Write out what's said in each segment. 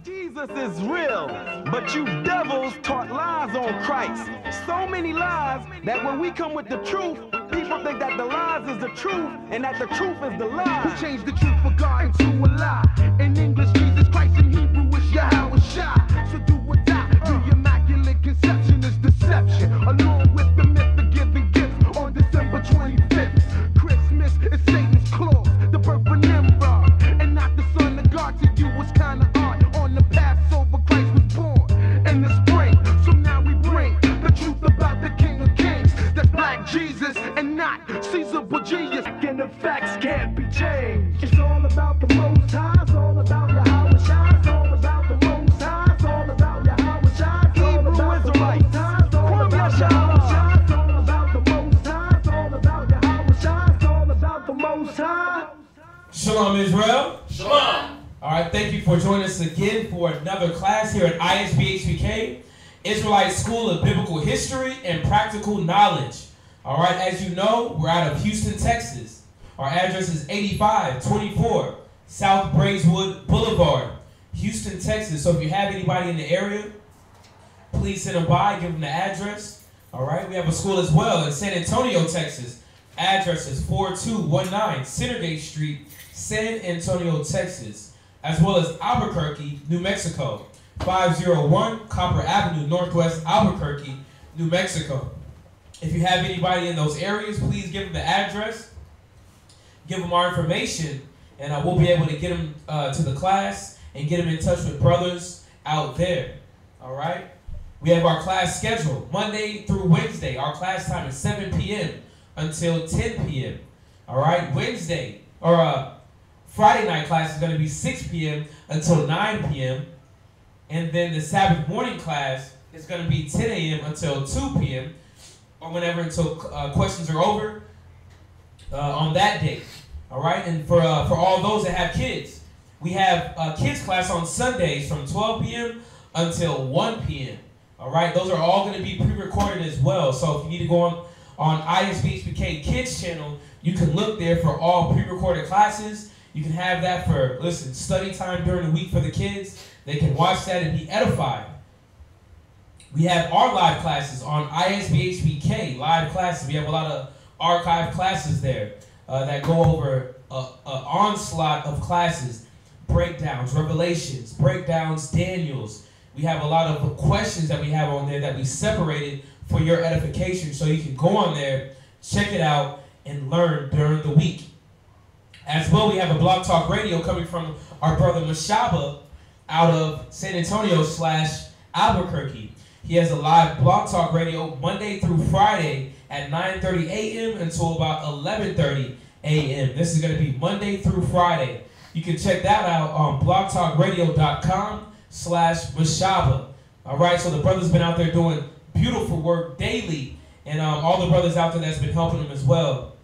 Jesus is real, but you devils taught lies on Christ. So many lies that when we come with the truth, people think that the lies is the truth and that the truth is the lie. Who changed the truth for God into a lie? In English, Jesus Christ, in Hebrew, it's Yahweh Shai. So do or die. The immaculate conception is deception, along with the myth of giving gifts on December 25th. Christmas is Satan's claws, the birth of Nimrod, and not the son of God. To you was kind of odd. On the Passover, Christ was born in the spring. So now we bring the truth about the King of Kings. That's Black Jesus and not Caesar Borgias. And the facts can't be changed. It's all about the Most High. It's all about Yahweh Shai. It's all about the Most High. It's all about Yahweh Shai. Hebrew Israelites, Kwam Yashala. It's all about the Most High. It's all about Yahweh Shai. It's all about the Most High. Shalom, Israel. Shalom. All right, thank you for joining us again for another class here at ISBHPK, Israelite School of Biblical History and Practical Knowledge. All right, as you know, we're out of Houston, Texas. Our address is 8524 South Braeswood Boulevard, Houston, Texas. So if you have anybody in the area, please send them by, give them the address. All right, we have a school as well in San Antonio, Texas. Address is 4219 Centergate Street, San Antonio, Texas, as well as Albuquerque, New Mexico, 501 Copper Avenue, Northwest Albuquerque, New Mexico. If you have anybody in those areas, please give them the address, give them our information, and we'll be able to get them to the class and get them in touch with brothers out there. All right? We have our class schedule, Monday through Wednesday. Our class time is 7 p.m. until 10 p.m. All right? Wednesday, or Friday night class is going to be 6 p.m. until 9 p.m. And then the Sabbath morning class is going to be 10 a.m. until 2 p.m. or whenever until questions are over on that day. All right? And for all those that have kids, we have kids class on Sundays from 12 p.m. until 1 p.m. All right? Those are all going to be pre-recorded as well. So if you need to go on ISBHPK Kids channel, you can look there for all pre-recorded classes. You can have that for, study time during the week for the kids. They can watch that and be edified. We have our live classes on ISBHPK, live classes. We have a lot of archive classes there that go over an onslaught of classes, breakdowns, revelations, breakdowns, Daniels. We have a lot of questions that we have on there that we separated for your edification, so you can go on there, check it out, and learn during the week. As well, we have a Blog Talk Radio coming from our brother Mashaba out of San Antonio / Albuquerque. He has a live Blog Talk Radio Monday through Friday at 9:30 a.m. until about 11:30 a.m. This is going to be Monday through Friday. You can check that out on blogtalkradio.com /Mashaba. All right, so the brother's been out there doing beautiful work daily, and all the brothers out there that's been helping him as well.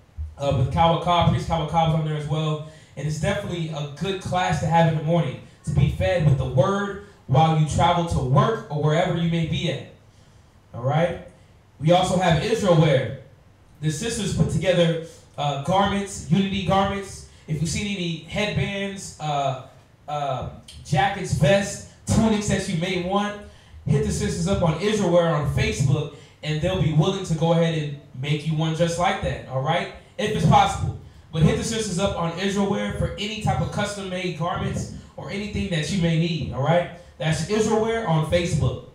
With Kawakab, Priest Kawakab's on there as well. And it's definitely a good class to have in the morning, to be fed with the word while you travel to work or wherever you may be at. All right? We also have Israel Wear. The sisters put together garments, unity garments. If you've seen any headbands, jackets, vests, tunics that you may want, hit the sisters up on Israel Wear on Facebook, and they'll be willing to go ahead and make you one just like that. All right? If it's possible. But hit the sisters up on Israel Wear for any type of custom-made garments or anything that you may need, all right? That's Israel Wear on Facebook.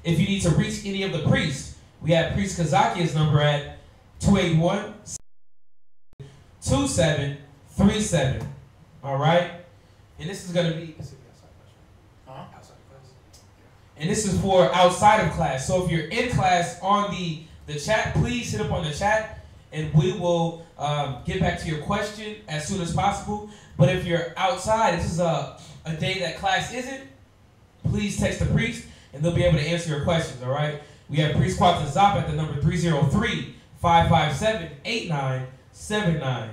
If you need to reach any of the priests, we have Priest Kazakia's number at 281-2737, all right? And this is going to be... And this is for outside of class. So if you're in class on the chat, please hit up on the chat, and we will get back to your question as soon as possible. But if you're outside, this is a day that class isn't, please text the priest, and they'll be able to answer your questions, all right? We have Priest Kwatazap at the number 303-557-8979.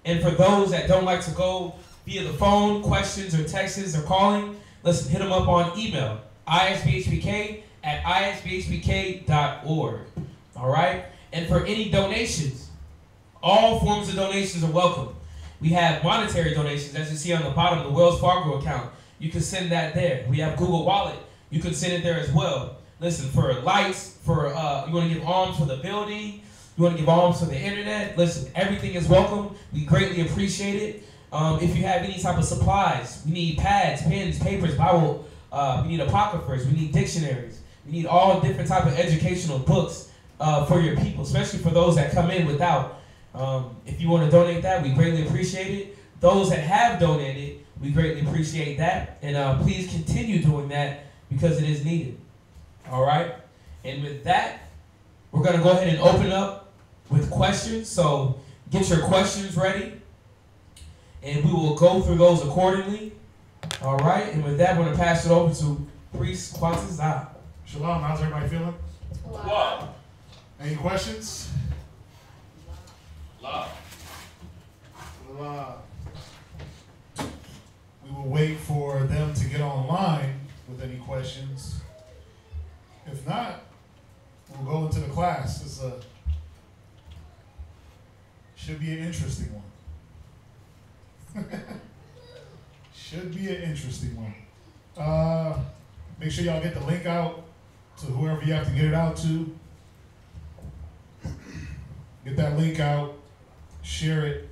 And for those that don't like to go via the phone, questions or texts or calling, listen, hit them up on email, isbhpk@isbhpk.org, all right? And for any donations, all forms of donations are welcome. We have monetary donations, as you see on the bottom of the Wells Fargo account. you can send that there. We have Google Wallet. You can send it there as well. Listen, for lights, for you want to give alms for the building, you want to give alms for the internet, listen, everything is welcome. We greatly appreciate it. If you have any type of supplies, we need pads, pens, papers, Bible, we need apocryphers, we need dictionaries, we need all different type of educational books for your people, especially for those that come in without. If you want to donate that, we greatly appreciate it. Those that have donated, we greatly appreciate that. And please continue doing that because it is needed. All right? And with that, we're going to go ahead and open up with questions. So get your questions ready. And we will go through those accordingly. All right? And with that, we're going to pass it over to Priest Quantizah. Shalom. How's everybody feeling? Wow. Any questions? Love. Well, we will wait for them to get online with any questions. If not, we'll go into the class. Should be an interesting one. Should be an interesting one. Make sure y'all get the link out to whoever you have to get it out to. Get that link out, share it,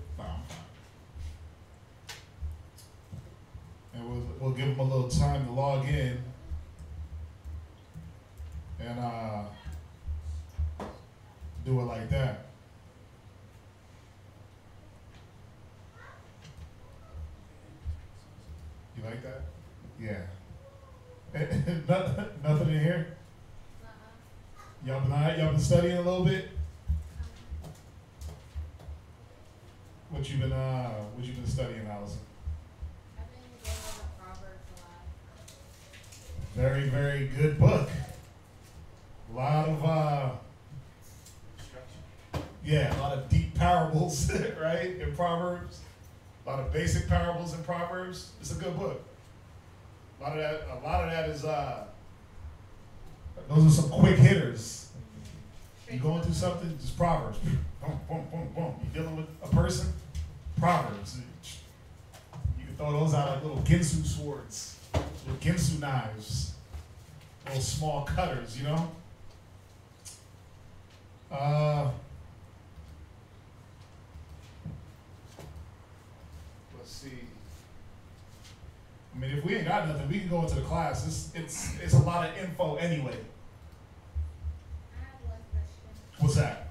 and we'll give them a little time to log in and do it like that. You like that? Yeah. Nothing in here? Y'all been studying a little bit? What you been studying, Allison? I've been going over Proverbs a lot. Very, very good book. A lot of a lot of deep parables, right? In Proverbs. A lot of basic parables in Proverbs. It's a good book. A lot of that is those are some quick hitters. You going through something, just Proverbs. Boom, boom, boom, boom. You dealing with a person, Proverbs. You can throw those out like little Ginsu swords, little Ginsu knives, little small cutters, you know? Let's see. I mean, if we ain't got nothing, we can go into the class. It's a lot of info anyway. I have one question. What's that?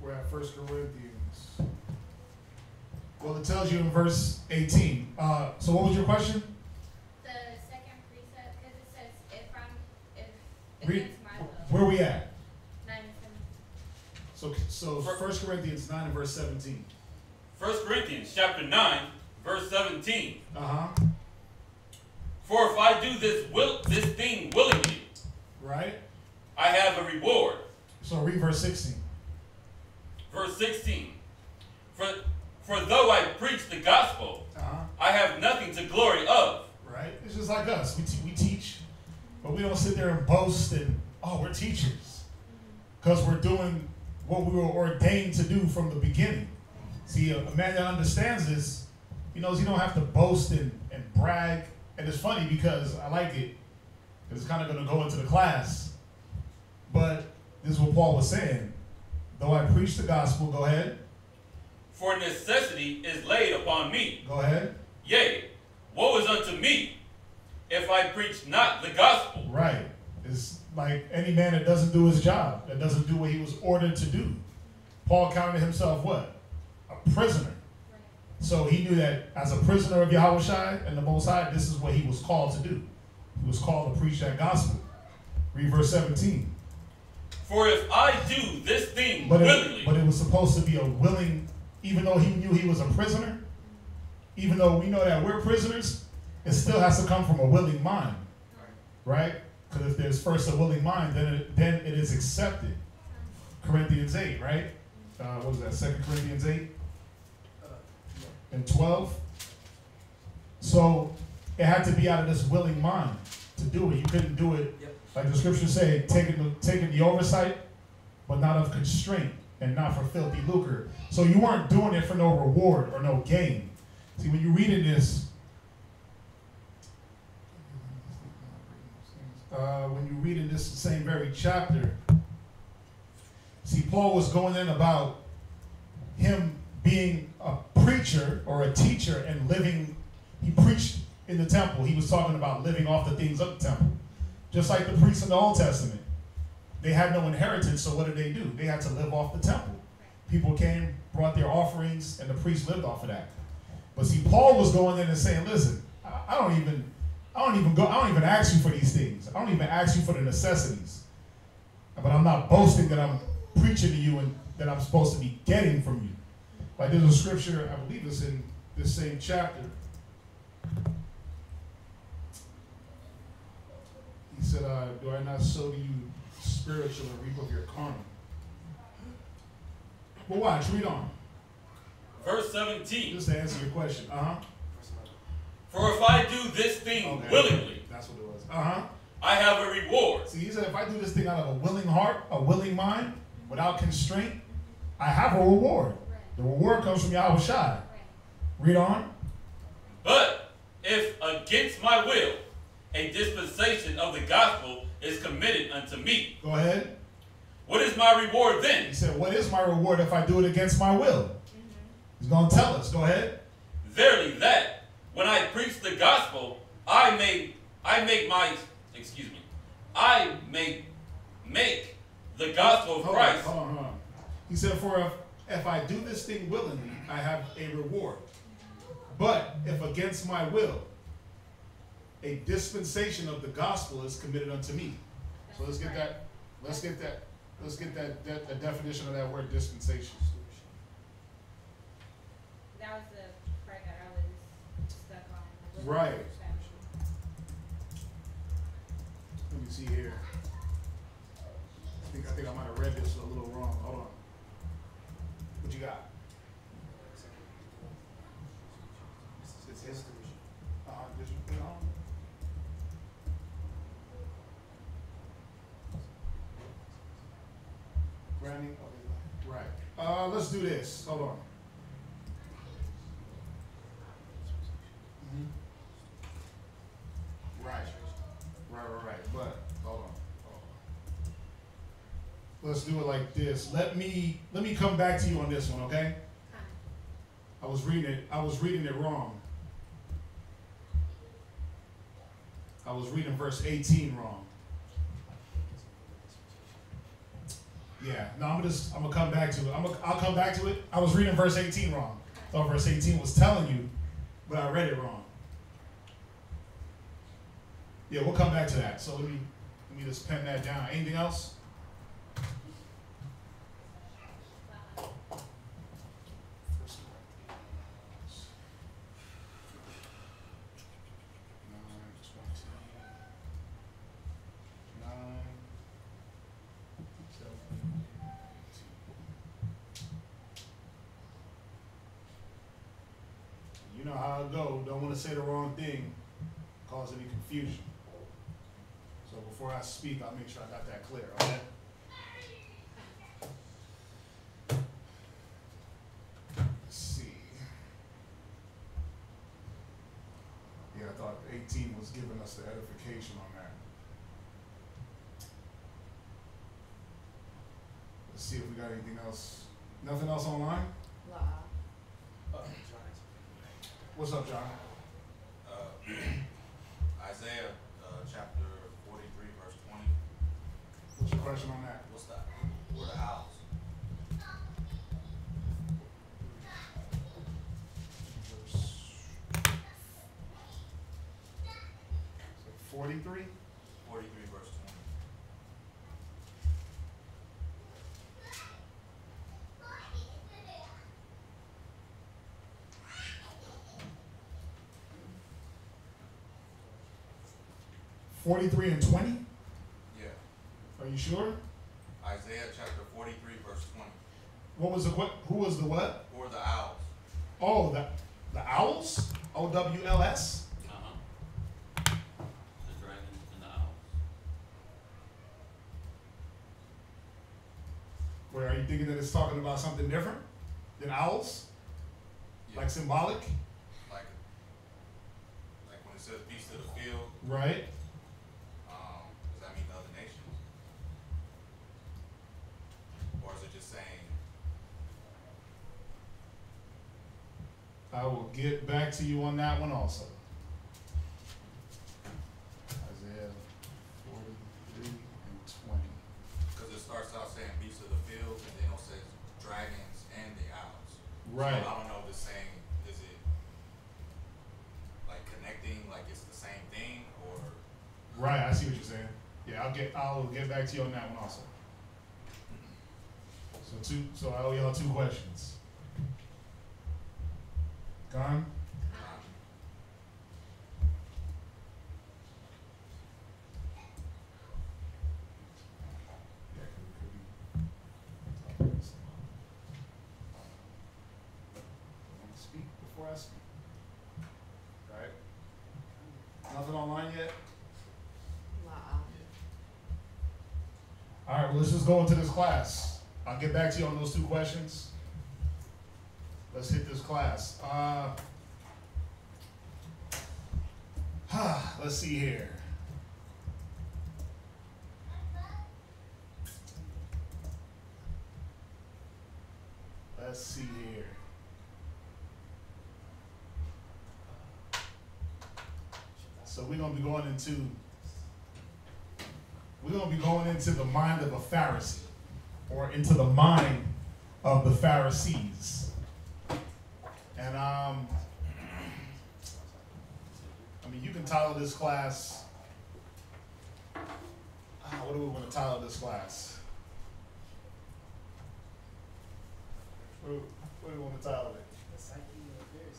We're at 1 Corinthians. Well, it tells you in verse 18. So what was your question? The second precept, because it says, if Read, against my will. where are we at? 9 and 7. So 1 Corinthians 9 and verse 17. 1 Corinthians chapter 9, verse 17. Uh-huh. For if I do this thing willingly, Right? I have a reward. So read verse 16. Verse 16. For though I preach the gospel, Uh-huh. I have nothing to glory of. Right? It's just like us. We teach, but we don't sit there and boast and, oh, we're teachers. Because we're doing what we were ordained to do from the beginning. See, a man that understands this, he knows he don't have to boast and brag. And it's funny because I like it. It's kind of going to go into the class. But this is what Paul was saying. Though I preach the gospel, go ahead. For necessity is laid upon me. Go ahead. Yea, woe is unto me, if I preach not the gospel. Right. It's like any man that doesn't do his job, that doesn't do what he was ordered to do. Paul counted himself what? A prisoner. So he knew that as a prisoner of Yahushua and the Most High, this is what he was called to do. He was called to preach that gospel. Read verse 17. For if I do this thing But willingly, it was supposed to be a willing, even though he knew he was a prisoner, even though we know that we're prisoners, it still has to come from a willing mind, right? Because if there's first a willing mind, then it is accepted. Corinthians 8, right? What was that, 2 Corinthians 8? And 12? So it had to be out of this willing mind to do it. You couldn't do it, like the scriptures say, taking the oversight, but not of constraint and not for filthy lucre. So you weren't doing it for no reward or no gain. See, when you read in this, same very chapter, see, Paul was going in about him being a preacher or a teacher and living. He preached in the temple. He was talking about living off the things of the temple. Just like the priests in the Old Testament. They had no inheritance, so what did they do? They had to live off the temple. People came, brought their offerings, and the priests lived off of that. But see, Paul was going in and saying, listen, I don't even ask you for these things. I don't even ask you for the necessities. But I'm not boasting that I'm preaching to you and that I'm supposed to be getting from you. Like there's a scripture, I believe it's in this same chapter. He said, do I not sow to you spiritual and reap of your carnal? Well, watch, read on. Verse 17. Just to answer your question. For if I do this thing willingly, that's what it was. I have a reward. See, he said, if I do this thing out of a willing heart, a willing mind, without constraint, I have a reward. The reward comes from Yahweh Shai. Read on. But if against my will, a dispensation of the gospel is committed unto me. Go ahead. What is my reward then? He said, what is my reward if I do it against my will? He's going to tell us. Go ahead. Verily that, when I preach the gospel, I make the gospel of Christ. Hold on. He said, for if I do this thing willingly, I have a reward. But if against my will, a dispensation of the gospel is committed unto me. So let's get that. Let's get the definition of that word dispensation. That was the part that I was stuck on. Right. Let me see here. I think I might have read this a little wrong. Hold on. What you got? It's history. Did you put it on? Granting? Okay, right. Let's do this. Hold on. Right. But hold on. Let's do it like this. Let me come back to you on this one, okay? I was reading it wrong. I was reading verse 18 wrong. Yeah, no, I'm gonna come back to it. I'll come back to it. I was reading verse 18 wrong. I thought verse 18 was telling you, but I read it wrong. Yeah, we'll come back to that. So let me just pen that down. Anything else? You know how it go. Don't want to say the wrong thing, cause any confusion. So before I speak, I'll make sure I got that clear, okay? Let's see. Yeah, I thought 18 was giving us the edification on that. Let's see if we got anything else. Nothing else online? What's up, John? Isaiah chapter 43, verse 20. What's your question on that? What's that? Where the owls? 43? 43, verse 20. $43 and 20? Yeah. Are you sure? Isaiah chapter 43, verse 20. What was the what? Who was the what? Or the owls. Oh, the owls? O-W-L-S? The dragons and the owls. Where are you thinking that it's talking about something different than owls? Yeah. Like symbolic? Like when it says beast of the field, Right. does that mean the other nations? Or is it just saying, I will get back to you on that one also. Isaiah 43 and 20. because it starts out saying beast of the field, and then it says dragons and the owls. Right. So I don't know if it's saying, is it like connecting, like it's the same thing, or Right, I see what you're saying. Yeah, I'll get back to you on that one also. So I owe y'all 2 questions. Gone? Yeah, 'cause it could be talking about some, I want to speak before I speak. Right? Nothing online yet? All right, well, let's just go into this class. I'll get back to you on those 2 questions. Let's hit this class. Let's see here. Let's see here. So we're gonna be going into the mind of a Pharisee, or into the mind of the Pharisees. And I mean, you can title this class, what do we want to title this class? What do we want to title it?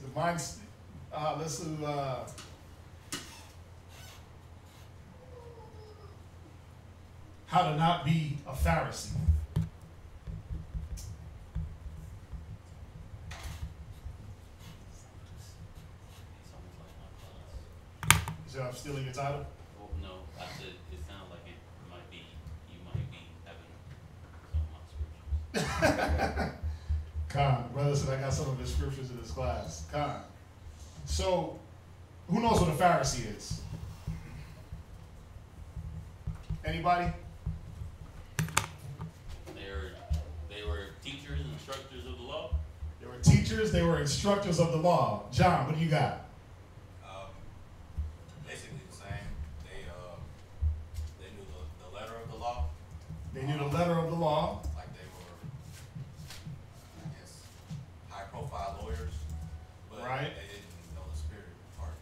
The minds, let's do, how to not be a Pharisee. You said I'm stealing your title? Well, no, I said it sounds like it might be, you might be having some of my scriptures. Con, brother said I got some of his scriptures in this class. Con. So, who knows what a Pharisee is? Anybody? They were teachers and instructors of the law. They were teachers, they were instructors of the law. John, what do you got? basically the same. They knew the letter of the law. They knew the letter of the law. Like they were, I guess, high profile lawyers, but Right. they didn't know the spirit part.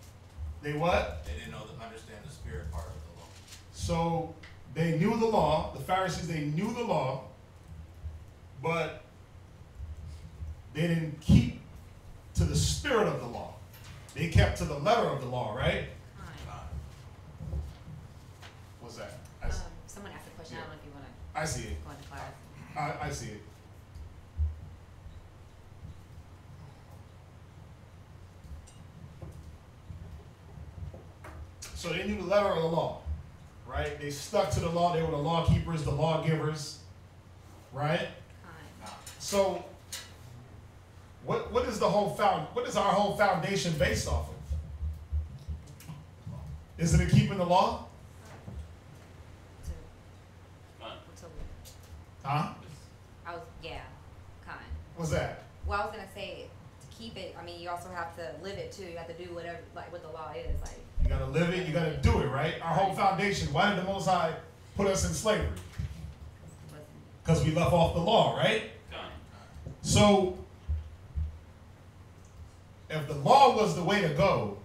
They what? They didn't understand the spirit part of the law. So, they knew the law. The Pharisees, they knew the law, but they didn't keep to the spirit of the law. They kept to the letter of the law, right? What's that? Someone asked a question. I don't know if you want I see it. to go into class. I see it. So they knew the letter of the law, right? They stuck to the law. They were the law keepers, the lawgivers, right? So what is our whole foundation based off of? Isn't it keeping the law? Huh? What's that? Well, I was gonna say to keep it. I mean, you also have to live it too. You have to do whatever, like what the law is. Like You gotta live it, you gotta do it, right? Our whole foundation. Why did the Most High put us in slavery? Because we left off the law, right? So, if the law was the way to go,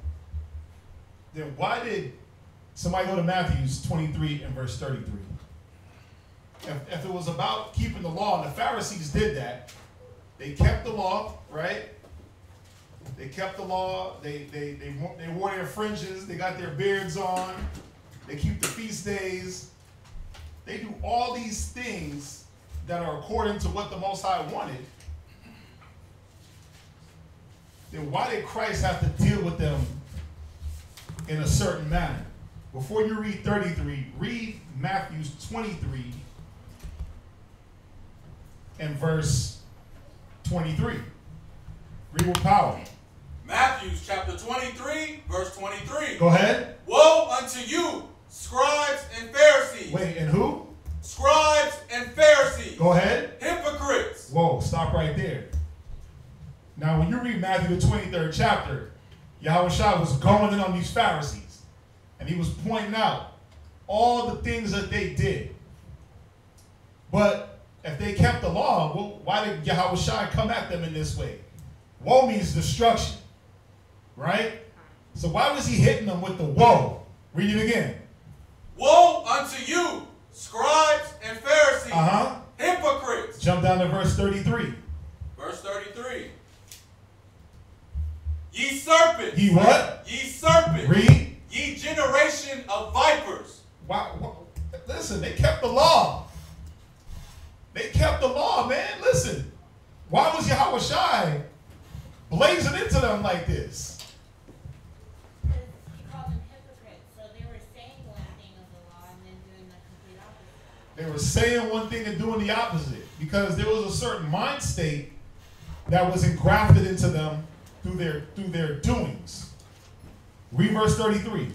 then why did somebody go to Matthew 23 and verse 33? If it was about keeping the law, and the Pharisees did that, they kept the law, right? They kept the law. They wore their fringes. They got their beards on. They keep the feast days. They do all these things that are according to what the Most High wanted. then why did Christ have to deal with them in a certain manner? Before you read 33, read Matthew 23 and verse 23. Read with power. Matthew chapter 23, verse 23. Go ahead. Woe unto you, scribes and Pharisees. Wait, and who? Scribes and Pharisees. Go ahead. Hypocrites. Whoa, stop right there. Now, when you read Matthew the 23rd chapter, Yahushua was going in on these Pharisees, and he was pointing out all the things that they did. But if they kept the law, well, why did Yahushua come at them in this way? Woe means destruction, right? So why was he hitting them with the woe? Read it again. Woe unto you, scribes and Pharisees, hypocrites. Jump down to verse 33. Verse 33. Ye serpents. Ye what? Ye serpents. Read. Ye generation of vipers. Wow. Listen, they kept the law. They kept the law, man. Listen. Why was Yahushua blazing into them like this? Because he called them hypocrites. So they were saying one thing of the law and then doing the complete opposite. They were saying one thing and doing the opposite because there was a certain mind state that was engrafted into them through their doings. Read verse 33.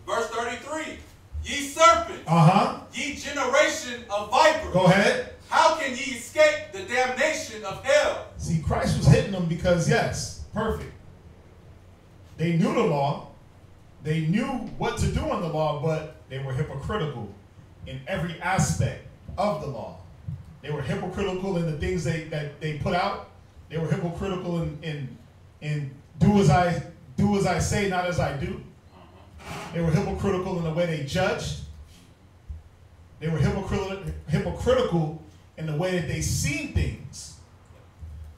Verse 33. Ye serpents. Ye generation of vipers. Go ahead. How can ye escape the damnation of hell? See, Christ was hitting them because, yes, perfect. They knew the law. They knew what to do in the law, but they were hypocritical in every aspect of the law. They were hypocritical in the things that they put out. They were hypocritical in do as I say, not as I do. They were hypocritical in the way they judged. They were hypocritical in the way that they seen things.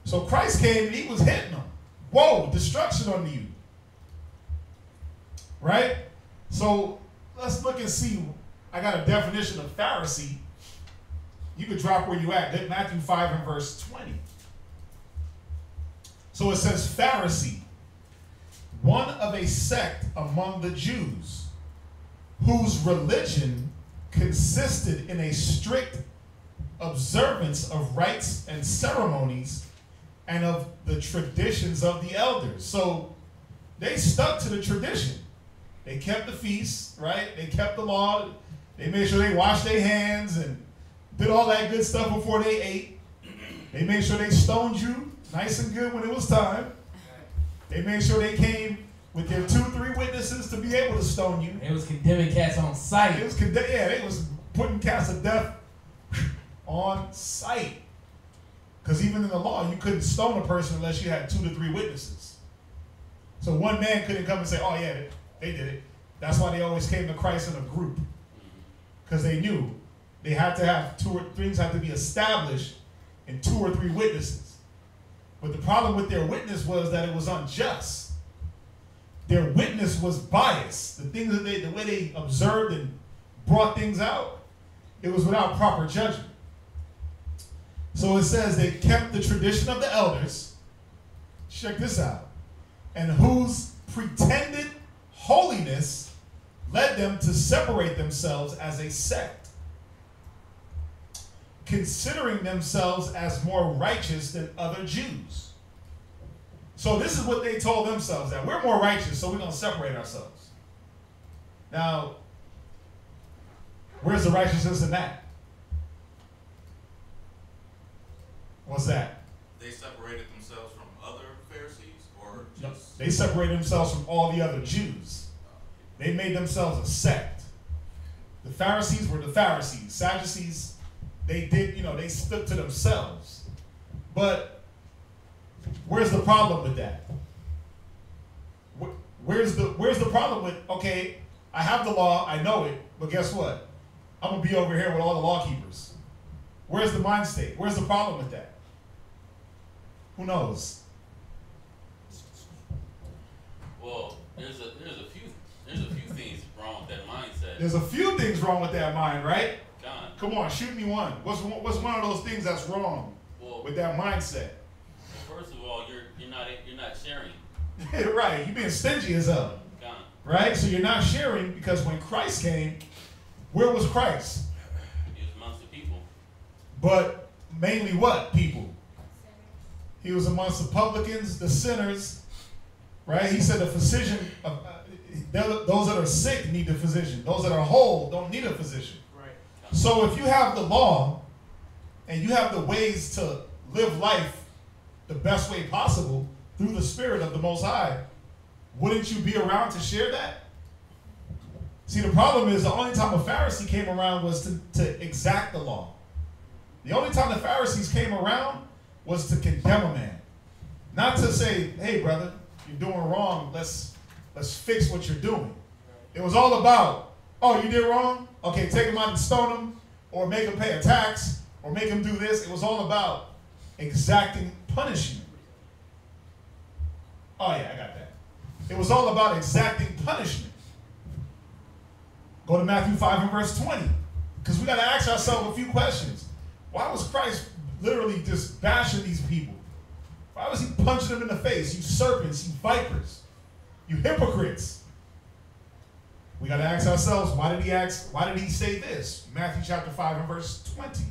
So Christ came and he was hitting them. Whoa, destruction unto you. Right? So let's look and see. I got a definition of Pharisee. You could drop where you at. Matthew 5 and verse 20. So it says Pharisee, one of a sect among the Jews, whose religion consisted in a strict observance of rites and ceremonies and of the traditions of the elders. So they stuck to the tradition. They kept the feasts, right? They kept the law. They made sure they washed their hands and did all that good stuff before they ate. They made sure they stoned you nice and good when it was time. They made sure they came with their 2-3 witnesses to be able to stone you. They was condemning cats on sight. They was putting cats to death on sight. Because even in the law, you couldn't stone a person unless you had 2 to 3 witnesses. So one man couldn't come and say, oh yeah, they did it. That's why they always came to Christ in a group. Because they knew they had to have things had to be established in 2 or 3 witnesses. But the problem with their witness was that it was unjust. Their witness was biased. The things that the way they observed and brought things out, it was without proper judgment. So it says they kept the tradition of the elders. Check this out. And whose pretended holiness led them to separate themselves as a sect, considering themselves as more righteous than other Jews. So this is what they told themselves, that we're more righteous, so we're going to separate ourselves. Now, where's the righteousness in that? What's that? They separated themselves from other Pharisees, or just... No, they separated themselves from all the other Jews. They made themselves a sect. The Pharisees were the Pharisees. Sadducees, they did, they stuck to themselves. But where's the problem with that? Where's the problem with, okay, I have the law, I know it, but guess what? I'm going to be over here with all the law keepers. Where's the mind state? Where's the problem with that? Who knows? Well, there's a few things wrong with that mindset. There's a few things wrong with that mind, right? John. Come on, shoot me one. What's one of those things that's wrong with that mindset? First of all, you're not sharing. Right, you're being stingy as hell. God. Right? So you're not sharing because when Christ came, where was Christ? He was amongst the people. But mainly what people? He was amongst the publicans, the sinners. Right? He said the physician, those that are sick need a physician. Those that are whole don't need a physician. Right. So if you have the law and you have the ways to live life the best way possible through the Spirit of the Most High, wouldn't you be around to share that? See, the problem is the only time a Pharisee came around was to exact the law. The only time the Pharisees came around was to condemn a man. Not to say, hey, brother, you're doing wrong. Let's fix what you're doing. It was all about, oh, you did wrong? Okay, take him out and stone him, or make him pay a tax, or make him do this. It was all about exacting punishment. Oh, yeah, I got that. It was all about exacting punishment. Go to Matthew 5 and verse 20. Because we got to ask ourselves a few questions. Why was Christ literally just bashing these people? Why was he punching them in the face? You serpents, you vipers, you hypocrites. We got to ask ourselves, why did he say this? Matthew chapter 5 and verse 20.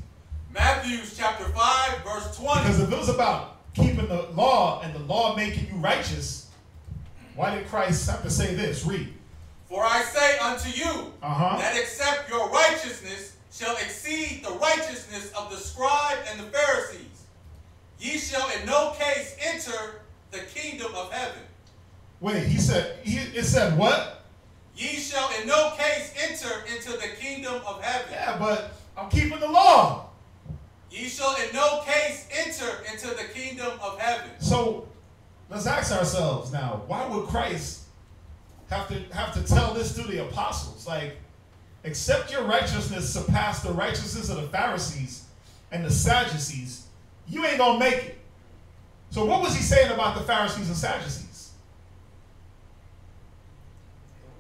Matthew chapter 5, verse 20. Because if it was about keeping the law and the law making you righteous, why did Christ have to say this? Read. For I say unto you, that except your righteousness shall exceed the righteousness of the scribe and the Pharisees, ye shall in no case enter the kingdom of heaven. Wait, it said what? Ye shall in no case enter into the kingdom of heaven. Yeah, but I'm keeping the law. Ye shall in no case enter into the kingdom of heaven. So let's ask ourselves now, why would Christ have to tell this to the apostles? Like, except your righteousness surpass the righteousness of the Pharisees and the Sadducees, you ain't gonna make it. So what was he saying about the Pharisees and Sadducees?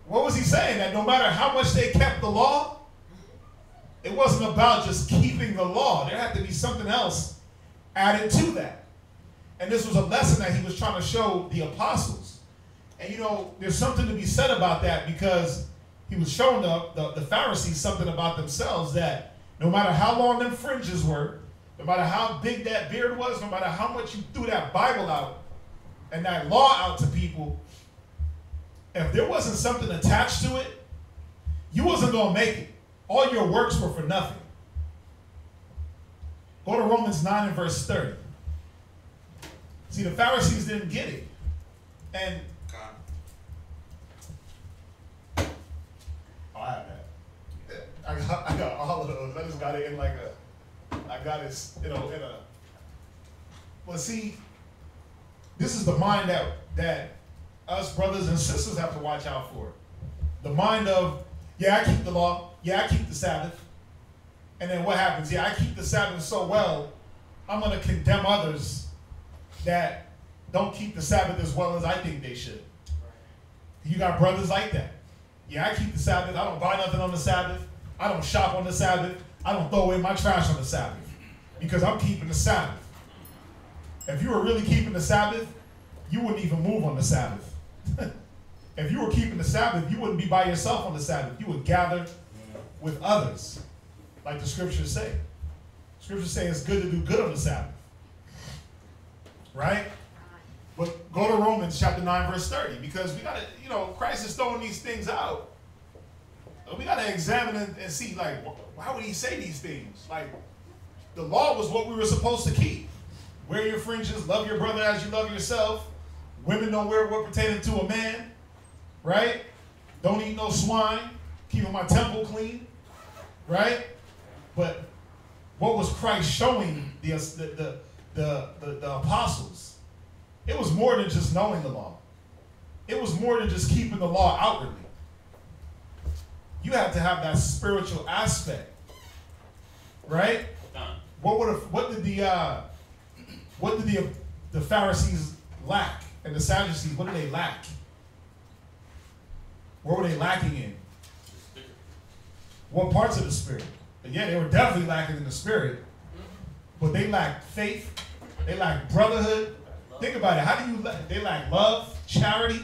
What was he saying? That no matter how much they kept the law, it wasn't about just keeping the law. There had to be something else added to that. And this was a lesson that he was trying to show the apostles. And you know, there's something to be said about that, because he was showing the Pharisees something about themselves, that no matter how long them fringes were, no matter how big that beard was, no matter how much you threw that Bible out and that law out to people, if there wasn't something attached to it, you wasn't going to make it. All your works were for nothing. Go to Romans 9 and verse 30. See, the Pharisees didn't get it. And I have that. I got all of those. I just got it in like I got it, in a. But see, this is the mind that us brothers and sisters have to watch out for. The mind of, yeah, I keep the law. Yeah, I keep the Sabbath. And then what happens? Yeah, I keep the Sabbath so well, I'm going to condemn others that don't keep the Sabbath as well as I think they should. You got brothers like that. Yeah, I keep the Sabbath. I don't buy nothing on the Sabbath. I don't shop on the Sabbath. I don't throw away my trash on the Sabbath because I'm keeping the Sabbath. If you were really keeping the Sabbath, you wouldn't even move on the Sabbath. If you were keeping the Sabbath, you wouldn't be by yourself on the Sabbath. You would gather with others, like the scriptures say. Scriptures say it's good to do good on the Sabbath. Right? But go to Romans chapter 9, verse 30, because we got to, Christ is throwing these things out. We got to examine and see, like, why would he say these things? Like, the law was what we were supposed to keep. Wear your fringes, love your brother as you love yourself. Women don't wear what pertaining to a man, right? Don't eat no swine, keeping my temple clean, right? But what was Christ showing the apostles? It was more than just knowing the law. It was more than just keeping the law outwardly. You have to have that spiritual aspect, right? What did the Pharisees lack, and the Sadducees, what did they lack? What were they lacking in? What parts of the spirit? And yeah, they were definitely lacking in the spirit, but they lacked faith, they lacked brotherhood, Think about it. How do you they lack love, charity?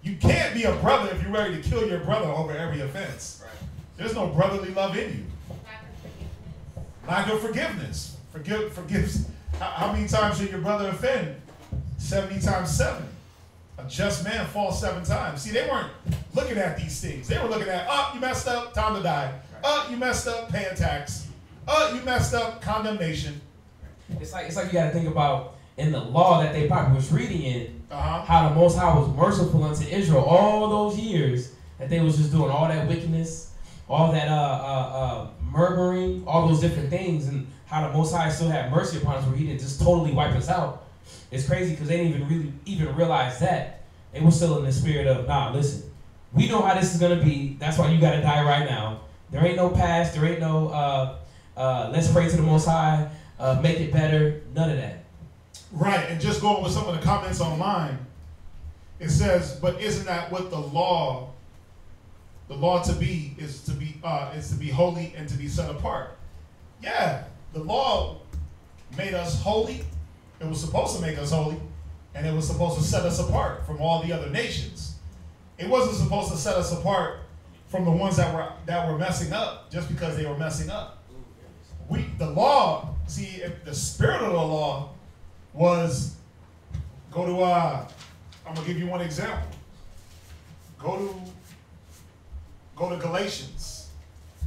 You can't be a brother if you're ready to kill your brother over every offense. Right. There's no brotherly love in you. Lack of forgiveness. Forgives. How many times did your brother offend? 70 times 7. A just man falls 7 times. See, they weren't looking at these things. They were looking at, oh, you messed up, time to die. Oh, you messed up, pay a tax. Oh, you messed up, condemnation. It's like you got to think about in the law that they probably was reading in, how the Most High was merciful unto Israel all those years that they was just doing all that wickedness, all that murmuring, all those different things, and how the Most High still had mercy upon us where he didn't just totally wipe us out. It's crazy because they didn't even realize that. They were still in the spirit of, nah, listen, we know how this is going to be. That's why you got to die right now. There ain't no past. There ain't no let's pray to the Most High, make it better. None of that. Right, and just going with some of the comments online, it says, but isn't that what the law to be is to be holy and to be set apart? Yeah, the law made us holy. It was supposed to make us holy, and it was supposed to set us apart from all the other nations. It wasn't supposed to set us apart from the ones that were messing up just because they were messing up. The law, see, if the spirit of the law was, I'm gonna give you one example. Go to Galatians.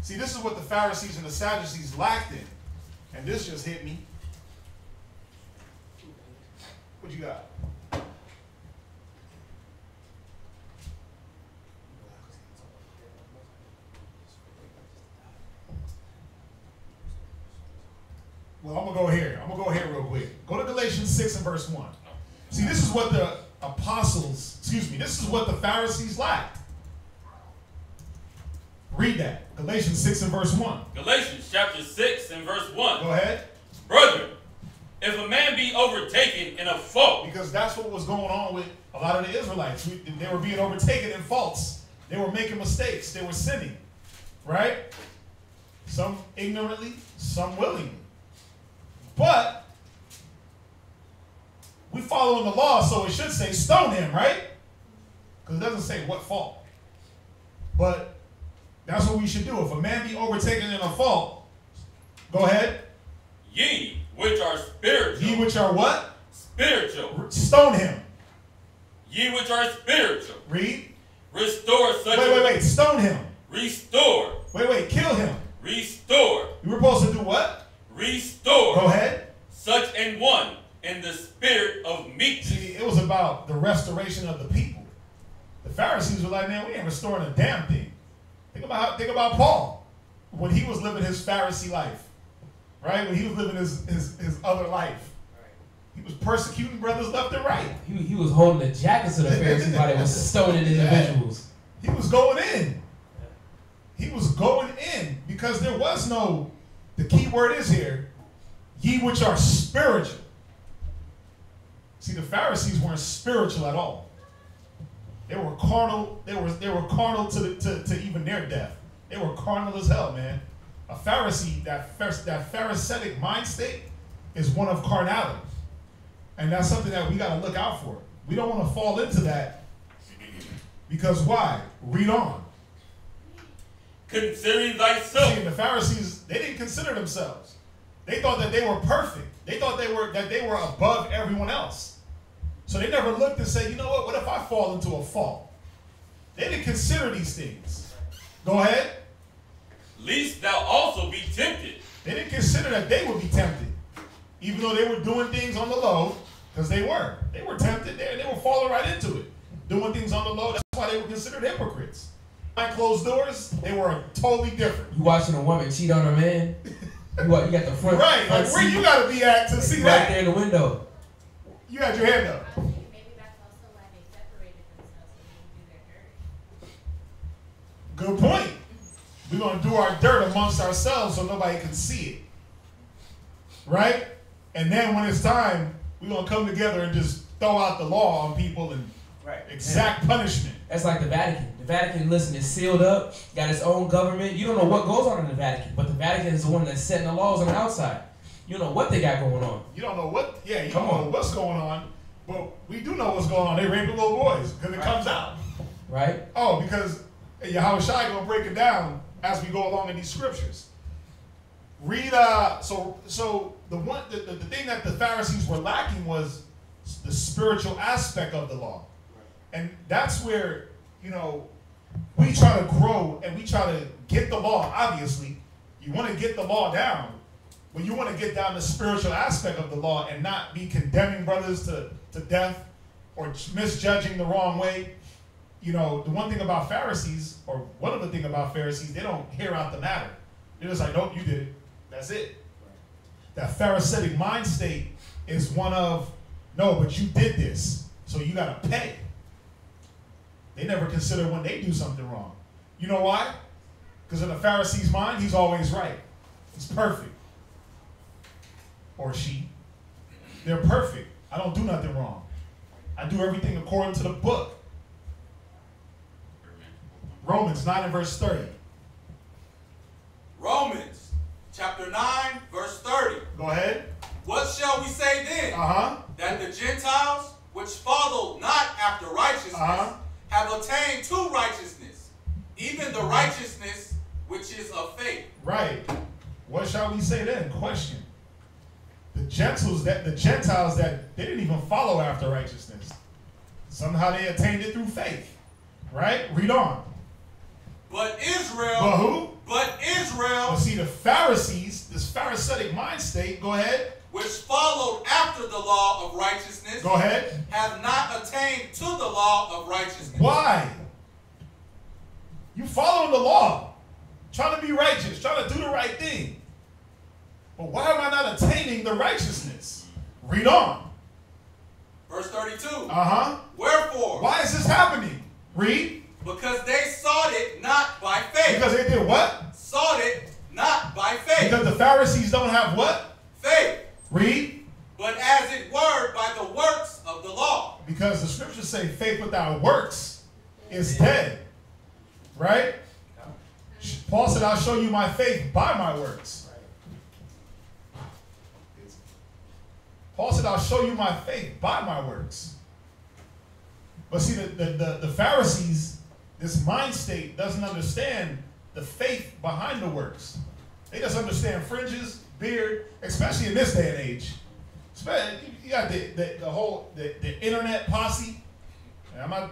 See, this is what the Pharisees and the Sadducees lacked in. And this just hit me. What you got? Well, I'm gonna go here real quick. Go to Galatians 6 and verse 1. See, this is what the this is what the Pharisees lacked. Read that. Galatians 6 and verse 1. Galatians chapter 6 and verse 1. Go ahead. Brethren, if a man be overtaken in a fault. Because that's what was going on with a lot of the Israelites. They were being overtaken in faults. They were making mistakes. They were sinning. Right? Some ignorantly, some willingly. But we following the law, so it should say stone him, right? Because it doesn't say what fault. But that's what we should do. If a man be overtaken in a fault, go ahead. Ye which are spiritual. Ye which are what? Spiritual. Stone him. Ye which are spiritual. Read. Restore such Wait. Stone him. Restore. Wait. Kill him. Restore. You were supposed to do what? Restore. Go ahead. Such an one in the spirit of meekness. See, it was about the restoration of the people. The Pharisees were like, man, we ain't restoring a damn thing. Think about Paul when he was living his Pharisee life, right? When he was living his other life, he was persecuting brothers left and right. He was holding the jackets of the Pharisees while they was stoning individuals. He was going in. He was going in because there was no. The key word is here, ye which are spiritual. See, the Pharisees weren't spiritual at all. They were carnal. They were carnal to even their death. They were carnal as hell, man. A Pharisee, that Pharisaic mind state is one of carnality. And that's something that we got to look out for. We don't want to fall into that because why? Read on. Considering thyself. See, the Pharisees, they didn't consider themselves. They thought that they were perfect. They thought that they were above everyone else. So they never looked and said, you know what if I fall into a fault? They didn't consider these things. Go ahead. Lest thou also be tempted. They didn't consider that they would be tempted. Even though they were doing things on the low, because they were. They were tempted. They were falling right into it. Doing things on the low. That's why they were considered hypocrites. Behind closed doors, they were totally different. You watching a woman cheat on her man? You got the front. Right. Front like where you got to be at to see that? Right there in the window. You had your hand up. Maybe that's also why they separated themselves so they didn't do their dirt. Good point. We're going to do our dirt amongst ourselves so nobody can see it. Right? And then when it's time, we're going to come together and just throw out the law on people and exact punishment. That's like the Vatican. The Vatican, listen, is sealed up, got its own government. You don't know what goes on in the Vatican, but the Vatican is the one that's setting the laws on the outside. You don't know what they got going on. You don't know what, you don't know what's going on, but we do know what's going on. They raping little boys because it comes out. Right? Oh, because Yahweh Shai going to break it down as we go along in these scriptures. Read, so the thing that the Pharisees were lacking was the spiritual aspect of the law. And that's where, we try to grow and we try to get the law. Obviously, you want to get the law down, but you want to get down the spiritual aspect of the law and not be condemning brothers to death or misjudging the wrong way. The one thing about Pharisees, or one of the things about Pharisees, they don't hear out the matter. They're just like, nope, you did it. That's it. That Pharisaic mind state is one of, no, but you did this, so you got to pay. They never consider when they do something wrong. You know why? Because in a Pharisee's mind, he's always right. He's perfect. Or she. They're perfect. I don't do nothing wrong. I do everything according to the book. Romans 9 and verse 30. Romans chapter 9, verse 30. Go ahead. What shall we say then? That the Gentiles, which followed not after righteousness, have attained to righteousness, even the righteousness which is of faith. Right. What shall we say then? Question. The Gentiles that they didn't even follow after righteousness. Somehow they attained it through faith. Right? Read on. But Israel. But who? But Israel. Well, see, the Pharisees, this Pharisaic mind state, go ahead. Which followed after the law of righteousness. Go ahead. Have not attained to the law of righteousness. Why? You following the law, trying to be righteous, trying to do the right thing. But why am I not attaining the righteousness? Read on. Verse 32. Wherefore? Why is this happening? Read. Because they sought it not by faith. Because they did what? Sought it not by faith. Because the Pharisees don't have what? Faith. Read. But as it were by the works of the law. Because the scriptures say faith without works is dead. Right? Paul said, I'll show you my faith by my works. Paul said, I'll show you my faith by my works. But see, the Pharisees, this mind state doesn't understand the faith behind the works. They just understand fringes, beard, especially in this day and age. You got the internet posse. And I'm not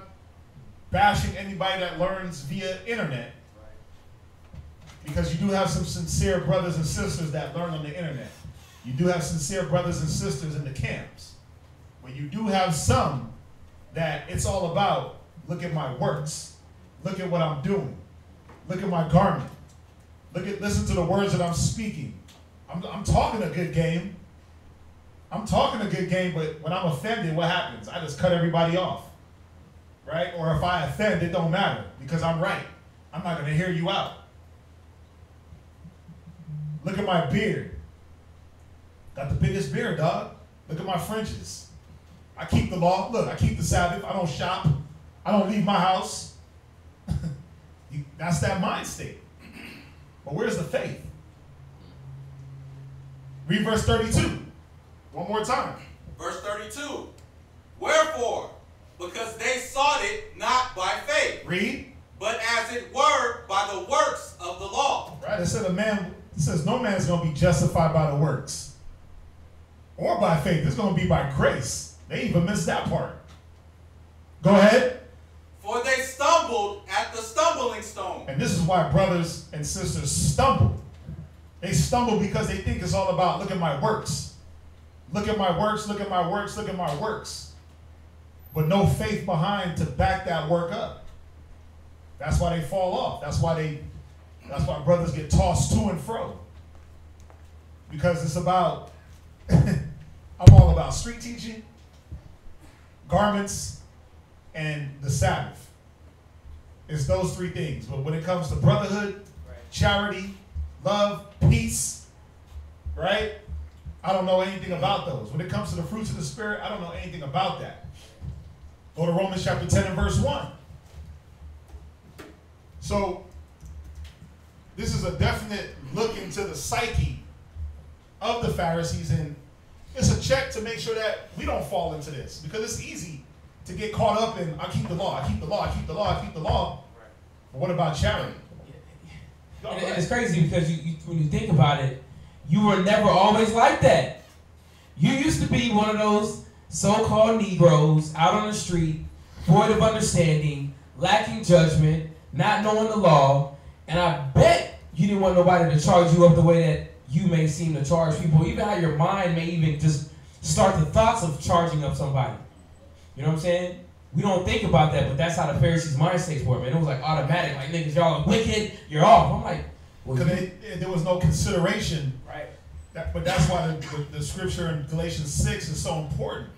bashing anybody that learns via internet, because you do have some sincere brothers and sisters that learn on the internet. You do have sincere brothers and sisters in the camps. But you do have some that it's all about, look at my works. Look at what I'm doing. Look at my garment. Listen to the words that I'm speaking. I'm talking a good game. I'm talking a good game, but when I'm offended, what happens? I just cut everybody off. Right? Or if I offend, it don't matter because I'm right. I'm not going to hear you out. Look at my beard. Got the biggest beard, dog. Look at my fringes. I keep the law. Look, I keep the Sabbath. I don't shop. I don't leave my house. That's that mind state. But where's the faith? Read verse 32. One more time. Verse 32. Wherefore, because they sought it not by faith. Read. But as it were by the works of the law. Right. It says no man is going to be justified by the works. Or by faith. It's going to be by grace. They even missed that part. Go ahead. For they stumbled at the stumbling stone. And this is why brothers and sisters stumble. They stumble because they think it's all about, look at my works. Look at my works, look at my works, look at my works. But no faith behind to back that work up. That's why they fall off. That's why brothers get tossed to and fro. Because it's about, I'm all about street teaching, garments, and the Sabbath. It's those three things. But when it comes to brotherhood, charity, love, peace, right? I don't know anything about those. When it comes to the fruits of the Spirit, I don't know anything about that. Go to Romans chapter 10 and verse 1. So, this is a definite look into the psyche of the Pharisees, and it's a check to make sure that we don't fall into this, because it's easy to get caught up in, I keep the law, I keep the law, I keep the law, I keep the law. But what about charity? And it's crazy because when you think about it, you were never always like that. You used to be one of those so-called Negroes out on the street, void of understanding, lacking judgment, not knowing the law, and I bet you didn't want nobody to charge you up the way that you may seem to charge people. Even how your mind may even just start the thoughts of charging up somebody. You know what I'm saying? We don't think about that, but that's how the Pharisees' mind states were, man. It was like automatic, like, niggas, y'all are wicked, you're off. I'm like, well, there was no consideration. Right. But that's why the scripture in Galatians 6 is so important.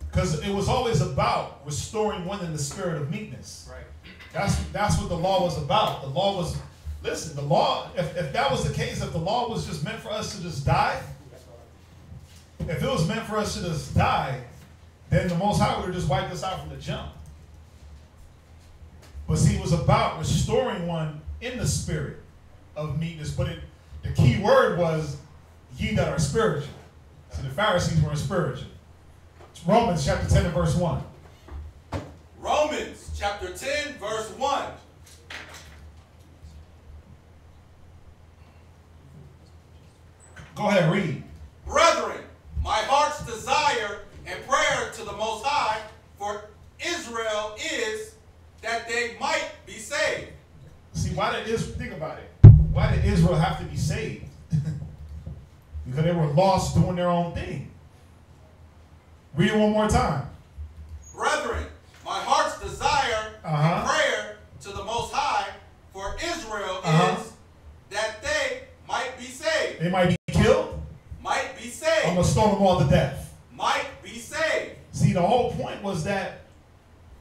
Because it was always about restoring one in the spirit of meekness. Right. That's what the law was about. The law was, listen, the law, if that was the case, if the law was just meant for us to just die, if it was meant for us to just die, then the Most High would have just wiped us out from the jump. But see, it was about restoring one in the spirit of meekness. But the key word was ye that are spiritual. See, the Pharisees were spiritual. It's Romans chapter 10 and verse 1. Romans chapter 10 verse 1. Go ahead, read. Brethren, my heart's desire and prayer to the Most High for Israel is that they might be saved. See, think about it. Why did Israel have to be saved? Because they were lost doing their own thing. Read it one more time. Brethren, my heart's desire and prayer to the Most High for Israel is that they might be saved. They might be killed. Might be saved. I'm going to stone them all to death. Might be saved. See, the whole point was that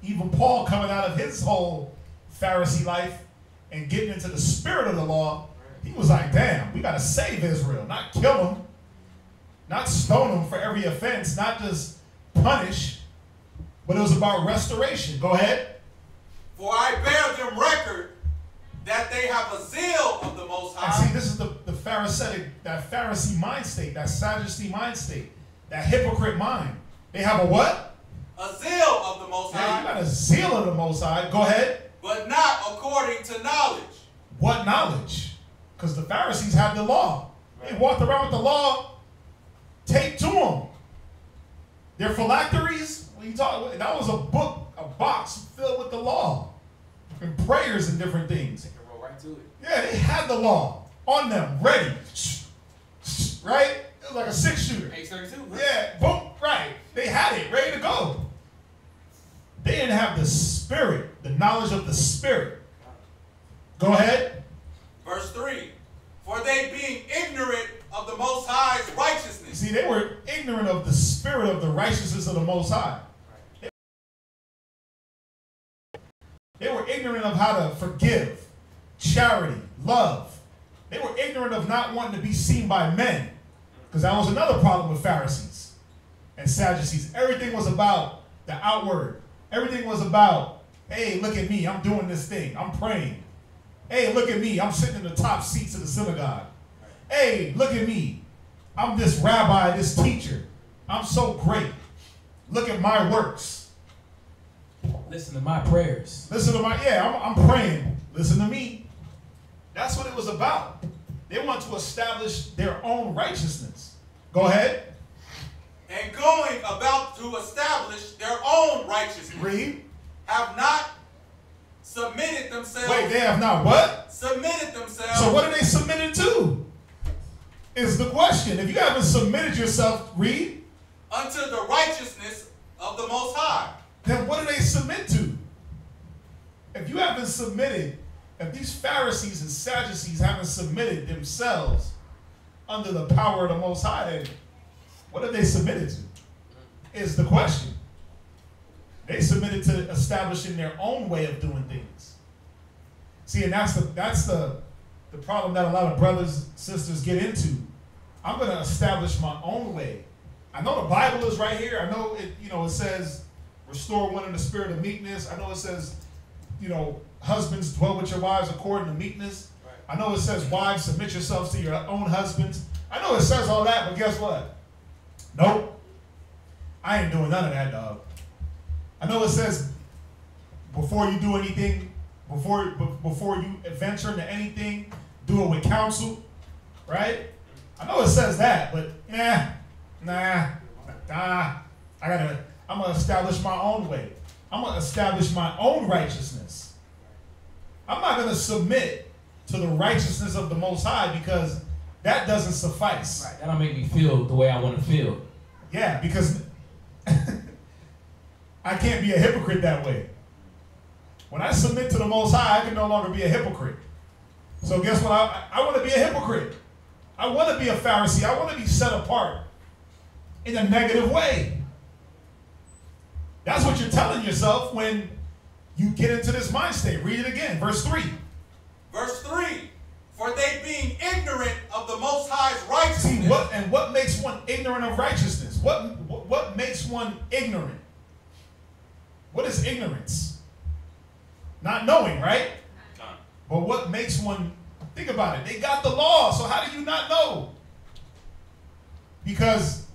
even Paul, coming out of his whole Pharisee life and getting into the spirit of the law, he was like, damn, we got to save Israel, not kill them, not stone them for every offense, not just punish, but it was about restoration. Go ahead. For I bear them record that they have a zeal of the Most High. And see, this is the Pharisee mind state, that Sadducee mind state, that hypocrite mind. They have a what? A zeal of the Most High. You got a zeal of the Most High. Go ahead. But not according to knowledge. What knowledge? Because the Pharisees had the law. They walked around with the law taped to them. Their phylacteries, that was a book, a box filled with the law. And prayers and different things. They can roll right to it. Yeah, they had the law on them, ready. Right? It was like a 6-shooter. 832. Yeah, boom, right. They had it, ready to go. They didn't have the spirit, the knowledge of the spirit. Go ahead. Verse 3. For they being ignorant of the Most High's righteousness. See, they were ignorant of the spirit of the righteousness of the Most High. They were ignorant of how to forgive, charity, love. They were ignorant of not wanting to be seen by men. Because that was another problem with Pharisees and Sadducees. Everything was about the outward. Everything was about, hey, look at me, I'm doing this thing, I'm praying. Hey, look at me, I'm sitting in the top seats of the synagogue. Hey, look at me, I'm this rabbi, this teacher. I'm so great. Look at my works. Listen to my prayers. Listen to I'm praying. Listen to me. That's what it was about. They want to establish their own righteousness. Go ahead. And going about to establish their own righteousness. Read. Have not submitted themselves. Wait, they have not what? Submitted themselves. So what are they submitted to? Is the question. If you haven't submitted yourself, read. Unto the righteousness of the Most High. Then what do they submit to? If you haven't submitted, if these Pharisees and Sadducees haven't submitted themselves under the power of the Most High, then what are they submitted to? Is the question. They submitted to establishing their own way of doing things. See, and that's the problem that a lot of brothers, sisters get into. I'm going to establish my own way. I know the Bible is right here. I know it says, restore one in the spirit of meekness. I know it says, husbands dwell with your wives according to meekness. Right. I know it says, wives, submit yourselves to your own husbands. I know it says all that, but guess what? Nope. I ain't doing none of that, dog. I know it says before you do anything, before you venture into anything, do it with counsel, right? I know it says that, but I'm gonna establish my own way. I'm gonna establish my own righteousness. I'm not gonna submit to the righteousness of the Most High because that doesn't suffice. Right. That'll make me feel the way I want to feel. Yeah, because I can't be a hypocrite that way. When I submit to the Most High, I can no longer be a hypocrite. So guess what? I want to be a hypocrite. I want to be a Pharisee. I want to be set apart in a negative way. That's what you're telling yourself when you get into this mind state. Read it again, verse 3. Verse 3. For they being ignorant of the Most High's righteousness. See, what makes one ignorant of righteousness? What makes one ignorant? What is ignorance? Not knowing, right? But what makes one, think about it. They got the law, so how do you not know? Because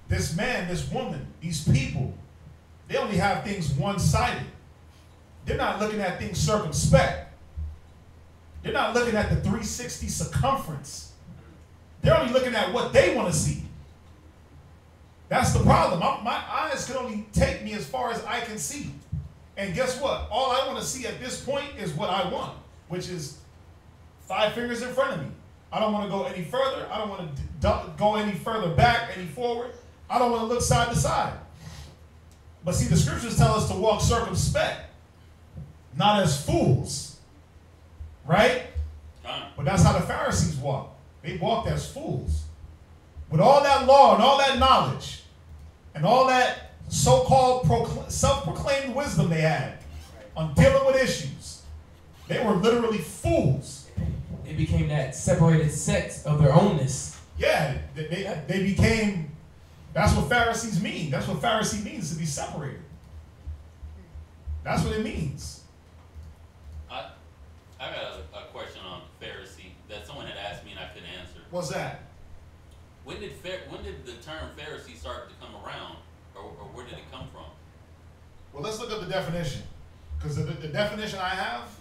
this man, this woman, these people, they only have things one-sided. They're not looking at things circumspect. They're not looking at the 360 circumference. They're only looking at what they want to see. That's the problem. My eyes can only take me as far as I can see. And guess what? All I want to see at this point is what I want, which is 5 fingers in front of me. I don't want to go any further. I don't want to go any further back, any forward. I don't want to look side to side. But see, the scriptures tell us to walk circumspect, not as fools. Right? But that's how the Pharisees walked. They walked as fools. With all that law and all that knowledge and all that so-called self-proclaimed wisdom they had on dealing with issues, they were literally fools. They became that separated sect of their ownness. Yeah, they became, that's what Pharisees mean. That's what Pharisee means, to be separated. That's what it means. I got a question on Pharisee that someone had asked me and I couldn't answer. What's that? When did the term Pharisee start to come around, or where did it come from? Well, let's look up the definition, because the definition I have,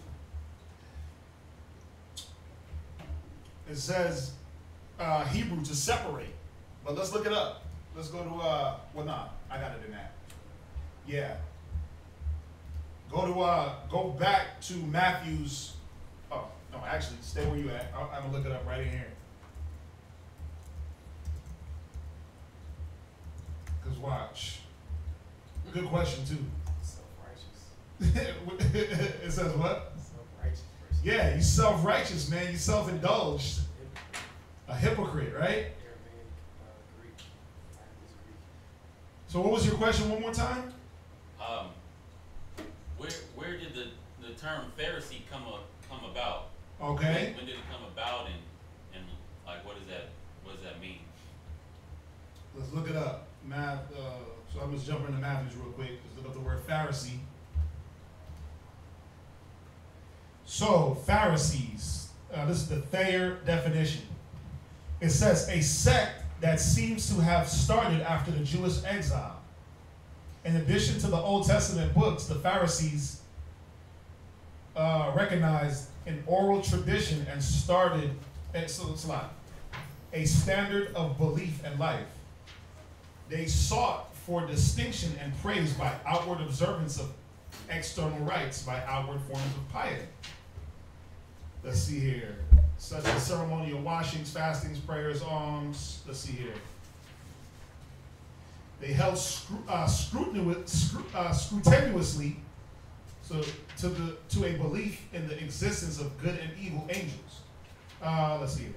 it says Hebrew, to separate. But let's look it up. Let's go to well, nah, I got it in that. Yeah. Go back to Matthew's. Oh, no, actually, stay where you at. I'm going to look it up right in here. Because watch. Good question, too. Self-righteous. It says what? Self-righteous person. Yeah, you self-righteous, man. You self-indulged. A hypocrite, right? Greek. So what was your question one more time? Where did the term Pharisee come about? Okay. When did it come about, and like what does that mean? Let's look it up. Math. So I'm just jumping into Matthews real quick. Just look up the word Pharisee. So Pharisees. This is the Thayer definition. It says a sect that seems to have started after the Jewish exile. In addition to the Old Testament books, the Pharisees recognized an oral tradition and started a standard of belief and life. They sought for distinction and praise by outward observance of external rites, by outward forms of piety. Let's see here. Such as ceremonial washings, fastings, prayers, alms. Let's see here. They held scrupulously to a belief in the existence of good and evil angels. Let's see here.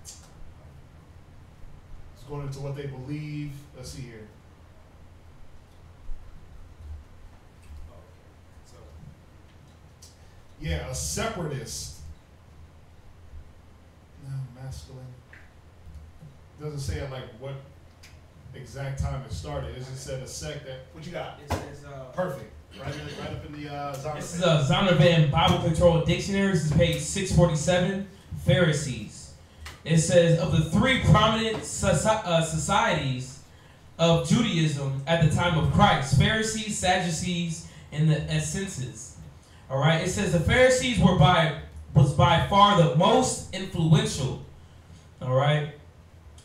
It's going into what they believe. Let's see here. Yeah, a separatist. No, masculine. It doesn't say like what exact time it started. It just said a sect that. What you got? It says perfect. Right up in the Zondervan. This is a Zondervan Bible Control Dictionary. This is page 647. Pharisees. It says, of the three prominent societies of Judaism at the time of Christ, Pharisees, Sadducees, and the Essenes. All right. It says the Pharisees was by far the most influential. All right.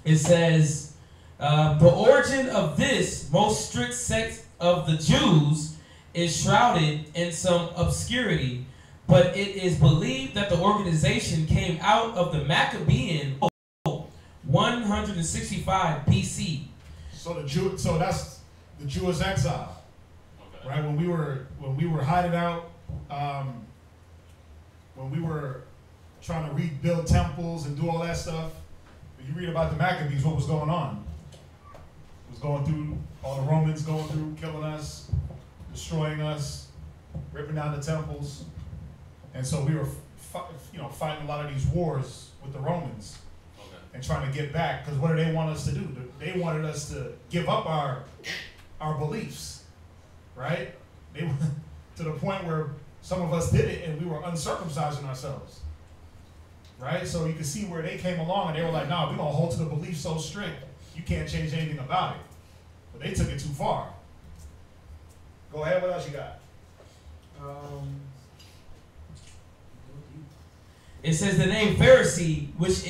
It says the origin of this most strict sect of the Jews is shrouded in some obscurity, but it is believed that the organization came out of the Maccabean 165 BC. So that's the Jewish exile, okay. Right? When we were hiding out, when we were trying to rebuild temples and do all that stuff. You read about the Maccabees, what was going on? It was going through, all the Romans going through, killing us, destroying us, ripping down the temples. And so we were fighting a lot of these wars with the Romans, okay, and trying to get back, because what do they want us to do? They wanted us to give up our beliefs, right? They to the point where some of us did it and we were uncircumcising ourselves. Right? So you can see where they came along and they were like, nah, we're going to hold to the belief so strict, you can't change anything about it. But they took it too far. Go ahead, what else you got? It says the name Pharisee, which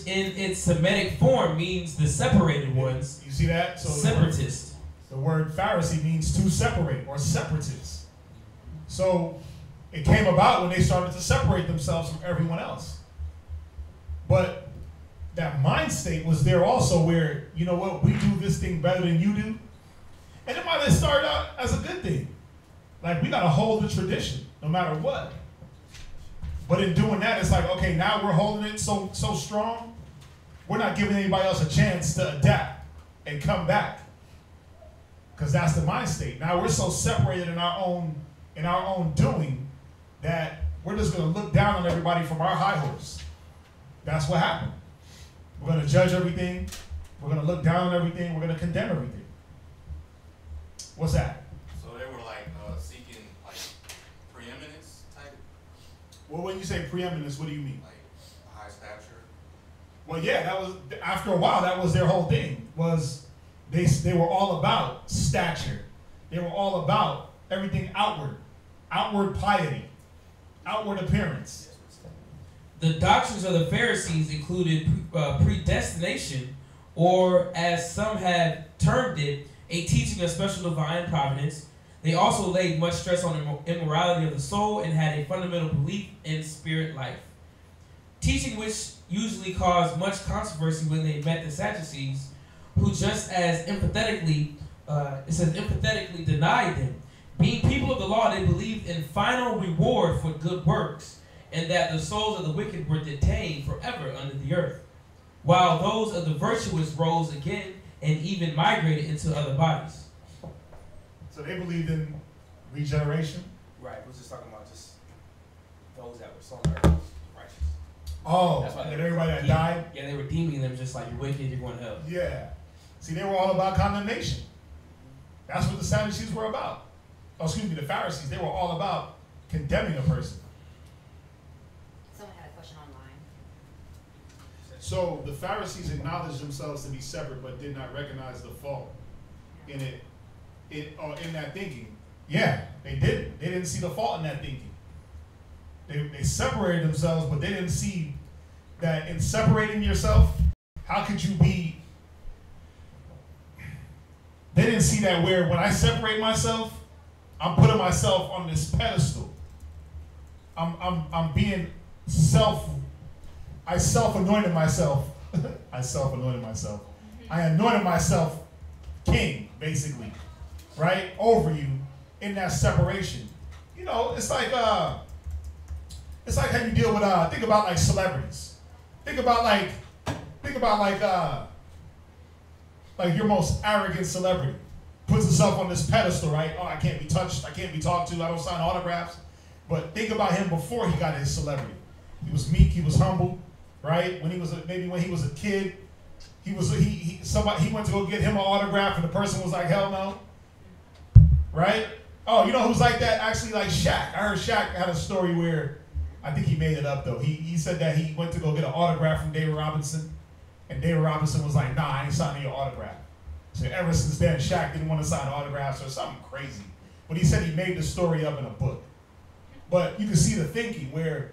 in its Semitic form means the separated ones. You see that? So separatist. The word Pharisee means to separate or separatist. So it came about when they started to separate themselves from everyone else. But that mind state was there also where, you know what, we do this thing better than you do. And it might have started out as a good thing. Like, we got to hold the tradition no matter what. But in doing that, it's like, okay, now we're holding it so strong, we're not giving anybody else a chance to adapt and come back. Because that's the mind state. Now we're so separated in our own doing that we're just going to look down on everybody from our high horse. That's what happened. We're going to judge everything. We're going to look down on everything. We're going to condemn everything. What's that? So they were like seeking like preeminence type? Well, when you say preeminence, what do you mean? Like high stature? Well, yeah, that was, after a while, that was their whole thing, was they were all about stature. They were all about everything outward piety, outward appearance. The doctrines of the Pharisees included predestination, or as some have termed it, a teaching of special divine providence. They also laid much stress on the immorality of the soul and had a fundamental belief in spirit life. Teaching which usually caused much controversy when they met the Sadducees, who just as emphatically denied them. Being people of the law, they believed in final reward for good works, and that the souls of the wicked were detained forever under the earth, while those of the virtuous rose again and even migrated into other bodies. So they believed in regeneration? Right, we're just talking about just those that were sown righteous. Oh, that's why everybody that died? Yeah, they were deeming them just like, you're wicked, you're going to hell. Yeah. See, they were all about condemnation. That's what the Sadducees were about. Oh, excuse me, the Pharisees, they were all about condemning a person. Someone had a question online. So the Pharisees acknowledged themselves to be separate, but did not recognize the fault in in that thinking. Yeah, they didn't. They didn't see the fault in that thinking. They separated themselves, but they didn't see that in separating yourself, how could you be? They didn't see that where when I separate myself, I'm putting myself on this pedestal. I'm being I self-anointed myself. I self-anointed myself. I anointed myself king, basically, right? Over you in that separation. You know, it's like how you deal with think about like celebrities. Think about like your most arrogant celebrity puts himself on this pedestal, right? Oh, I can't be touched, I can't be talked to, I don't sign autographs. But think about him before he got his celebrity. He was meek, he was humble, right? When he was when he was a kid, he went to go get him an autograph and the person was like, hell no. Right? Oh, you know who's like that? Actually, like Shaq. I heard Shaq had a story where, I think he made it up though. He said that he went to go get an autograph from David Robinson, and David Robinson was like, nah, I ain't signing your autograph. So ever since then, Shaq didn't want to sign autographs or something crazy. But he said he made the story up in a book. But you can see the thinking where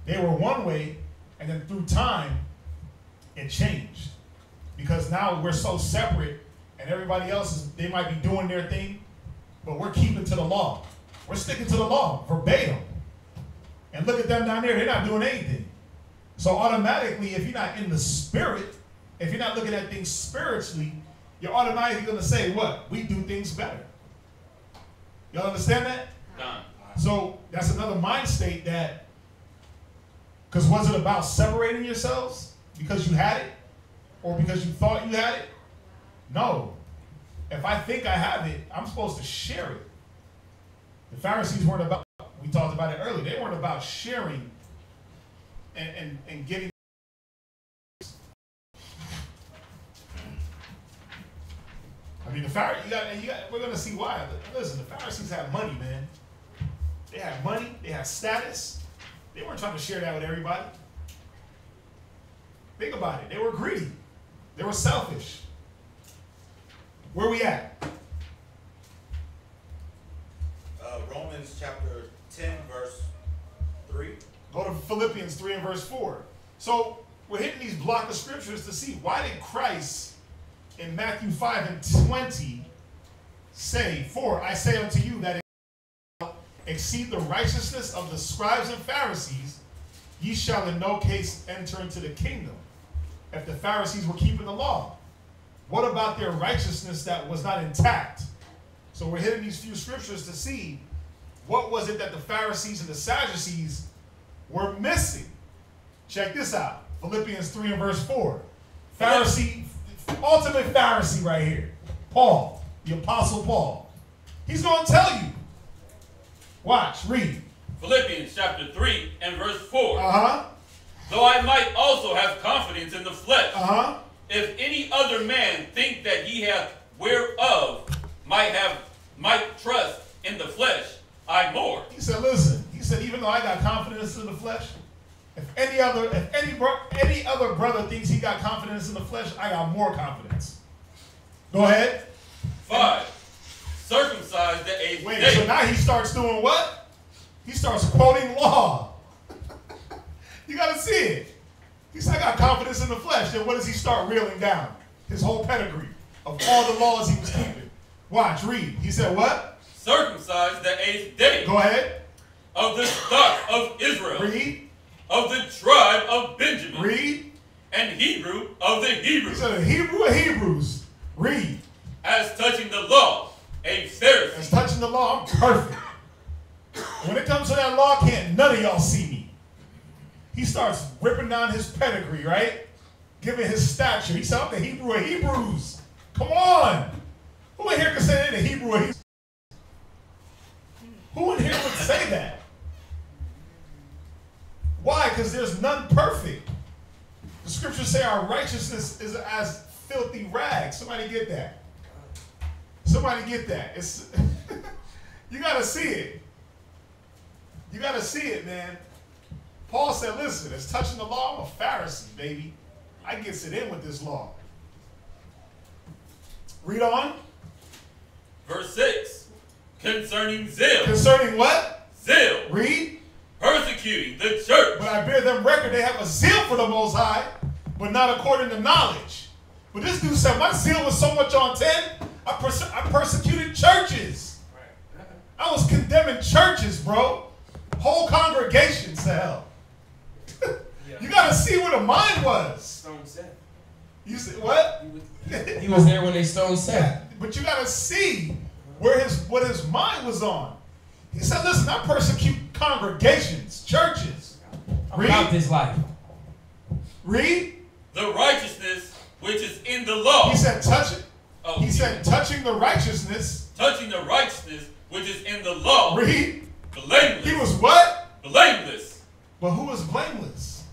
they were one way, and then through time, it changed. Because now we're so separate, and everybody else, they might be doing their thing, but we're keeping to the law. We're sticking to the law, verbatim. And look at them down there, they're not doing anything. So automatically, if you're not in the spirit, if you're not looking at things spiritually, you're automatically going to say, what? We do things better. Y'all understand that? Done. So that's another mind state that, because was it about separating yourselves because you had it? Or because you thought you had it? No. If I think I have it, I'm supposed to share it. The Pharisees weren't about, we talked about it earlier, they weren't about sharing and getting. I mean, the Pharisees, we're going to see why. Listen, the Pharisees had money, man. They had money, they had status. They weren't trying to share that with everybody. Think about it. They were greedy. They were selfish. Where we at? Romans chapter 10, verse 3. Go to Philippians 3 and verse 4. So we're hitting these block of scriptures to see why did Christ in Matthew 5 and 20 say, "For I say unto you that exceed the righteousness of the scribes and Pharisees, ye shall in no case enter into the kingdom." If the Pharisees were keeping the law, what about their righteousness that was not intact? So we're hitting these few scriptures to see what was it that the Pharisees and the Sadducees were missing. Check this out. Philippians 3 and verse 4. Pharisee, ultimate Pharisee right here. Paul, the Apostle Paul. He's going to tell you. Watch, read. Philippians chapter 3 and verse 4. Uh-huh. Though I might also have confidence in the flesh, uh-huh, if any other man think that he hath whereof might trust in the flesh, I more. He said, listen, he said, even though I got confidence in the flesh, if any other brother thinks he got confidence in the flesh, I got more confidence. Go ahead. 5. Circumcised the 8th Wait, day. so now he starts doing what? He starts quoting law. You got to see it. He said, I got confidence in the flesh. Then what does he start reeling down? His whole pedigree of all the laws he was keeping. Watch, read. He said what? Circumcised the 8th day. Go ahead. Of the stock of Israel. Read. Of the tribe of Benjamin. Read. And Hebrew of the Hebrews. He said Hebrew of Hebrews. Read. As touching the law, a Pharisee. As touching the law, I'm perfect. When it comes to that law, can't none of y'all see me. He starts ripping down his pedigree, right? Giving his stature. He said, I'm the Hebrew of Hebrews. Come on. Who in here can say they're the Hebrew of Hebrews? Who in here would say that? Why? Because there's none perfect. The scriptures say our righteousness is as filthy rags. Somebody get that. Somebody get that. It's you got to see it. You got to see it, man. Paul said, listen, it's touching the law. I'm a Pharisee, baby. I gets it in with this law. Read on. Verse 6. Concerning zeal. Concerning what? Zeal. Read. Persecuting the church. But I bear them record they have a zeal for the Most High, but not according to knowledge. But this dude said, my zeal was so much on 10, I persecuted churches. I was condemning churches, bro. Whole congregations to hell. You got to see where the mind was. Stone Seth. You said what? He was there when they stoned Seth. Yeah, but you got to see where what his mind was on. He said, listen, I persecute congregations, churches. I'm about this life. Read. The righteousness which is in the law. He said, touch it. Oh, he said, touching the righteousness. Touching the righteousness which is in the law. Read. Blameless. He was what? Blameless. But who was blameless?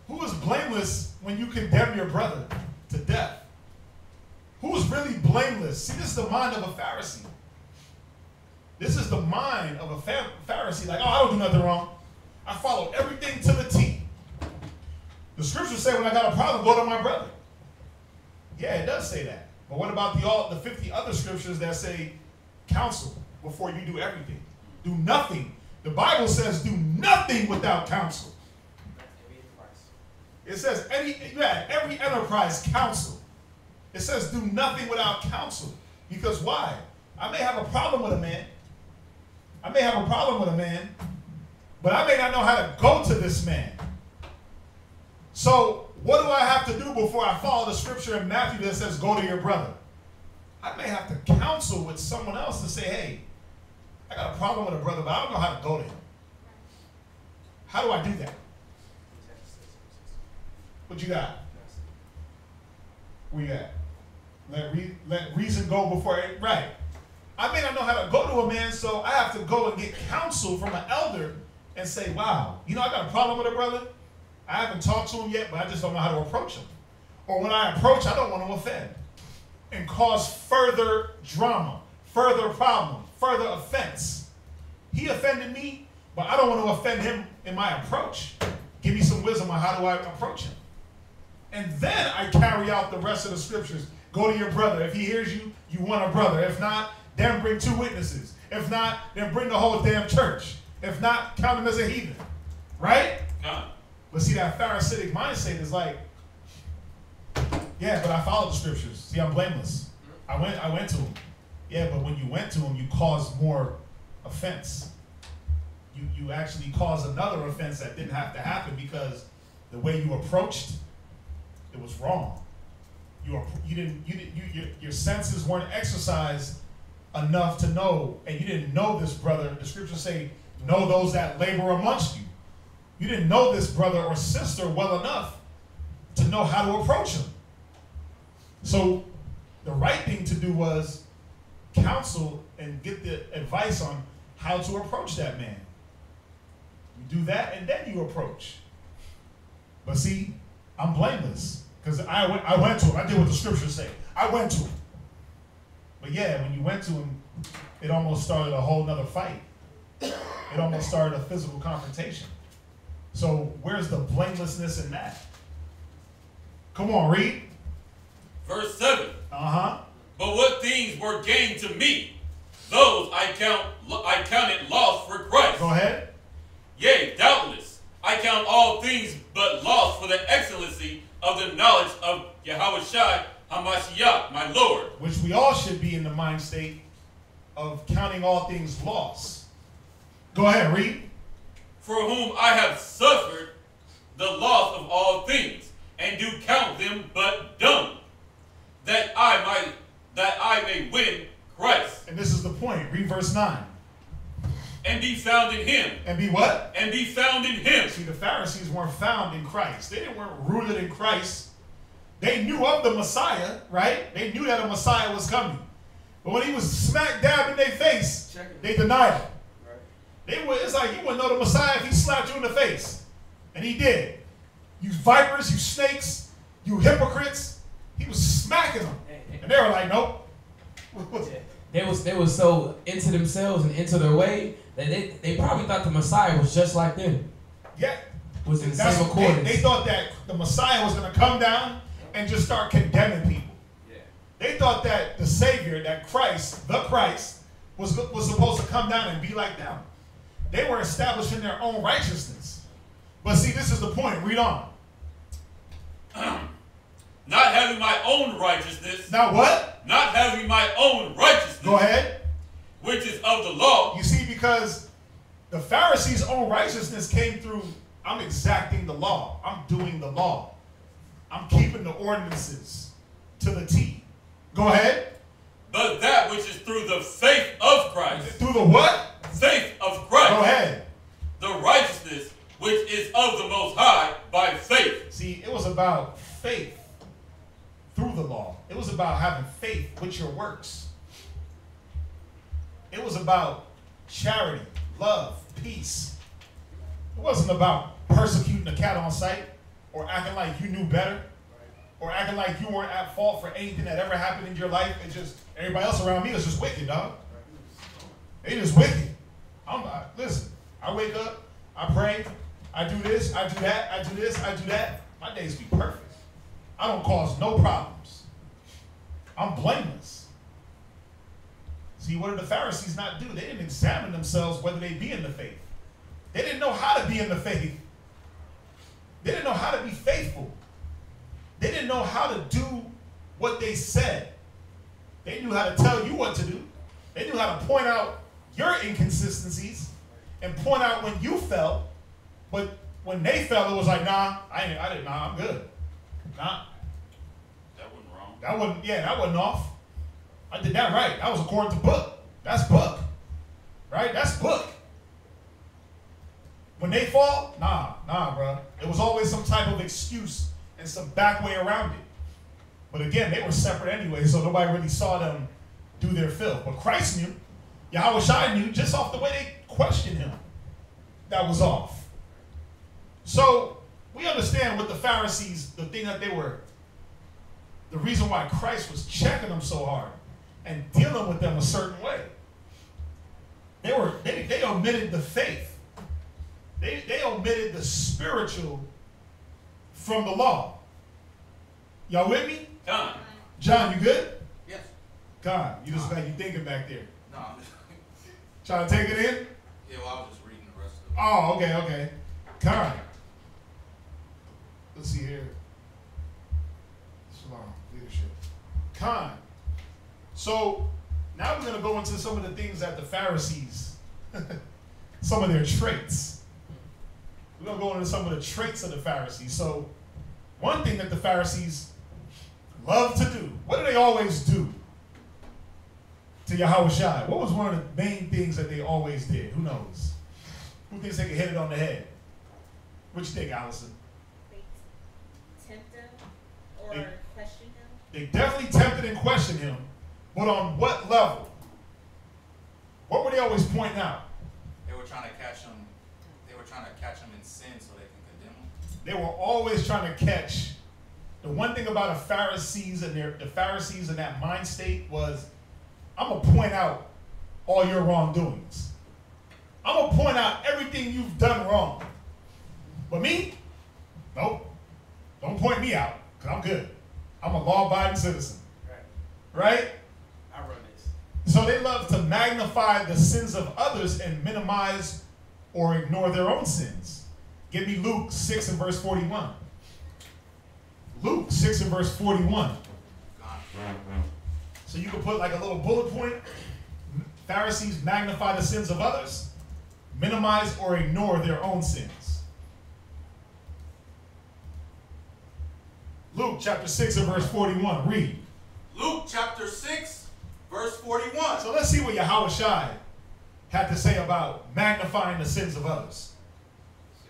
Who was blameless when you condemn your brother to death? Who was really blameless? See, this is the mind of a Pharisee. This is the mind of a Pharisee. Like, oh, I don't do nothing wrong. I follow everything to the T. The scriptures say when I got a problem, go to my brother. Yeah, it does say that. But what about the 50 other scriptures that say counsel before you do everything? Do nothing. The Bible says do nothing without counsel. It says every enterprise counsel. It says do nothing without counsel. Because why? I may have a problem with a man. I may have a problem with a man, but I may not know how to go to this man. So what do I have to do before I follow the scripture in Matthew that says go to your brother? I may have to counsel with someone else to say, hey, I got a problem with a brother, but I don't know how to go to him. How do I do that? What you got? Where you at? Let reason go before it. Right. I may not know how to go to a man, so I have to go and get counsel from an elder and say, wow, you know, I got a problem with a brother. I haven't talked to him yet, but I just don't know how to approach him. Or when I approach, I don't want to offend and cause further drama, further problem, further offense. He offended me, but I don't want to offend him in my approach. Give me some wisdom on how do I approach him. And then I carry out the rest of the scriptures. Go to your brother. If he hears you, you want a brother. If not, then bring 2 witnesses. If not, then bring the whole damn church. If not, count him as a heathen. Right? No. But see, that Pharisaic mindset is like, yeah, but I followed the scriptures. See, I'm blameless. I went to him. Yeah, but when you went to him, you caused more offense. You actually caused another offense that didn't have to happen because the way you approached, it was wrong. Your senses weren't exercised enough to know, and you didn't know this brother. The scriptures say, know those that labor amongst you. You didn't know this brother or sister well enough to know how to approach him. So the right thing to do was counsel and get the advice on how to approach that man. You do that and then you approach. But see, I'm blameless because I went to him. I did what the scriptures say. I went to him. But yeah, when you went to him, it almost started a whole nother fight. It almost started a physical confrontation. So where's the blamelessness in that? Come on, read. Verse 7. Uh-huh. But what things were gained to me, those I counted loss for Christ. Go ahead. Yea, doubtless, I count all things but loss for the excellency of the knowledge of Yahushua HaMashiach, my Lord. Which we all should be in the mind state of counting all things loss. Go ahead, read. For whom I have suffered the loss of all things, and do count them but dung, that I may win Christ. And this is the point. Read verse 9. And be found in him. And be what? And be found in him. See, the Pharisees weren't found in Christ. They weren't rooted in Christ. They knew of the Messiah, right? They knew that a Messiah was coming. But when he was smack dab in their face, they denied it. It's like you wouldn't know the Messiah if he slapped you in the face. And he did. You vipers, you snakes, you hypocrites. He was smacking them. And they were like, nope. They was so into themselves and into their way that they probably thought the Messiah was just like them. Yeah. Was in the same accordance. They thought that the Messiah was going to come down and just start condemning people. Yeah. They thought that the Savior, that Christ, the Christ, was supposed to come down and be like them. They were establishing their own righteousness. But see, this is the point. Read on. Not having my own righteousness. Now what? Not having my own righteousness. Go ahead. Which is of the law. You see, because the Pharisees' own righteousness came through, I'm exacting the law. I'm doing the law. I'm keeping the ordinances to the T. Go ahead. But that which is through the faith of Christ. Through the what? Faith of Christ. Go ahead. The righteousness which is of the Most High by faith. See, it was about faith through the law. It was about having faith with your works. It was about charity, love, peace. It wasn't about persecuting a cat on sight or acting like you knew better or acting like you weren't at fault for anything that ever happened in your life. Everybody else around me is just wicked, dog. They just wicked. Listen, I wake up, I pray, I do this, I do that, I do this, I do that. My days be perfect. I don't cause no problems. I'm blameless. See, what did the Pharisees not do? They didn't examine themselves whether they be in the faith. They didn't know how to be in the faith. They didn't know how to be faithful. They didn't know how to do what they said. They knew how to tell you what to do. They knew how to point out your inconsistencies and point out when you fell. But when they fell, it was like, nah, I'm good. Nah. That wasn't wrong. That wasn't off. I did that right. That was according to book. That's book. Right? That's book. When they fall, nah, bro. It was always some type of excuse and some back way around it. But again, they were separate anyway, so nobody really saw them do their filth. But Christ knew, Yahushua knew, just off the way they questioned him, that was off. So we understand what the Pharisees, the thing that they were, the reason why Christ was checking them so hard and dealing with them a certain way. They omitted the faith. They omitted the spiritual from the law. Y'all with me? John, you good? Yes. God, you just like you thinking back there. No, I'm just Trying to take it in? yeah, well, I was just reading the rest of it. Oh, okay. God. Let's see here. Shalom, leadership. Khan. So now we're going to go into some of the things that the Pharisees, some of their traits. We're going to go into some of the traits of the Pharisees. So one thing that the Pharisees love to do, what do they always do to Yahushua? What was one of the main things that they always did? Who knows? Who thinks they can hit it on the head? What you think, Allison? They tempt him or question him? They definitely tempted and questioned him, but on what level? What were they always pointing out? They were trying to catch him. They were trying to catch him in sin so they can condemn him. They were always trying to catch. The one thing about the Pharisees and that mind state was, I'm gonna point out all your wrongdoings. I'm gonna point out everything you've done wrong. But me, nope. Don't point me out, because I'm good. I'm a law-abiding citizen. Right? I run So this. they love to magnify the sins of others and minimize or ignore their own sins. Give me Luke 6 and verse 41. Luke 6 and verse 41. So you can put like a little bullet point. Pharisees magnify the sins of others, minimize or ignore their own sins. Luke chapter 6 and verse 41. Read. Luke chapter 6, verse 41. So let's see what Yahushua had to say about magnifying the sins of others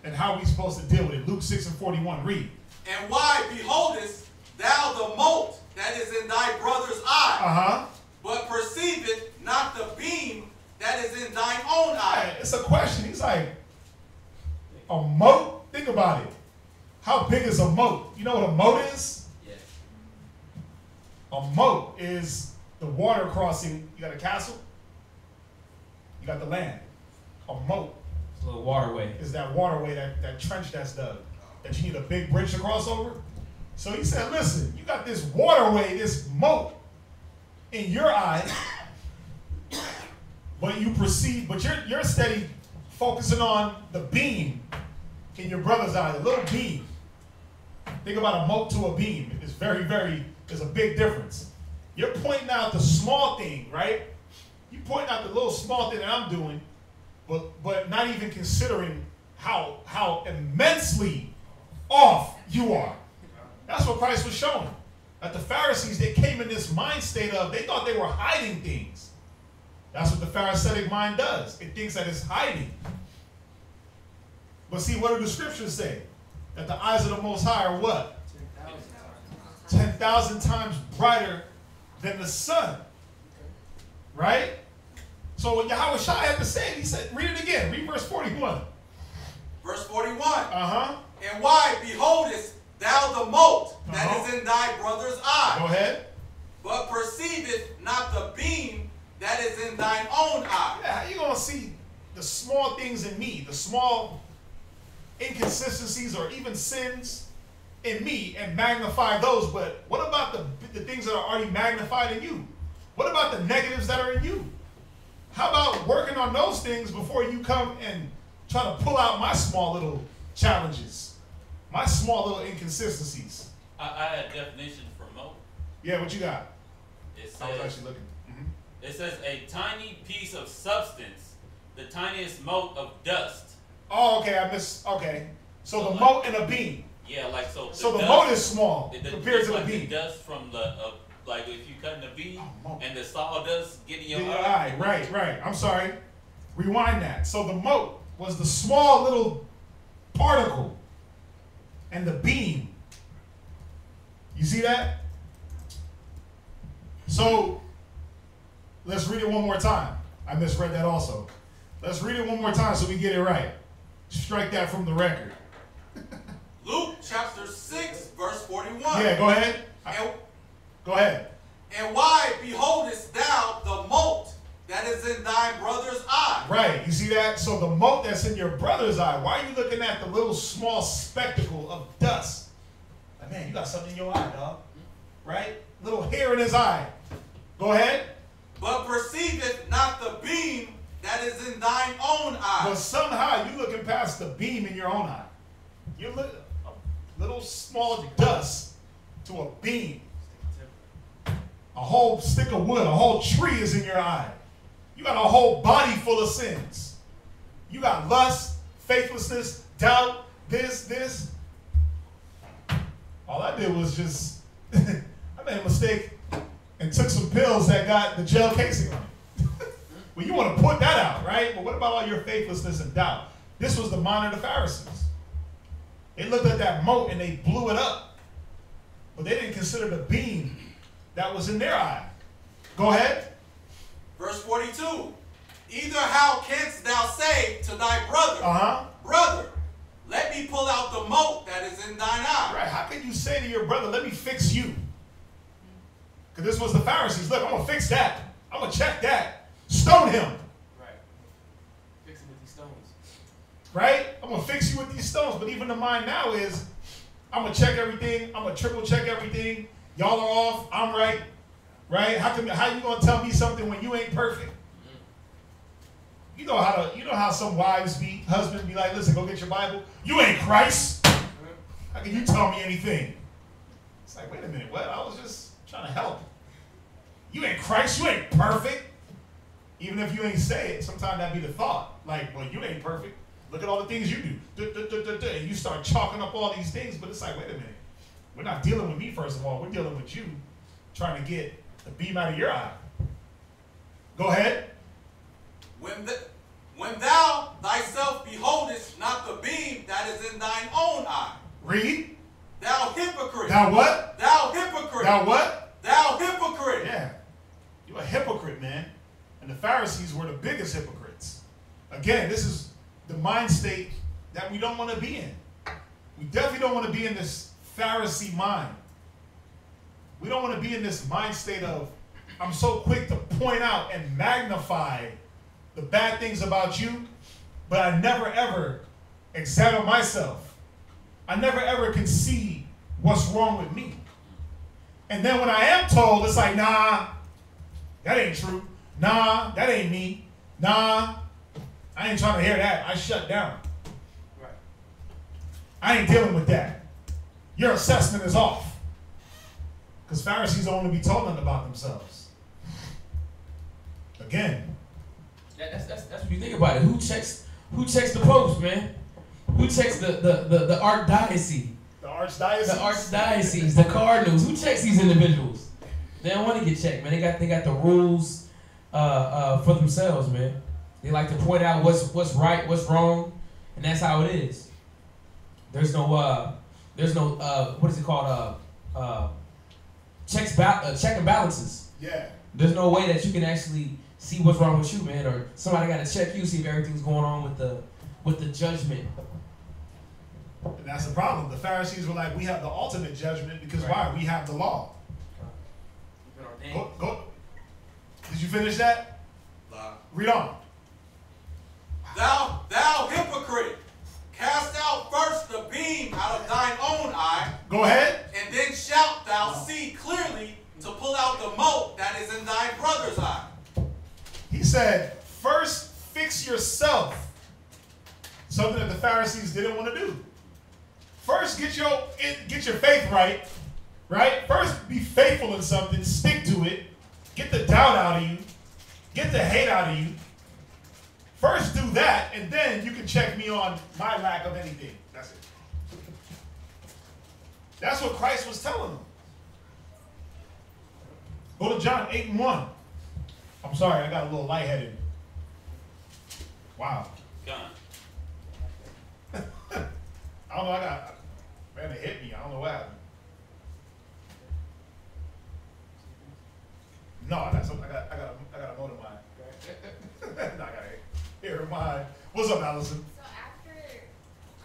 and how we're supposed to deal with it. Luke 6 and 41. Read. And why beholdest thou the mote that is in thy brother's eye, but perceiveth not the beam that is in thine own eye? It's a question. He's like, a mote? Think about it. How big is a moat? You know what a moat is? Yes. A moat is the water crossing. You got a castle, you got the land. A moat It's a little waterway. is that waterway, that trench that's dug, that you need a big bridge to cross over. So he said, listen, you got this waterway, this moat in your eye, but you perceive, but you're steady focusing on the beam in your brother's eye, the little beam. Think about a moat to a beam. It's there's a big difference. You're pointing out the small thing, right? You're pointing out the little small thing that I'm doing, but not even considering how immensely off you are. That's what Christ was showing. That the Pharisees, they came in this mind state of, they thought they were hiding things. That's what the Pharisaic mind does. It thinks that it's hiding. But see, what do the scriptures say? That the eyes of the Most High are what? 10,000 times brighter than the sun. Right? So what Yahushua had to say, he said, read it again. Read verse 41. Verse 41. And why beholdest thou the mote that is in thy brother's eye? Go ahead. but perceiveth not the beam that is in thine own eye. Yeah, how you going to see the small things in me, the small inconsistencies or even sins in me and magnify those? But what about the things that are already magnified in you? What about the negatives that are in you? How about working on those things before you come and try to pull out my small little challenges, my small little inconsistencies? I had a definition for mote. Yeah, what you got? It says, I was actually looking. It says a tiny piece of substance, the tiniest mote of dust. Oh, okay, okay. So the mote and a beam. Yeah, like so. So the mote is small compared to the like beam. The dust from the like if you cut in the beam and the sawdust get in your eye. Right. I'm sorry. Rewind that. So the mote was the small little particle, and the beam. You see that? So let's read it one more time. I misread that also. Let's read it one more time so we get it right. Strike that from the record. Luke chapter 6, verse 41. Yeah, go ahead. Go ahead. And why beholdest thou the mote that is in thy brother's eye? Right. You see that? So the mote that's in your brother's eye, why are you looking at the little small spectacle of dust? Like, man, you got something in your eye, dog. Right? Little hair in his eye. Go ahead. But perceiveth not the beam that is in thine own eye. But somehow you're looking past the beam in your own eye. You're looking a little small dust to a beam. A whole stick of wood, a whole tree is in your eye. You got a whole body full of sins. You got lust, faithlessness, doubt, this. All I did was just, I made a mistake and took some pills that got the gel casing on it. Well, you want to put that out, right? But what about all your faithlessness and doubt? This was the mind of the Pharisees. They looked at that mote and they blew it up. But they didn't consider the beam that was in their eye. Go ahead. Verse 42. Either how canst thou say to thy brother, brother, let me pull out the mote that is in thine eye? Right. How can you say to your brother, let me fix you? Because this was the Pharisees. Look, I'm going to fix that. I'm going to check that. Stone him. Right. Fix him with these stones. Right? I'm going to fix you with these stones. But even the mind now is, I'm going to check everything. I'm going to triple check everything. Y'all are off. I'm right. Right? How you going to tell me something when you ain't perfect? You know how some husbands be like, listen, go get your Bible. You ain't Christ. How can you tell me anything? It's like, wait a minute, what? I was just trying to help. You ain't Christ. You ain't perfect. Even if you ain't say it, sometimes that be the thought. Like, well, you ain't perfect. Look at all the things you do. And you start chalking up all these things, but it's like, wait a minute. We're not dealing with me, first of all. We're dealing with you trying to get the beam out of your eye. Go ahead. When thou thyself beholdest not the beam that is in thine own eye. Read. Thou hypocrite. Thou what? Thou hypocrite. Thou what? Thou hypocrite. Yeah. You're a hypocrite, man. And the Pharisees were the biggest hypocrites. Again, this is the mind state that we don't want to be in. We definitely don't want to be in this Pharisee mind. We don't want to be in this mind state of, I'm so quick to point out and magnify the bad things about you, but I never ever examine myself. I never ever can see what's wrong with me. And then when I am told, it's like, nah, that ain't true. Nah, that ain't me. Nah, I ain't trying to hear that. I shut down. Right. I ain't dealing with that. Your assessment is off. Because Pharisees don't want to be told nothing about themselves. Again. That's what you think about it. Who checks the popes, man? Who checks the archdiocese? The archdiocese? The archdiocese, the cardinals. Who checks these individuals? They don't want to get checked, man. They got the rules for themselves, man. They like to point out what's right, what's wrong, and that's how it is. There's no what is it called? Check and balances. Yeah. There's no way that you can actually see what's wrong with you, man, or somebody got to check you, see if everything's going on with the judgment. And that's the problem. The Pharisees were like, we have the ultimate judgment because why? We have the law. Go. Did you finish that? Read on. Thou hypocrite, cast out first the beam out of thine own eye. Go ahead. And then shalt thou see clearly to pull out the mote that is in thy brother's eye. He said, first fix yourself. Something that the Pharisees didn't want to do. First, get your faith right. Right? First, be faithful in something. Stick to it. Get the doubt out of you. Get the hate out of you. First, do that, and then you can check me on my lack of anything. That's it. That's what Christ was telling them. Go to John 8:1. I'm sorry, I got a little lightheaded. Wow. Gone. I don't know, man, it hit me. I don't know what happened. No, I got a motor mine. No, I got it. Here, mine. What's up, Allison? So after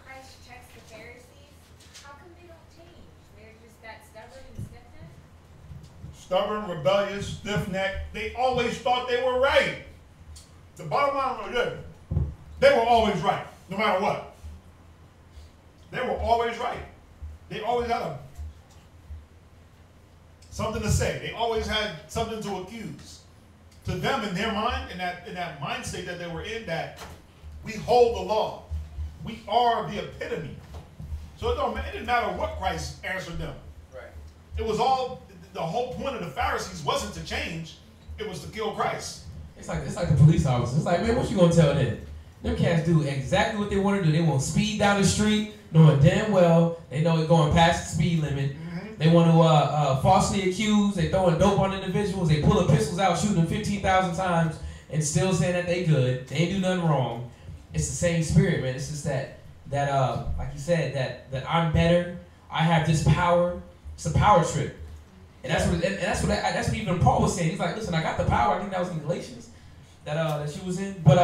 Christ checks the Pharisees, how come they don't change? They're just that stubborn and stiff-necked? Stubborn, rebellious, stiff-necked. They always thought they were right. The bottom line was this. They were always right, no matter what. They were always right. They always had something to say. They always had something to accuse. To them, in their mind, in that mind state that they were in, that we hold the law. We are the epitome. So it didn't matter what Christ answered them. Right. It was all, the whole point of the Pharisees wasn't to change, it was to kill Christ. It's like the police officers. It's like, man, what you gonna tell them? Them cats do exactly what they want to do. They won't speed down the street, knowing damn well they know it's going past the speed limit. Mm-hmm. They want to falsely accuse. They throwing dope on individuals. They pulling pistols out, shooting them 15,000 times, and still saying that they good. They ain't do nothing wrong. It's the same spirit, man. It's just that like you said, that I'm better. I have this power. It's a power trip. And that's what even Paul was saying. He's like, listen, I got the power. I think that was in Galatians that she was in. But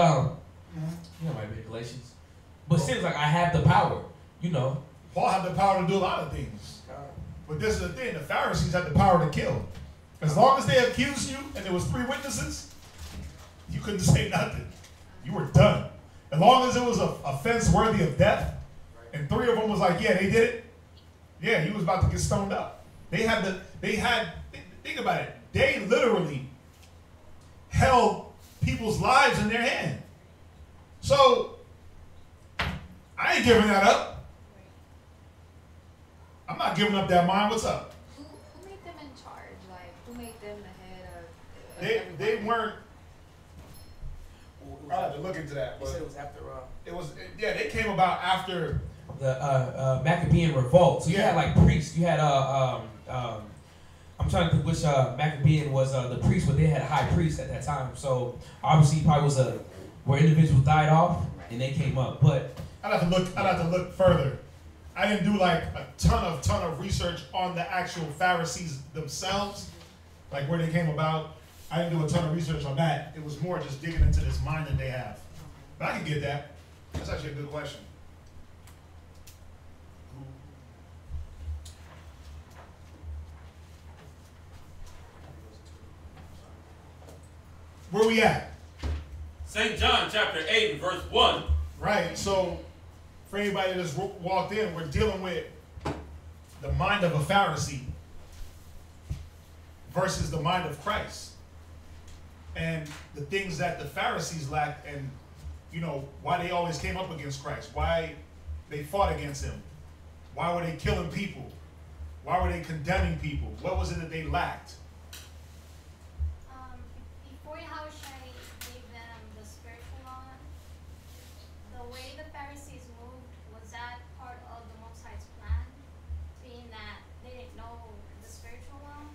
you know, might be in Galatians. But it seems like I have the power. You know, Paul had the power to do a lot of things. But this is the thing: the Pharisees had the power to kill. As long as they accused you and there was 3 witnesses, you couldn't say nothing. You were done. As long as it was an offense worthy of death, and 3 of them was like, yeah, they did it. Yeah, he was about to get stoned up. Think about it. They literally held people's lives in their hand. So, I ain't giving that up. I'm not giving up that mind. What's up? Who made them in charge? Like, who made them the head of They weren't. I'll have to look into that. He said it was after. They came about after the Maccabean revolt. So you had like priests. You had I'm trying to think which Maccabean was the priest, but they had a high priest at that time. So obviously he probably was where individuals died off and they came up. But I'd have to look further. I didn't do like a ton of research on the actual Pharisees themselves, like where they came about. I didn't do a ton of research on that. It was more just digging into this mind that they have. But I can get that. That's actually a good question. Where we at? St. John chapter 8 and verse 1. Right, so for anybody that just walked in, we're dealing with the mind of a Pharisee versus the mind of Christ. And the things that the Pharisees lacked, and why they always came up against Christ, why they fought against him, why were they killing people, why were they condemning people, what was it that they lacked? Before Yahushua gave them the spiritual law, the way the Pharisees moved, was that part of the Most High's plan, being that they didn't know the spiritual law?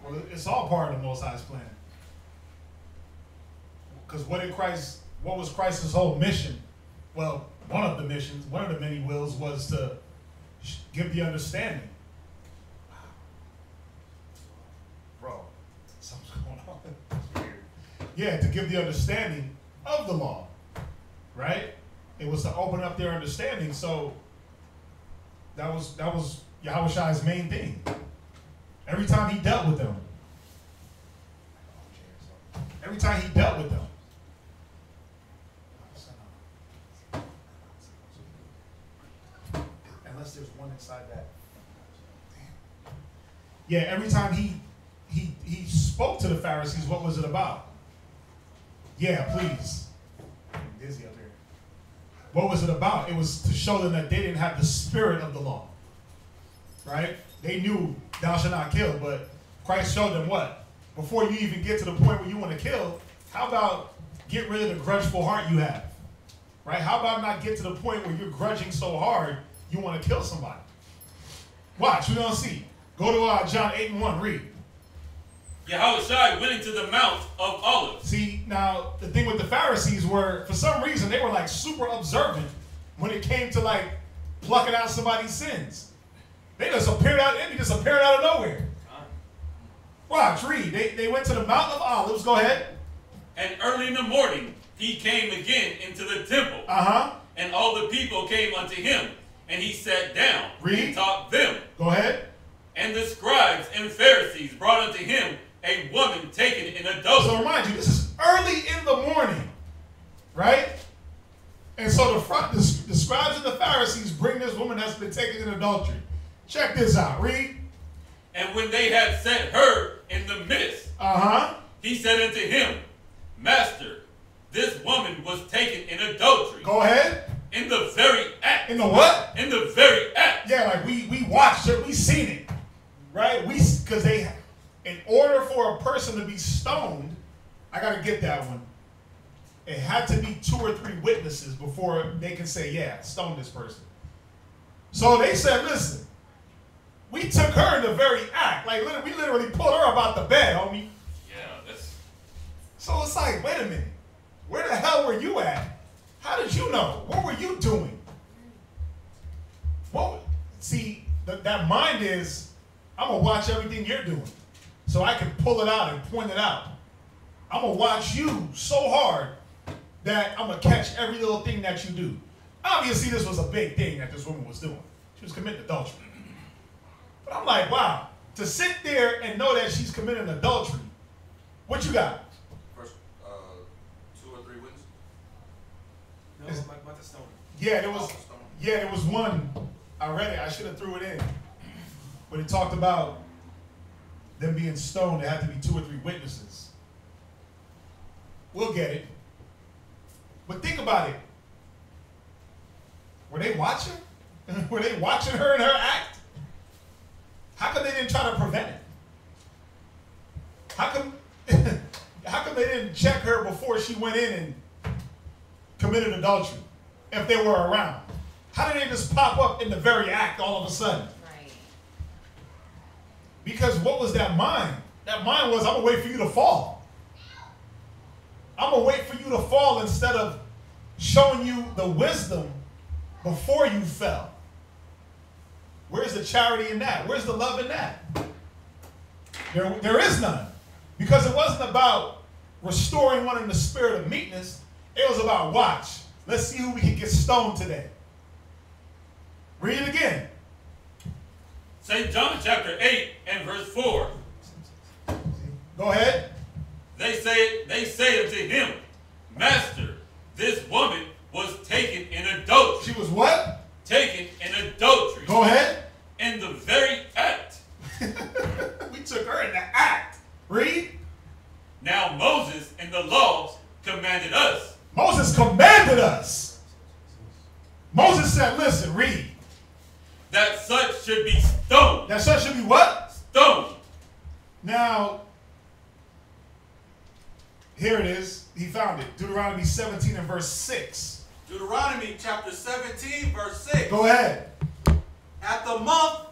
Well, it's all part of the Most High's plan. Because what was Christ's whole mission? Well, one of the many wills was to give the understanding. Bro, something's going on. That's weird. Yeah, to give the understanding of the law, right? It was to open up their understanding. So that was Yahushua's main thing. Every time he dealt with them, Every time he dealt with them. Unless there's one inside that. Yeah, every time he spoke to the Pharisees, what was it about? Yeah, please. I'm dizzy up here. What was it about? It was to show them that they didn't have the spirit of the law. Right? They knew thou shalt not kill, but Christ showed them what? Before you even get to the point where you want to kill, how about get rid of the grudgeful heart you have? Right? How about not get to the point where you're grudging so hard you want to kill somebody? Watch, we're going to see. Go to John 8:1, read. Yahushua went into the Mount of Olives. See, now, the thing with the Pharisees were, for some reason, they were like super observant when it came to like plucking out somebody's sins. They just appeared out of nowhere. Watch, read. They went to the Mount of Olives. Go ahead. And early in the morning, he came again into the temple. And all the people came unto him. And he sat down. Read. And taught them. Go ahead. And the scribes and Pharisees brought unto him a woman taken in adultery. So remind you, this is early in the morning, right? And so the scribes and the Pharisees bring this woman that's been taken in adultery. Check this out. Read. And when they had set her in the midst, he said unto him, Master, this woman was taken in adultery. Go ahead. In the very act. In the what? In the very act. Yeah, like we watched it, we seen it, right? Because in order for a person to be stoned, I got to get that one. It had to be 2 or 3 witnesses before they can say, yeah, stone this person. So they said, listen, we took her in the very act. Like, we literally pulled her up out the bed, homie. Yeah, that's... So it's like, wait a minute. Where the hell were you at? How did you know? What were you doing? See, that mind is, I'm going to watch everything you're doing so I can pull it out and point it out. I'm going to watch you so hard that I'm going to catch every little thing that you do. Obviously, this was a big thing that this woman was doing. She was committing adultery. But I'm like, wow, to sit there and know that she's committing adultery, what you got? First, 2 or 3 witnesses? No, about the stone. Yeah, there was one. I read it. I should have threw it in. But it talked about them being stoned. There had to be 2 or 3 witnesses. We'll get it. But think about it. Were they watching? Were they watching her in her act? How come they didn't try to prevent it? How come they didn't check her before she went in and committed adultery if they were around? How did they just pop up in the very act all of a sudden? Right. Because what was that mind? That mind was, I'm going to wait for you to fall. I'm going to wait for you to fall instead of showing you the wisdom before you fell. Where's the charity in that? Where's the love in that? There is none. Because it wasn't about restoring one in the spirit of meekness. It was about, watch, let's see who we can get stoned today. Read it again. St. John chapter 8 and verse 4. Go ahead. They say unto him, Master, this woman was taken in adultery. She was what? Taken in adultery. Go ahead. In the very act. We took her in the act. Read. Now Moses in the law commanded us. Moses commanded us. Moses said, listen, read. That such should be stoned. That such should be what? Stoned. Now, here it is. He found it. Deuteronomy 17 and verse 6. Deuteronomy chapter 17, verse 6. Go ahead. At the mouth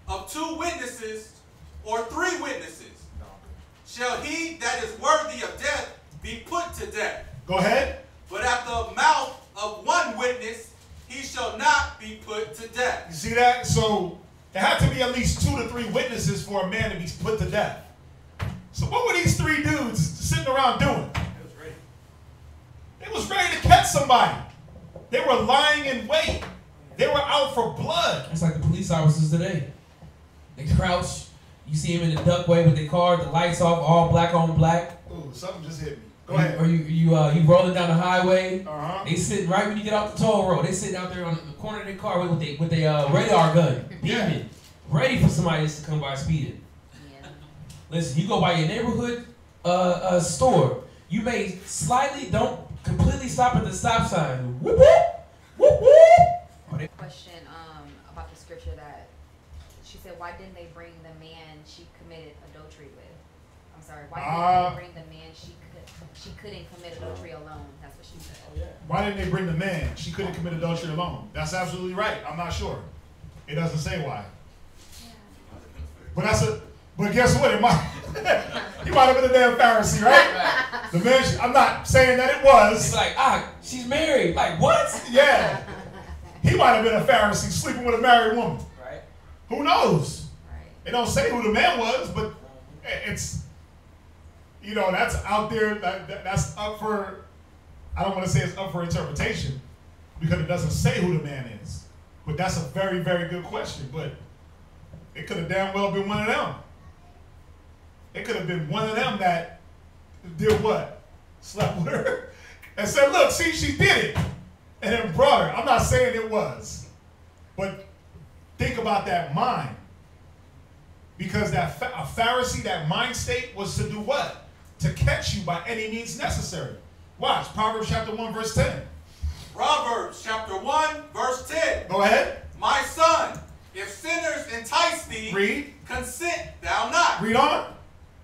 of 2 witnesses or 3 witnesses shall he that is worthy of death be put to death. Go ahead. But at the mouth of 1 witness he shall not be put to death. You see that? So there had to be at least 2 to 3 witnesses for a man to be put to death. So what were these 3 dudes sitting around doing? They was ready to catch somebody. They were lying in wait. They were out for blood. It's like the police officers today. They crouch, You see him in the duckway with the car, the lights off, all black on black. Ooh, something just hit me. Go ahead. Or you rolling down the highway. Uh-huh. They sitting right when you get off the toll road. They sitting out there on the corner of their car with their radar gun, beaming, ready for somebody else to come by speeding. Yeah. Listen, you go by your neighborhood store. You may don't completely stop at the stop sign. Whoop whoop, whoop whoop. Question about the scripture that she said, why didn't they bring the man she committed adultery with? I'm sorry, why didn't they bring the man she couldn't commit adultery alone? That's what she said. Oh, yeah. Why didn't they bring the man she couldn't commit adultery alone? That's absolutely right. I'm not sure. It doesn't say why. Yeah. But guess what? He might have been a damn Pharisee, right? The man. I'm not saying that it was. It's like, she's married. Like what? Yeah. He might have been a Pharisee sleeping with a married woman. Right. Who knows? Right. They don't say who the man was, but it's, that's out there. That's up for, I don't want to say it's up for interpretation because it doesn't say who the man is. But that's a very, very good question. But it could have damn well been one of them. It could have been one of them that did what? Slept with her and said, look, see, she did it. And then brought her. I'm not saying it was. But think about that mind. Because a Pharisee, that mind state was to do what? To catch you by any means necessary. Watch, Proverbs chapter 1, verse 10. Proverbs chapter 1, verse 10. Go ahead. My son, if sinners entice thee, read. Consent thou not. Read on.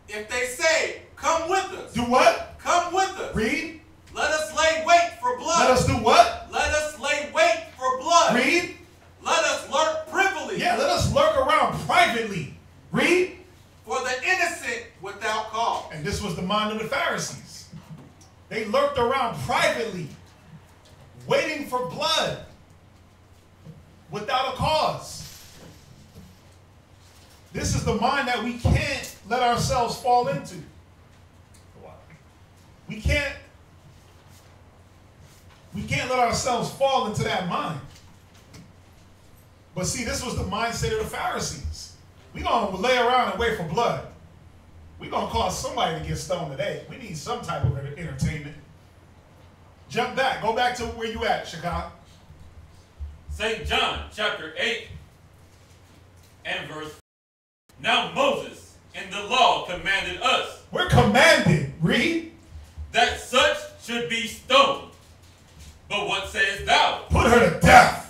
If they say, come with us. Do what? Come with us. Read. Let us lay wait for blood. Let us do what? Let us lay wait for blood. Read. Let us lurk privily. Yeah, let us lurk around privately. Read. For the innocent without cause. And this was the mind of the Pharisees. They lurked around privately, waiting for blood without a cause. This is the mind that we can't let ourselves fall into. We can't let ourselves fall into that mind. But see, this was the mindset of the Pharisees. We're going to lay around and wait for blood. We're going to cause somebody to get stoned today. We need some type of entertainment. Jump back. Go back to where you at, Chicago. St. John chapter 8 and verse 4. Now Moses in the law commanded us. We're commanded. Read. That such should be stoned. But what sayest thou? Put her to death.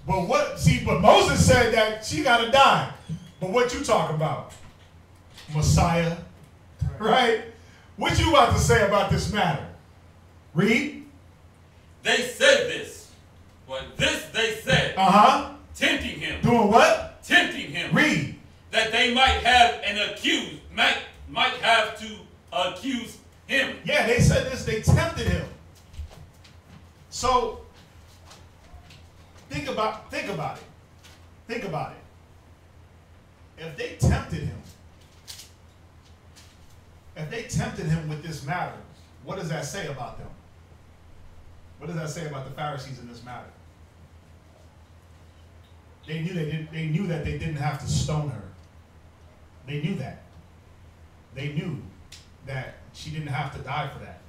But Moses said that she got to die. But what you talking about? Messiah. Right? What you about to say about this matter? Read. They said this. But this they said. Tempting him. Doing what? Tempting him. Read. That they might have might have to accuse him. Yeah, they said this. They tempted him. So think about it. Think about it. If they tempted him with this matter, what does that say about them? What does that say about the Pharisees in this matter? They knew that they didn't have to stone her. They knew that. They knew that she didn't have to die for that.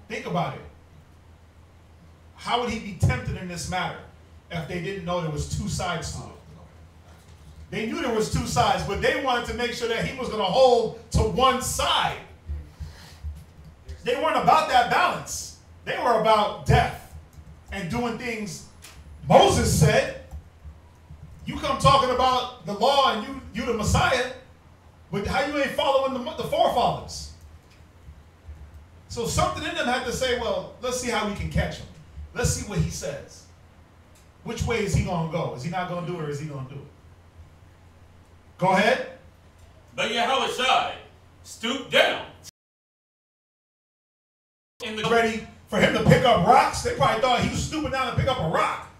Think about it. How would he be tempted in this matter if they didn't know there was two sides to it? They knew there was two sides, but they wanted to make sure that he was going to hold to one side. They weren't about that balance. They were about death and doing things. Moses said, you come talking about the law and you the Messiah, but how you ain't following the forefathers? So something in them had to say, well, let's see how we can catch him. Let's see what he says. Which way is he going to go? Is he not going to do it or is he going to do it? Go ahead. But Yahushua stooped down. Ready for him to pick up rocks? They probably thought he was stooping down to pick up a rock.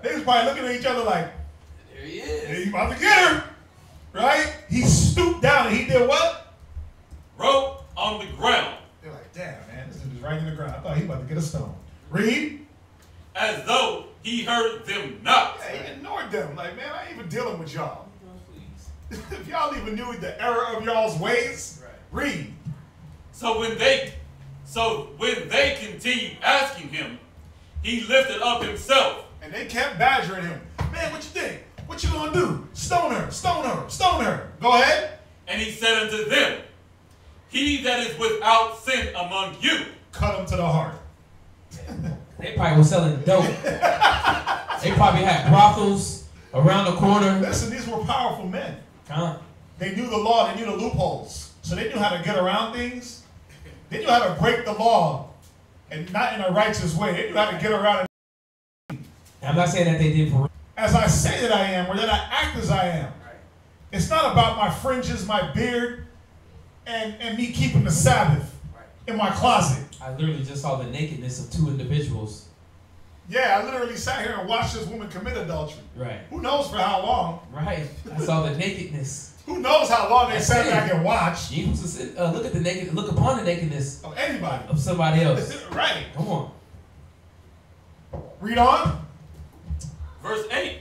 They was probably looking at each other like, there he is. He's about to get her. Right? He stooped down and he did what? Wrote on the ground. They're like, damn, man, this dude is right in the ground. I thought he was about to get a stone. Read. As though he heard them not. Yeah, he ignored them. Like, even knew the error of y'all's ways. Right. Read. So when they continued asking him, he lifted up himself. And they kept badgering him. Man, what you think? What you gonna do? Stone her, stone her, stone her. Go ahead. And he said unto them, he that is without sin among you. Cut him to the heart. They probably were selling dope. They probably had brothels around the corner. Listen, these were powerful men. They knew the law, they knew the loopholes. So they knew how to get around things. They knew how to break the law and not in a righteous way. They knew how to get around it. I'm not saying that they did for real. As I say that I am, or that I act as I am. Right. It's not about my fringes, my beard, and me keeping the Sabbath in my closet. I literally just saw the nakedness of two individuals. Yeah, I literally sat here and watched this woman commit adultery. Right. Who knows for how long? Right. I saw the nakedness. Who knows how long they sat back and watched? You used to sit, look upon the nakedness of anybody, of somebody else. Right. Come on. Read on. Verse 8.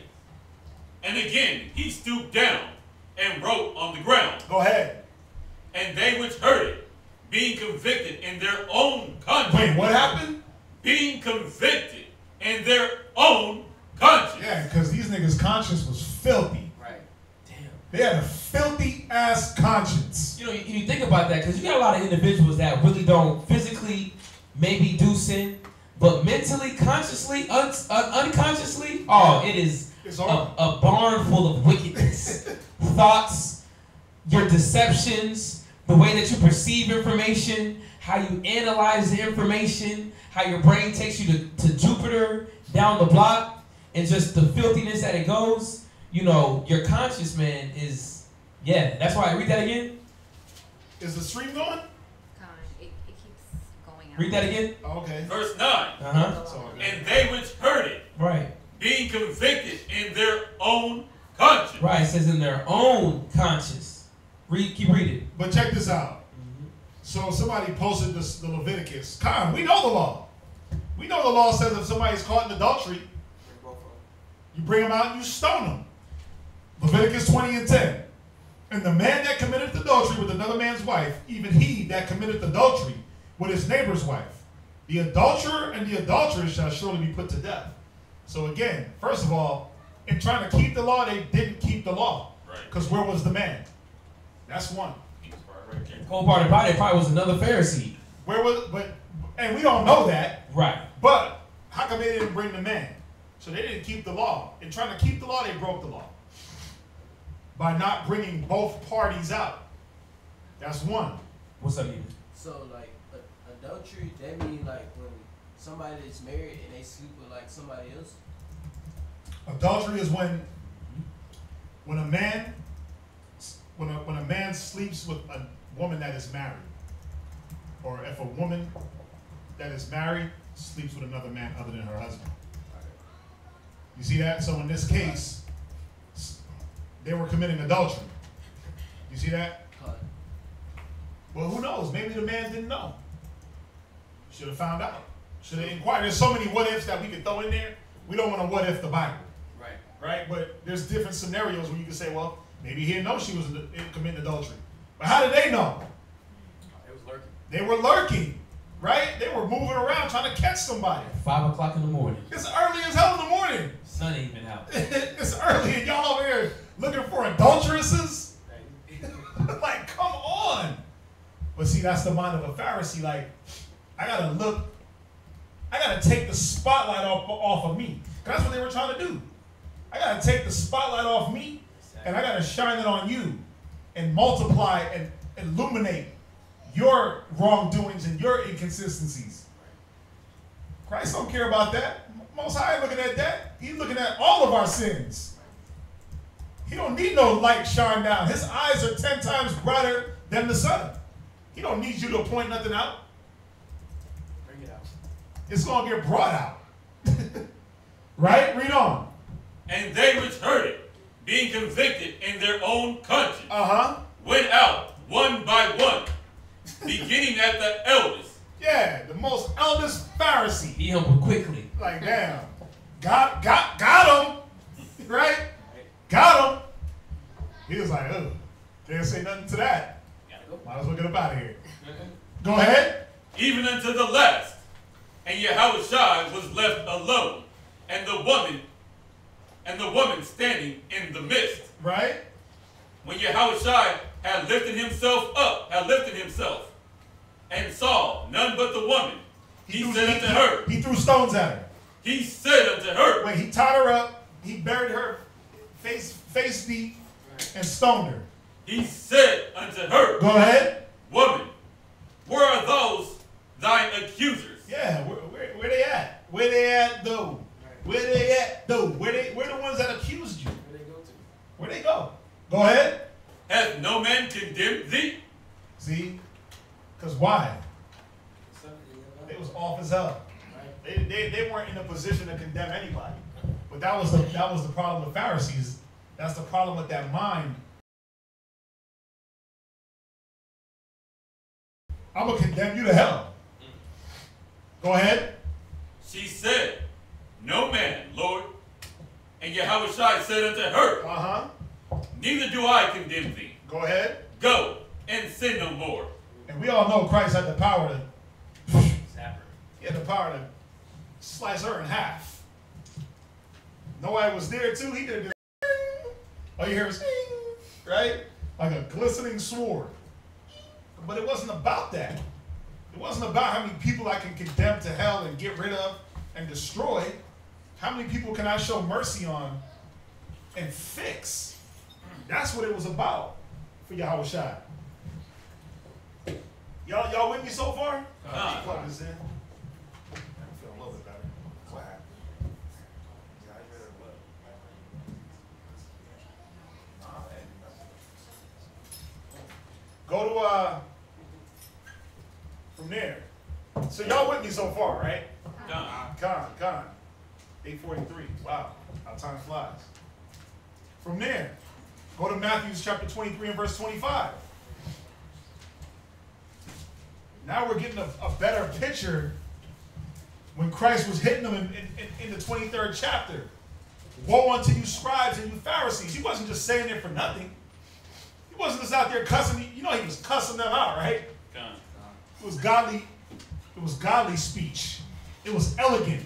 And again he stooped down and wrote on the ground. Go ahead. And they which heard it, being convicted in their own conscience. Wait, what happened? Being convicted in their own conscience. Yeah, because these niggas' conscience was filthy. Right. Damn. They had a filthy ass conscience. You know, you think about that because you got a lot of individuals that really don't physically maybe do sin, but mentally, consciously, unconsciously, it is a barn full of wickedness. Thoughts, your deceptions, the way that you perceive information, how you analyze the information, how your brain takes you to Jupiter, down the block, and just the filthiness that it goes. You know, your conscience, man, is, that's why I read that again. Is the stream going? It keeps going out. Read that again. Okay. Verse 9. And they which heard it, right, being convicted in their own conscience. Right, it says in their own conscience. Keep reading. But check this out. So somebody posted the Leviticus. We know the law. We know the law says if somebody's caught in adultery, you bring them out and you stone them. Leviticus 20 and 10. And the man that committed adultery with another man's wife, even he that committed adultery with his neighbor's wife, the adulterer and the adulteress shall surely be put to death. So again, first of all, in trying to keep the law, they didn't keep the law. Because where was the man? That's one. The whole part about it probably was another Pharisee. And we don't know that. Right. But how come they didn't bring the man? So they didn't keep the law. In trying to keep the law, they broke the law. By not bringing both parties out. That's one. What's that mean? So like adultery, that means like when somebody is married and they sleep with like somebody else? Adultery is when a man sleeps with a woman that is married, or if a woman that is married sleeps with another man other than her husband. You see that? So in this case, they were committing adultery. You see that? Well, who knows? Maybe the man didn't know. Should have found out. Should have inquired. There's so many what ifs that we could throw in there. We don't want to what if the Bible. Right? But there's different scenarios where you can say, well, maybe he didn't know she was committing adultery. But how did they know? It was lurking. They were lurking, right? They were moving around trying to catch somebody. 5 o'clock in the morning. It's early as hell in the morning. Sun ain't even out. It's early and y'all over here looking for adulteresses? Like, come on. But see, that's the mind of a Pharisee. Like, I gotta take the spotlight off of me. That's what they were trying to do. I gotta take the spotlight off me and I gotta shine it on you and multiply and illuminate your wrongdoings and your inconsistencies. Christ don't care about that. Most High ain't looking at that. He's looking at all of our sins. He don't need no light shine down. His eyes are 10 times brighter than the sun. He don't need you to point nothing out. Bring it out. It's gonna get brought out. Right? Read on. And they which heard it, being convicted in their own conscience, went out one by one, beginning at the eldest. Yeah, the most eldest Pharisee. He humbled quickly. Like, damn. Got him. Right? Got him. He was like, oh, They didn't say nothing to that. Might as well get up out of here. Go ahead. Even unto the last. And Yahushua was left alone, and the woman standing in the midst. Right. When Yahushua had lifted himself, and saw none but the woman, he said unto her. He threw stones at her. He said unto her. Wait, he tied her up. He buried her face deep and stoned her. He said unto her. Go ahead. Woman, where are those thine accusers? Yeah, where they at? Where they at though? Where they at though? Where the ones that accused you? Where they go to? Where they go? Go ahead. Hath no man condemned thee? See? Because why? They was off as hell. They weren't in a position to condemn anybody. But that was the problem with Pharisees. That's the problem with that mind. I'm going to condemn you to hell. Go ahead. She said, no man, Lord. And Yahushua said unto her, neither do I condemn thee. Go ahead. Go and sin no more. And we all know Christ had the power to he had the power to slice her in half. Nobody was there too. He did this. All you hear is right? Like a glistening sword. But it wasn't about that. It wasn't about how many people I can condemn to hell and get rid of and destroy. How many people can I show mercy on and fix? That's what it was about for Yahushua. Y'all with me so far? Plug this in. I'm feeling a little bit better. What happened? Go to from there. So y'all with me so far, right? Con. 8:43. Wow, how time flies. From there, go to Matthew chapter 23 and verse 25. Now we're getting a better picture when Christ was hitting them in the 23rd chapter. Woe unto you scribes and you Pharisees. He wasn't just saying it for nothing. He wasn't just out there cussing. You know, he was cussing them out, right? It was godly. It was godly speech. It was elegant.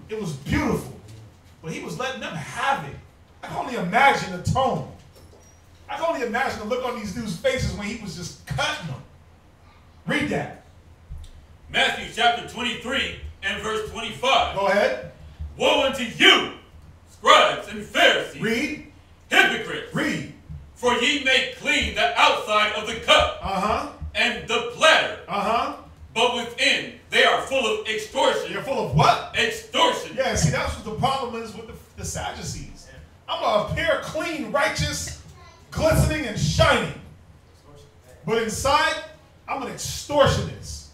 It was beautiful. But he was letting them have it. I can only imagine the tone. I can only imagine the look on these dudes' faces when he was just cutting them. Read that. Matthew chapter 23 and verse 25. Go ahead. Woe unto you, scribes and Pharisees. Read. Hypocrites. Read. For ye make clean the outside of the cup. And the platter. But within they are full of extortion. They're full of what? Extortion. Yeah, see, that's what the problem is with the Sadducees. I'm going to appear clean, righteous, glistening, and shining. But inside, I'm an extortionist.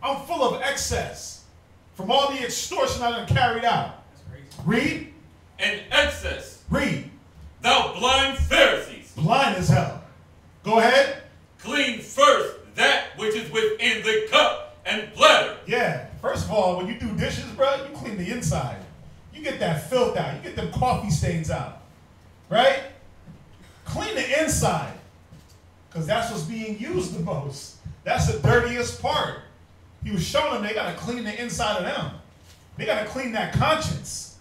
I'm full of excess from all the extortion I done carried out. Read. And excess. Read. Thou blind Pharisees. Blind as hell. Go ahead. Clean first that which is within the cup and platter. Yeah. First of all, when you do dishes, bro, you clean the inside. You get that filth out. You get them coffee stains out. Right? Clean the inside. Because that's what's being used the most. That's the dirtiest part. He was showing them they got to clean the inside of them. They got to clean that conscience.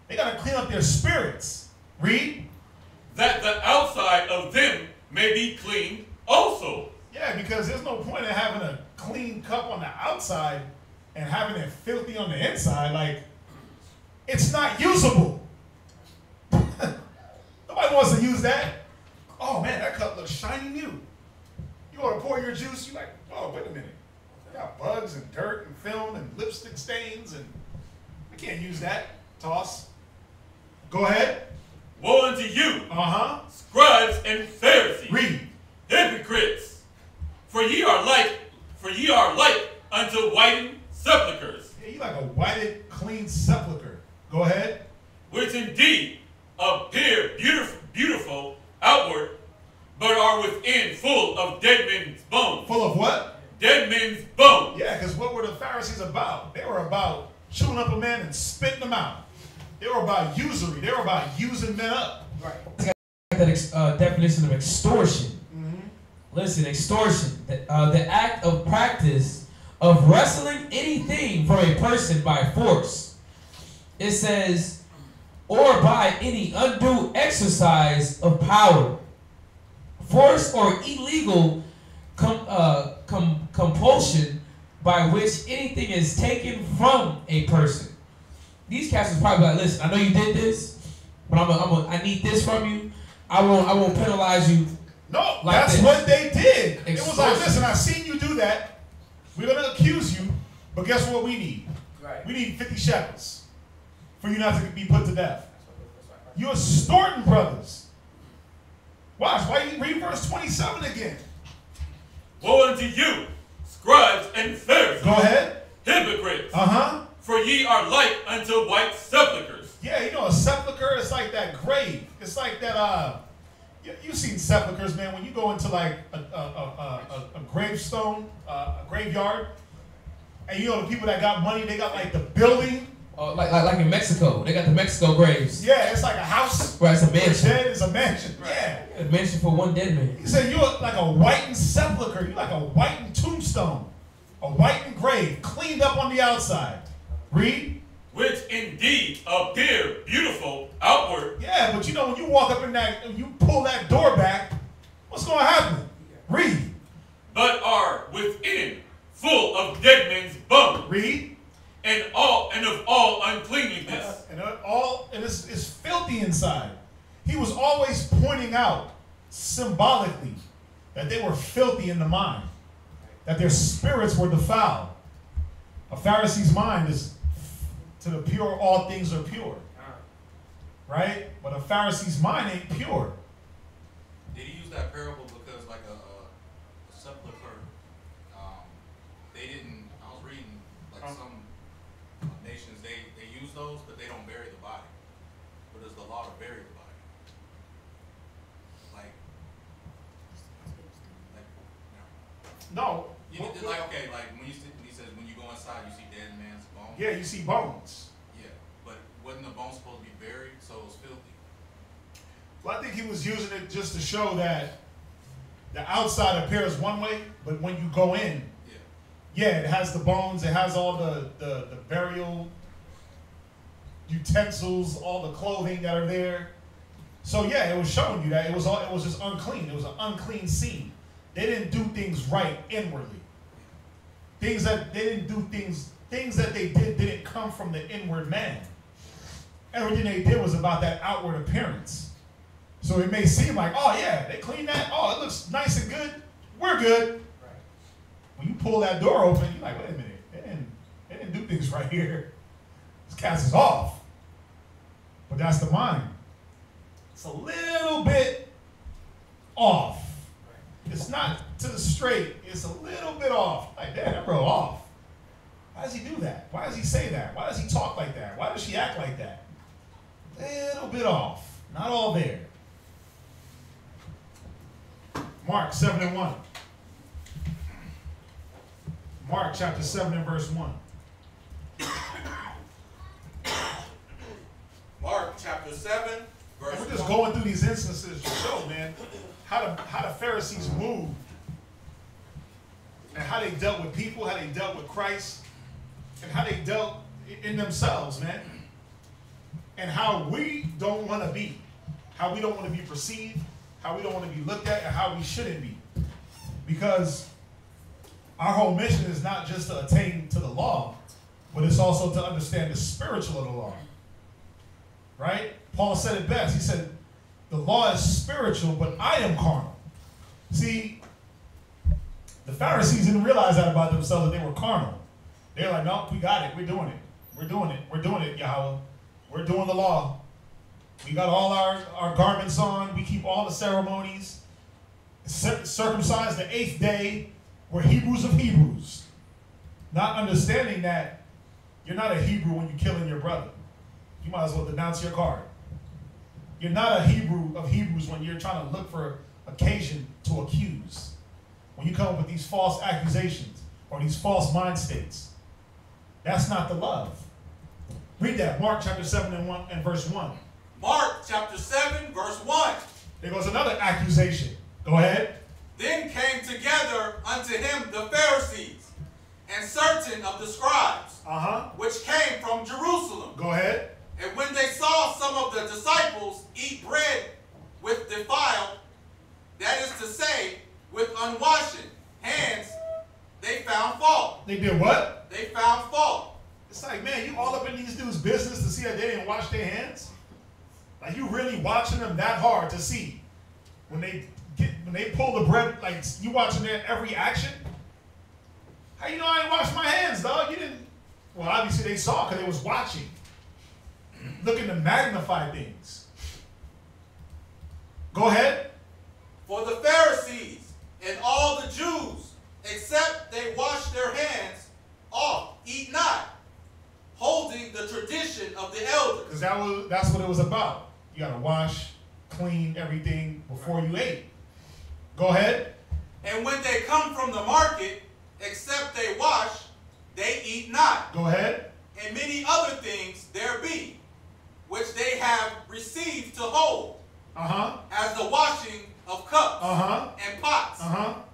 They got to clean up their spirits. Read. That the outside of them may be clean also. Yeah, because there's no point in having a clean cup on the outside and having it filthy on the inside. Like, it's not usable. Nobody wants to use that. Oh man, that cup looks shiny new. You want to pour your juice, you're like, oh, wait a minute. You got bugs and dirt and film and lipstick stains, and I can't use that. Toss. Go ahead. Woe unto you, scribes and Pharisees. Read. Hypocrites, for ye are like unto whitened sepulchres. Yeah, you like a whited, clean sepulcher. Go ahead. Which indeed appear beautiful outward, but are within full of dead men's bones. Full of what? Dead men's bones. Yeah, because what were the Pharisees about? They were about chewing up a man and spitting them out. They were about usury. They were about using men up. Right. that definition of extortion. Listen, extortion, the act of practice of wresting anything from a person by force. It says, or by any undue exercise of power, force or illegal compulsion by which anything is taken from a person. These cats is probably like, listen, I know you did this, but I need this from you. I won't penalize you. No, like that's this. what they did. Extortion. It was like, listen, I seen you do that. We're gonna accuse you, but guess what we need? Right. We need 50 shekels for you not to be put to death. You're extorting brothers. Watch, why you read verse 27 again? Woe unto you, scribes and Pharisees. Go ahead. Hypocrites. For ye are like unto white sepulchres. Yeah, you know, a sepulcher is like that grave. It's like that, you've seen sepulchers, man, when you go into like a gravestone, a graveyard, and you know the people that got money, they got like the building. Like in Mexico, they got the Mexico graves. Yeah, it's like a house. Right, it's a mansion. Dead is a mansion. Right. Yeah. A mansion for one dead man. He said you're like a whitened sepulcher. You're like a whitened tombstone. A whitened grave, cleaned up on the outside. Read. Which indeed appear beautiful outward. Yeah, but you know when you walk up in that, and you pull that door back, what's going to happen? Read. But are within full of dead men's bones. Read. And of all uncleanliness. And it's filthy inside. He was always pointing out symbolically that they were filthy in the mind, that their spirits were defiled. A Pharisee's mind is to the pure, all things are pure. Right? But a Pharisee's mind ain't pure. Did he use that parable because like a sepulcher, they didn't, I was reading like some nations, they use those, but they don't bury the body. But it's the law to bury the body. No. Like, okay, like when he says when you go inside, you see dead man's bones. Yeah, you see bones. Yeah, but wasn't the bone supposed to be buried, so it was filthy? Well, I think he was using it just to show that the outside appears one way, but when you go in, yeah, it has the bones, it has all the burial utensils, all the clothing that are there. So yeah, it was showing you that it was just unclean. It was an unclean scene. They didn't do things right inwardly. Things that they did didn't come from the inward man. Everything they did was about that outward appearance. So it may seem like, oh yeah, they cleaned that. Oh, it looks nice and good. We're good. Right. When you pull that door open, you're like, wait a minute, they didn't do things right here. This cast is off. But that's the mind. It's a little bit off. It's not to the straight. It's a little bit off. Like, damn, that bro off. Why does he do that? Why does he say that? Why does he talk like that? Why does she act like that? A little bit off. Not all there. Mark 7:1. Mark chapter 7 and verse 1. Mark chapter 7, verse 1. We're just going through these instances to show, man, how the Pharisees moved and how they dealt with people, how they dealt with Christ, and how they dealt in themselves, man. And how we don't want to be, how we don't want to be perceived, how we don't want to be looked at, and how we shouldn't be. Because our whole mission is not just to attain to the law, but it's also to understand the spiritual of the law. Right? Paul said it best. He said, the law is spiritual, but I am carnal. See, the Pharisees didn't realize that about themselves, that they were carnal. They're like, no, we got it. We're doing it. We're doing it. We're doing it, Yahweh. We're doing the law. We got all our garments on. We keep all the ceremonies. Circumcised the 8th day. We're Hebrews of Hebrews. Not understanding that you're not a Hebrew when you're killing your brother. You might as well denounce your card. You're not a Hebrew of Hebrews when you're trying to look for occasion to accuse. When you come up with these false accusations or these false mind states. That's not the love. Read that, Mark chapter 7 and verse 1. Mark chapter 7, verse 1. There goes another accusation. Go ahead. Then came together unto him the Pharisees and certain of the scribes, which came from Jerusalem. Go ahead. And when they saw some of the disciples eat bread with defiled, that is to say, with unwashed hands, they found fault. They did what? They found fault. It's like, man, you all up in these dudes' business to see that they didn't wash their hands? Like, you really watching them that hard to see when they pull the bread, like, you watching their every action? How you know I didn't wash my hands, dog? You didn't. Well, obviously they saw because they was watching, looking to magnify things. Go ahead. For the Pharisees and all the Jews, except they wash their hands off, eat not, holding the tradition of the elders. Because that's what it was about. You got to wash, clean everything before you ate. Go ahead. And when they come from the market, except they wash, they eat not. Go ahead. And many other things there be, which they have received to hold, as the washing of cups and pots,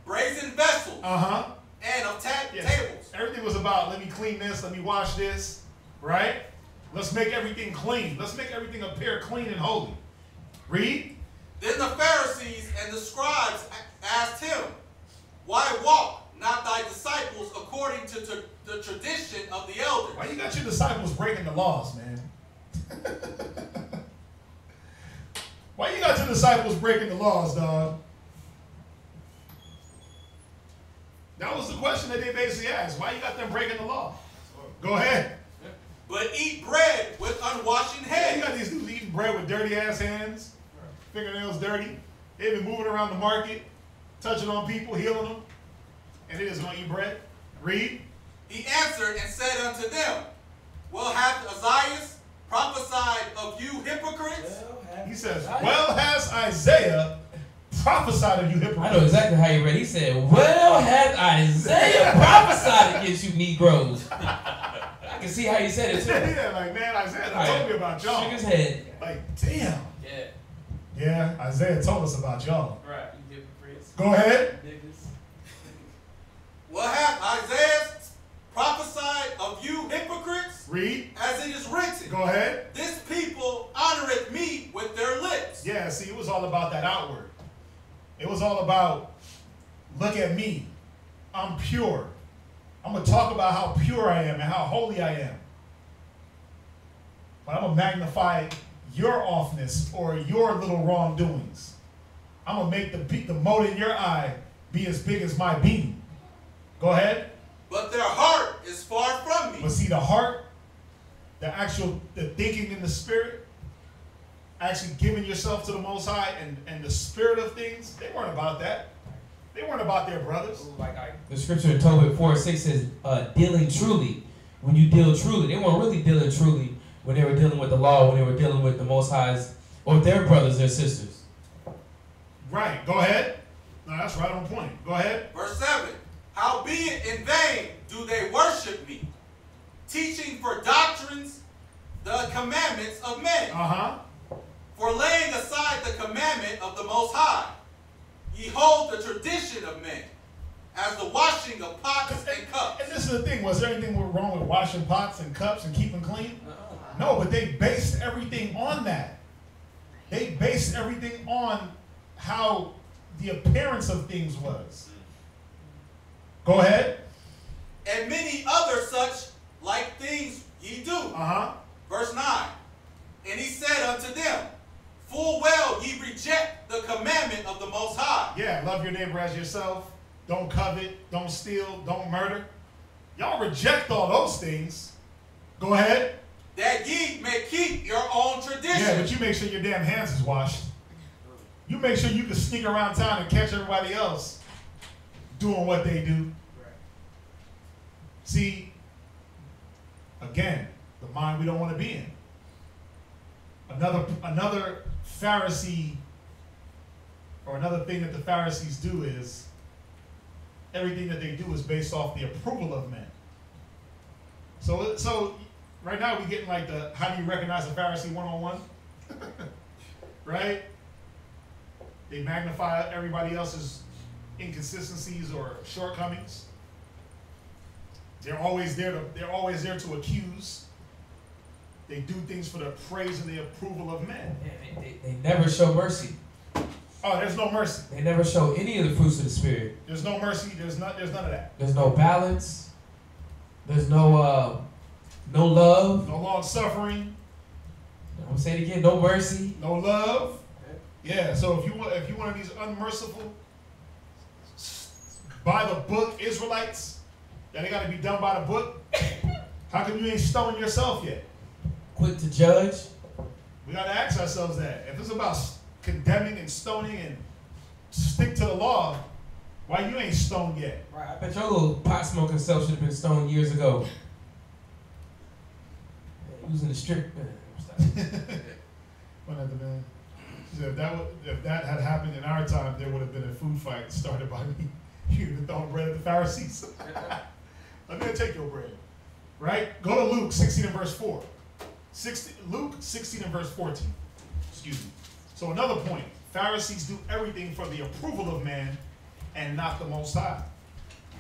brazen vessels, and of tables. Everything was about, let me clean this, let me wash this, right? Let's make everything clean. Let's make everything appear clean and holy. Read. Then the Pharisees and the scribes asked him, why walk not thy disciples according to the tradition of the elders? Why you got your disciples breaking the laws, man? Why you got your disciples breaking the laws, dog? That was the question that they basically asked. Why you got them breaking the law? Go ahead. But eat bread with unwashed hands. Yeah, you got these dudes eating bread with dirty ass hands, fingernails dirty. They've been moving around the market, touching on people, healing them, and they just gonna eat bread. Read. He answered and said unto them, well, hath Isaiah prophesied of you hypocrites? He says, well, has Isaiah prophesied of you hypocrites? I know exactly how you read. He said, well, has Isaiah prophesied against you Negroes? I can see how you said it too. Yeah, like, man, Isaiah told me about y'all. Shook his head. Like, damn. Yeah. Yeah, Isaiah told us about y'all. Right, you hypocrites. Go ahead. Well, hath Isaiah prophesied of you hypocrites? Read. As it is written. Go ahead. This people honoreth me with their lips. Yeah, see, it was all about that outward. It was all about, look at me. I'm pure. I'm going to talk about how pure I am and how holy I am. But I'm going to magnify your offness or your little wrongdoings. I'm going to make the mote in your eye be as big as my beam. Go ahead. But their heart is far from me. But see, the heart, the thinking in the spirit, actually giving yourself to the Most High and the spirit of things, they weren't about that. They weren't about their brothers. The scripture in Tobit 4:6 says, dealing truly. When you deal truly, they weren't really dealing truly when they were dealing with the law, when they were dealing with the Most High's or their brothers or sisters. Right. Go ahead. No, that's right on point. Go ahead. Verse 7. Howbeit in vain do they worship me, teaching for doctrines the commandments of men. For laying aside the commandment of the Most High, ye hold the tradition of men, as the washing of pots and cups. And this is the thing, was there anything wrong with washing pots and cups and keeping clean? No, but they based everything on that. They based everything on how the appearance of things was. Go ahead. And many other such like things ye do. Verse 9. And he said unto them, full well ye reject the commandment of the Most High. Yeah, love your neighbor as yourself. Don't covet. Don't steal. Don't murder. Y'all reject all those things. Go ahead. That ye may keep your own tradition. Yeah, but you make sure your damn hands is washed. You make sure you can sneak around town and catch everybody else doing what they do. See, again, the mind we don't want to be in. Another Pharisee, or another thing that the Pharisees do is, everything that they do is based off the approval of men. So right now we're getting like how do you recognize a Pharisee one-on-one? Right? They magnify everybody else's inconsistencies or shortcomings. They're always there to accuse. They do things for the praise and the approval of men. Yeah, they never show mercy. Oh, there's no mercy. They never show any of the fruits of the Spirit. There's no mercy. There's none of that. There's no balance. There's no love. No long suffering. I'm saying it again. No mercy. No love. Yeah. So if you one of these unmerciful, by the book Israelites, that they got to be done by the book, how come you ain't stoned yourself yet? Quick to judge. We got to ask ourselves that. If it's about condemning and stoning and stick to the law, why you ain't stoned yet? Right. I bet your little pot smoking self should have been stoned years ago. He was in the strip. One of the men. She said if that had happened in our time, there would have been a food fight started by me. You'd have thrown bread at the Pharisees. Let me take your bread. Right? Go to Luke 16 and verse 4. Luke 16 and verse 14. Excuse me. So another point. Pharisees do everything for the approval of man and not the Most High.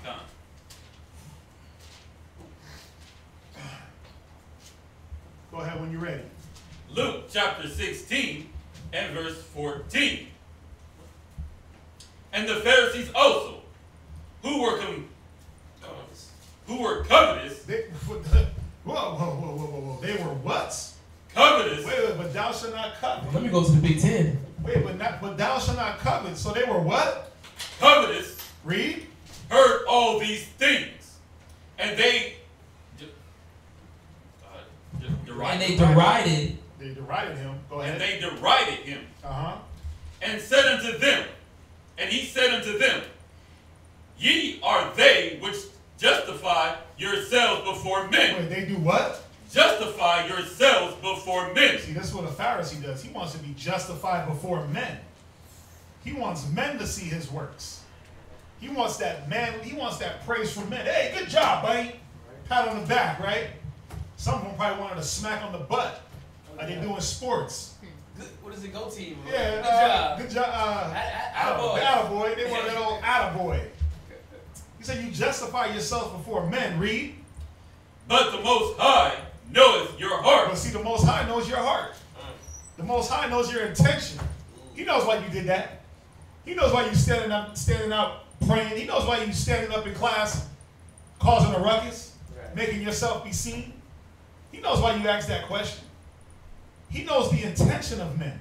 Done. Go ahead when you're ready. Luke chapter 16 and verse 14. And the Pharisees also, who were covetous. Whoa. They were what? Covetous. Wait, but thou shalt not covet. Let me go to the Big Ten. Wait, but thou shalt not covet. So they were what? Covetous. Read. Heard all these things, and they and they derided. They derided him. Go ahead. And they derided him. And said unto them, and he said unto them, ye are they which justify yourselves before men. Wait, they do what? Justify yourselves before men. See, that's what a Pharisee does. He wants to be justified before men. He wants men to see his works. He wants that praise from men. Hey, good job, buddy. Pat on the back, right? Some of them probably wanted a smack on the butt, like they do in sports. What does it go team? Yeah, good job. Attaboy. They want that old attaboy. He said, you justify yourself before men. Read. But the Most High knoweth your heart. But see, the Most High knows your heart. The Most High knows your intention. He knows why you did that. He knows why you standing out praying. He knows why you standing up in class causing a ruckus, making yourself be seen. He knows why you asked that question. He knows the intention of men.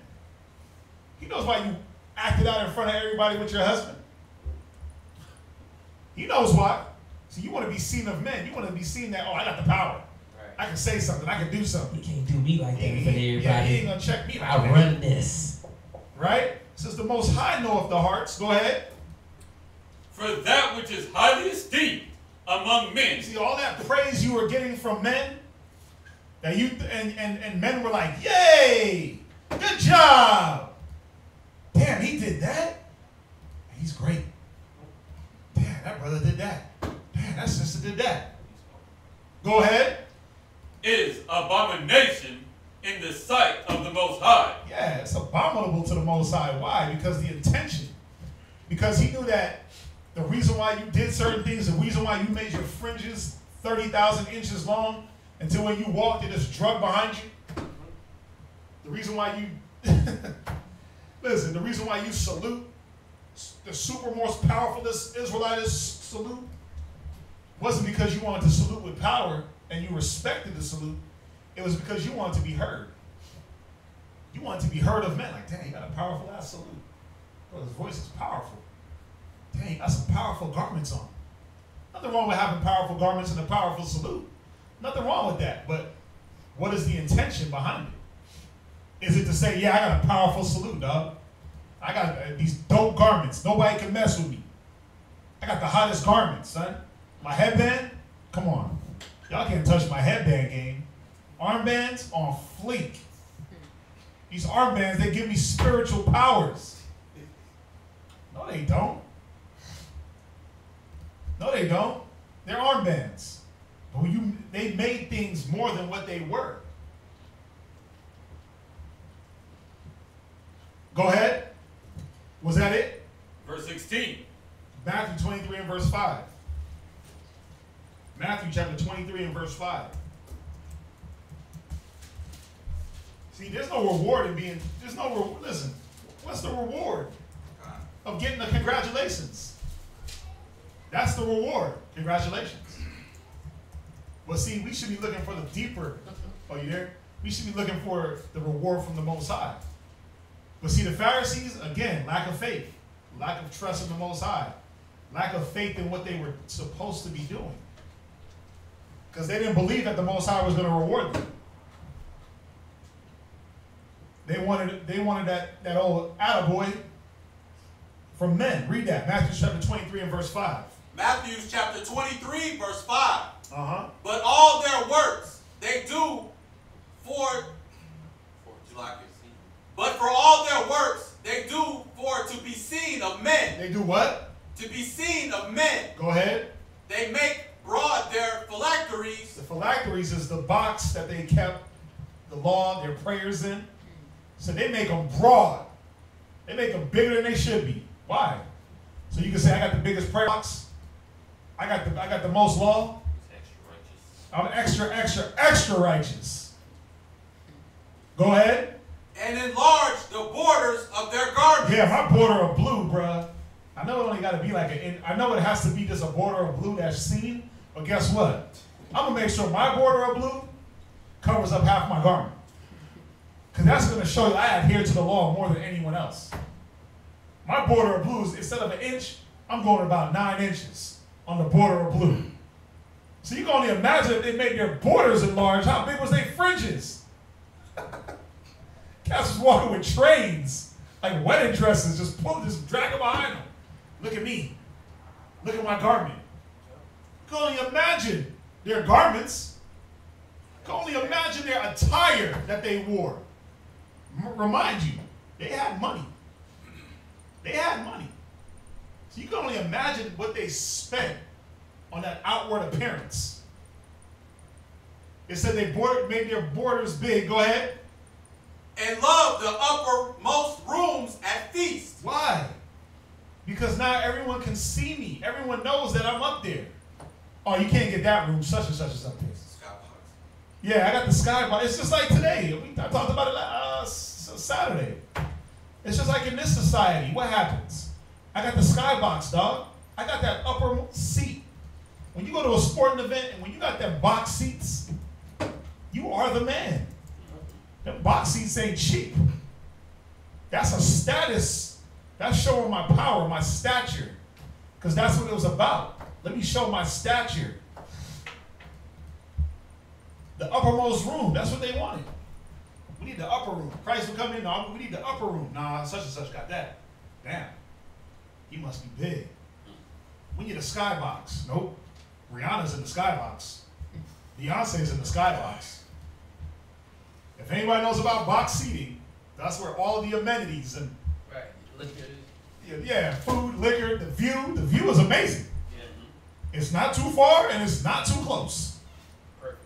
He knows why you acted out in front of everybody with your husband. He knows why. So you want to be seen of men. You want to be seen that, oh, I got the power. Right. I can say something. I can do something. You can't do me like that for everybody. Yeah, he ain't going to check me like that. I run this. Right? Since the Most High knoweth the hearts. Go ahead. For that which is highly esteemed among men. See, all that praise you were getting from men, that you and men were like, yay, good job. Damn, he did that. He's great. Damn, that brother did that. Damn, that sister did that. Go ahead. Is abomination in the sight of the Most High. Yeah, it's abominable to the Most High. Why? Because the intention. Because he knew that the reason why you did certain things, the reason why you made your fringes 30,000 inches long until when you walked it just drug behind you. The reason why you, listen, the reason why you salute, the super most powerful Israelite salute, wasn't because you wanted to salute with power and you respected the salute. It was because you wanted to be heard. You wanted to be heard of men. Like, dang, he got a powerful ass salute. Bro, his voice is powerful. Dang, he got some powerful garments on. Nothing wrong with having powerful garments and a powerful salute. Nothing wrong with that. But what is the intention behind it? Is it to say, yeah, I got a powerful salute, dog. I got these dope garments. Nobody can mess with me. I got the hottest garments, son. My headband, come on. Y'all can't touch my headband game. Armbands on fleek. These armbands, they give me spiritual powers. No, they don't. No, they don't. They're armbands. But they made things more than what they were. Go ahead. Was that it? Verse 16. Matthew 23 and verse 5. Matthew chapter 23 and verse 5. See, there's no reward in being, listen, what's the reward of getting the congratulations? That's the reward. Congratulations. But see, we should be looking for the deeper, oh, you there? We should be looking for the reward from the Most High. But see, the Pharisees, again, lack of faith, lack of trust in the Most High, lack of faith in what they were supposed to be doing. Because they didn't believe that the Most High was going to reward them. They wanted that old attaboy from men. Read that. Matthew chapter 23 and verse 5. Matthew chapter 23, verse 5. Uh-huh. But all their works they do for all their works they do for to be seen of men. They do what? To be seen of men. Go ahead. They make broad their phylacteries. The phylacteries is the box that they kept the law, their prayers in. So they make them broad. They make them bigger than they should be. Why? So you can say, I got the biggest prayer box. I got the most law. I'm extra righteous. Go ahead. And enlarge the borders of their garments. Yeah, my border of blue, bruh. I know it only got to be I know it has to be just a border of blue that's seen, but guess what? I'm going to make sure my border of blue covers up half my garment. Because that's going to show you I adhere to the law more than anyone else. My border of blue, instead of an inch, I'm going about 9 inches on the border of blue. So you can only imagine if they made their borders enlarged, how big was their fringes? Cats was walking with trains, like wedding dresses, just drag them behind them. Look at me. Look at my garment. You can only imagine their garments. You can only imagine their attire that they wore. Remind you, they had money. They had money. So you can only imagine what they spent on that outward appearance. It said they made their borders big. Go ahead. And love the uppermost rooms at feasts. Why? Because now everyone can see me. Everyone knows that I'm up there. Oh, you can't get that room. Such and such is up there. Skybox. Yeah, I got the skybox. It's just like today. I talked about it Saturday. It's just like in this society. What happens? I got the skybox, dog. I got that upper seat. When you go to a sporting event and when you got them box seats, you are the man. Them box seats ain't cheap. That's a status. That's showing my power, my stature. Because that's what it was about. Let me show my stature. The uppermost room, that's what they wanted. We need the upper room. Christ will come in, no, we need the upper room. Nah, such and such got that. Damn. He must be big. We need a skybox. Nope. Rihanna's in the skybox. Beyonce's in the skybox. If anybody knows about box seating, that's where all the amenities and food, liquor, the view is amazing. Yeah. It's not too far and it's not too close. Perfect.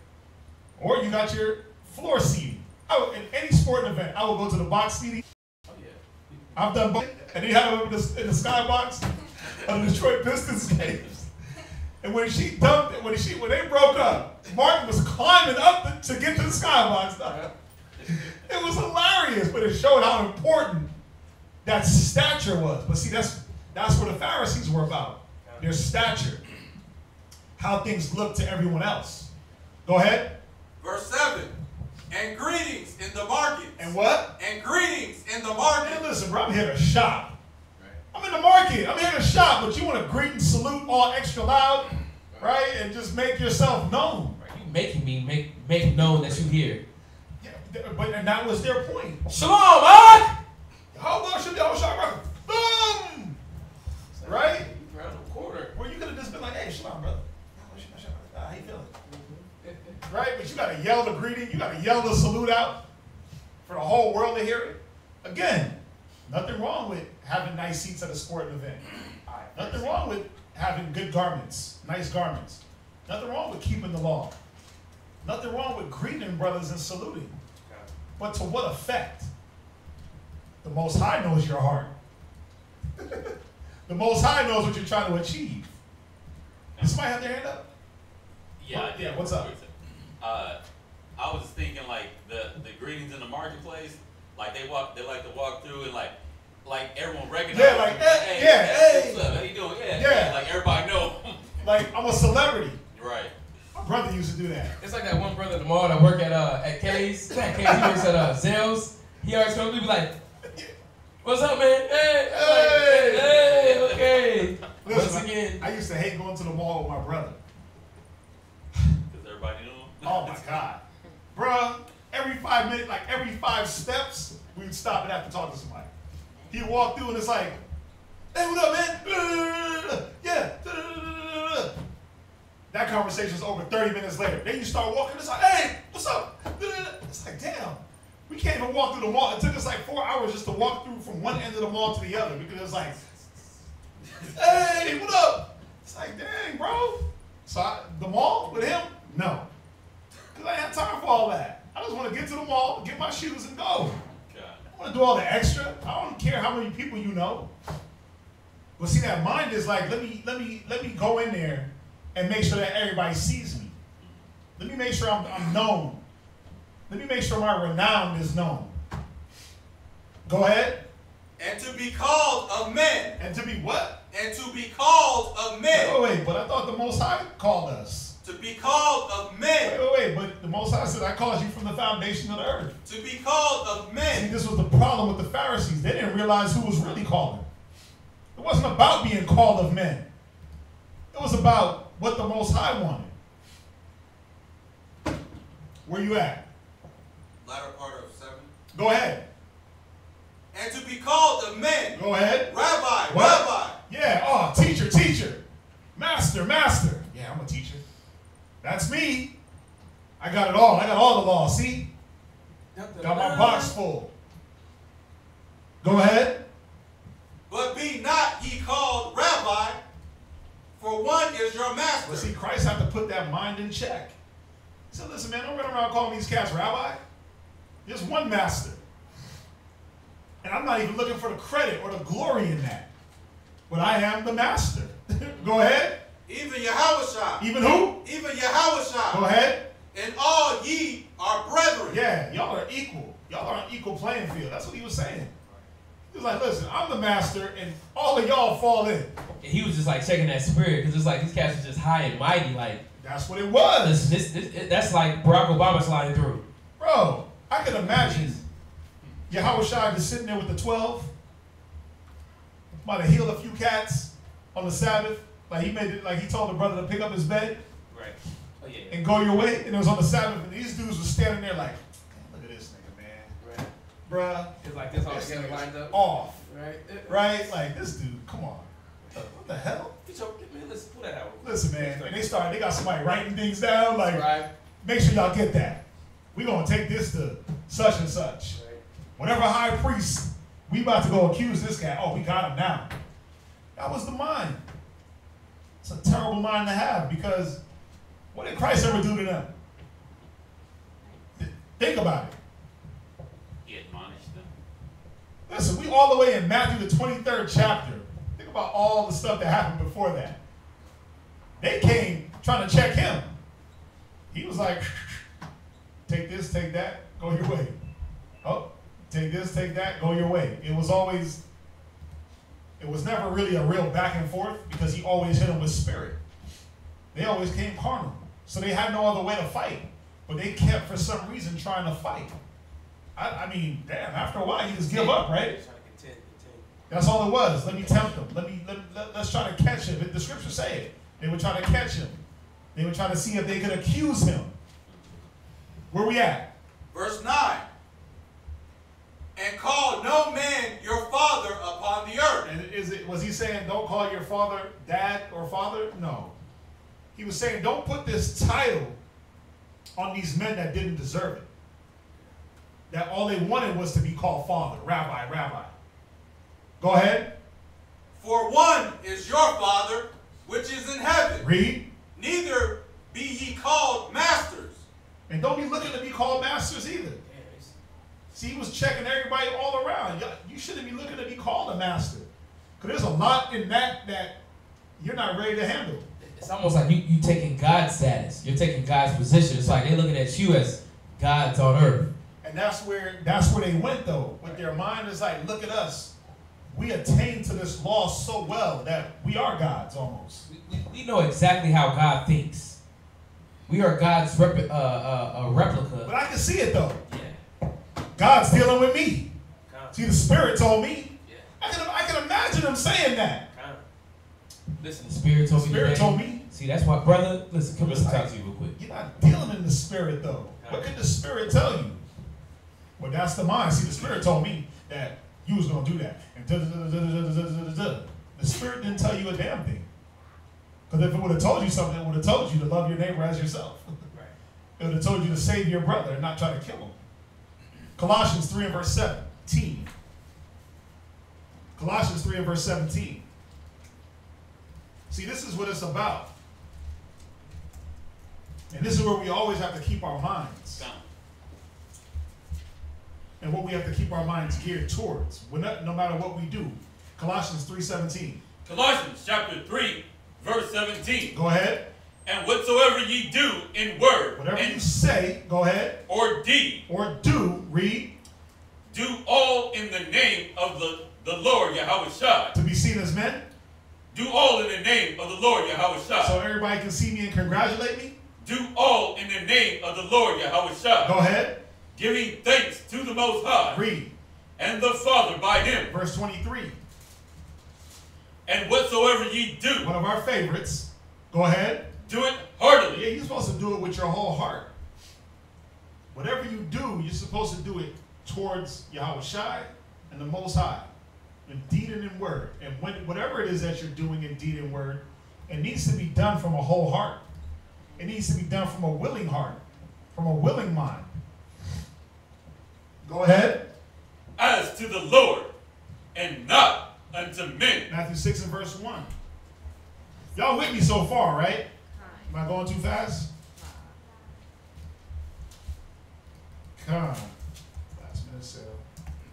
Or you got your floor seating. In any sporting event, I will go to the box seating. Oh yeah. I've done both. And they have it in the skybox of the Detroit Pistons games. And when they broke up, Martin was climbing up to get to the skybox. It was hilarious, but it showed how important that stature was. But see, that's what the Pharisees were about. Their stature. How things look to everyone else. Go ahead. Verse 7. And greetings in the market. And what? And greetings in the market. Man, listen, bro, I'm here to shop. I'm in the market. I'm here to shop, but you want to greet and salute all extra loud, right? And just make yourself known. You making me make known that you're here. Yeah, and that was their point. Shalom, man! How about you, brother? Boom! Right? Around the corner. Where you could have just been like, hey, shalom, brother. How you feeling? Right? But you got to yell the greeting. You got to yell the salute out for the whole world to hear it. Again, nothing wrong with having nice seats at a sporting event. Nothing wrong with having good garments, nice garments. Nothing wrong with keeping the law. Nothing wrong with greeting brothers and saluting. But to what effect? The Most High knows your heart. The Most High knows what you're trying to achieve. Does somebody have their hand up? Yeah, yeah. What's up? I was thinking like the greetings in the marketplace, like they like to walk through and like everyone recognizes. Yeah, like hey, yeah, hey, what's up? How you doing? Yeah, yeah. Like everybody know. Like I'm a celebrity. Right. My brother used to do that. It's like that one brother at the mall that work at K's. Not K's, he works at Zales. He always comes to be like, "What's up, man? Hey, hey, okay." Listen, Once again, I used to hate going to the mall with my brother. Because everybody knew him. Oh my God, bruh. Every 5 minutes, like every 5 steps, we'd stop and have to talk to somebody. He'd walk through and it's like, "Hey, what up, man? Yeah." That conversation's over 30 minutes later. Then you start walking, it's like, "Hey, what's up?" It's like, damn, we can't even walk through the mall. It took us like 4 hours just to walk through from one end of the mall to the other because it was like, "Hey, what up?" It's like, dang, bro. So the mall with him? No. Because I ain't have time for all that. I just want to get to the mall, get my shoes, and go. I don't want to do all the extra. I don't care how many people you know. But see, that mind is like, let me go in there and make sure that everybody sees me. Let me make sure I'm known. Let me make sure my renown is known. Go ahead. And to be called of men. And to be what? And to be called of men. Wait, but I thought the Most High called us. To be called of men. Wait, but the Most High said, "I called you from the foundation of the earth." To be called of men. See, this was the problem with the Pharisees. They didn't realize who was really calling. It wasn't about being called of men. It was about what the Most High wanted. Where you at? Latter part of 7. Go ahead. And to be called of men. Go ahead. Rabbi, what? Rabbi. Yeah, oh, teacher, teacher. Master, master. Yeah, I'm a teacher. That's me. I got it all. I got all the law. See? Got my box full. Go ahead. But be not ye called rabbi, for one is your master. But see, Christ had to put that mind in check. He said, "Listen, man, don't run around calling these cats rabbi. There's one master. And I'm not even looking for the credit or the glory in that. But I am the master." Go ahead. Even Yahushua. Even who? Even Yahushua. Go ahead. And all ye are brethren. Yeah, y'all are equal. Y'all are on an equal playing field. That's what he was saying. He was like, "Listen, I'm the master, and all of y'all fall in." And he was just like checking that spirit because it's like these cats are just high and mighty. Like that's what it was. That's like Barack Obama sliding through. Bro, I can imagine Yahushua just sitting there with the 12. Might have healed a few cats on the Sabbath. Like he made it. Like he told the brother to pick up his bed. Right. Oh yeah. And go your way. And it was on the Sabbath, and these dudes were standing there like, "Look at this nigga, man." Right. Bruh. It's like this all together lined up. Off. Right. Right? Like this dude, come on. What the hell? Man, listen, pull that out. Listen, man. And they got somebody writing things down. Like, right. Make sure y'all get that. We're gonna take this to such and such. Right. Whatever high priest, we about to go accuse this guy. Oh, we got him now. That was the mind. It's a terrible mind to have because what did Christ ever do to them? Think about it. He admonished them. Listen, we all the way in Matthew the 23rd chapter. Think about all the stuff that happened before that. They came trying to check him. He was like, "Take this, take that, go your way. Oh, take this, take that, go your way." It was never really a real back and forth because he always hit them with spirit. They always came carnal. So they had no other way to fight. But they kept, for some reason, trying to fight. I mean, damn, after a while, you just give up, right? That's all it was. Let me tempt them. Let's try to catch him. The scriptures say it. They would try to catch him. They would try to see if they could accuse him. Where we at? Verse 9. And call no man your father upon the earth. And was he saying don't call your father dad or father? No. He was saying don't put this title on these men that didn't deserve it. That all they wanted was to be called father, rabbi, rabbi. Go ahead. For one is your father, which is in heaven. Read. Neither be ye called masters. And don't be looking to be called masters either. See, he was checking everybody all around. You shouldn't be looking to be called a master. Because there's a lot in that you're not ready to handle. It's almost like you taking God's status. You're taking God's position. It's like they're looking at you as God's on earth. And that's where they went though. With their mind is like, look at us. We attained to this law so well that we are gods almost. We know exactly how God thinks. We are God's replica. But I can see it though. Yeah. God's dealing with me. See, the Spirit told me. Yeah. I can imagine him saying that. Listen, the Spirit told me. The Spirit told me. See, that's why, brother. Listen, come let's talk to you real quick. You're not dealing in the Spirit though. What could the Spirit tell you? Well, that's the mind. See, the Spirit told me that you was gonna do that, and the Spirit didn't tell you a damn thing. Because if it would have told you something, it would have told you to love your neighbor as yourself. Right. It would have told you to save your brother and not try to kill him. Colossians 3 and verse 17. Colossians 3 and verse 17. See, this is what it's about. And this is where we always have to keep our minds. And what we have to keep our minds geared towards, no matter what we do. Colossians 3:17. Colossians chapter 3, verse 17. Go ahead. And whatsoever ye do in word. Whatever you say, go ahead. Or deed. Or do, read. Do all in the name of the Lord Yahushua. To be seen as men. Do all in the name of the Lord Yahushua. So everybody can see me and congratulate me. Do all in the name of the Lord Yahushua. Go ahead. Giving thanks to the Most High. Read. And the Father by him. Verse 23. And whatsoever ye do. One of our favorites. Go ahead. Do it heartily. Yeah, you're supposed to do it with your whole heart. Whatever you do, you're supposed to do it towards Yahushua and the Most High. In deed and in word. And whatever it is that you're doing in deed and word, it needs to be done from a whole heart. It needs to be done from a willing heart. From a willing mind. Go ahead. As to the Lord, and not unto men. Matthew 6 and verse 1. Y'all with me so far, right? Am I going too fast? Come on. Last minute sale.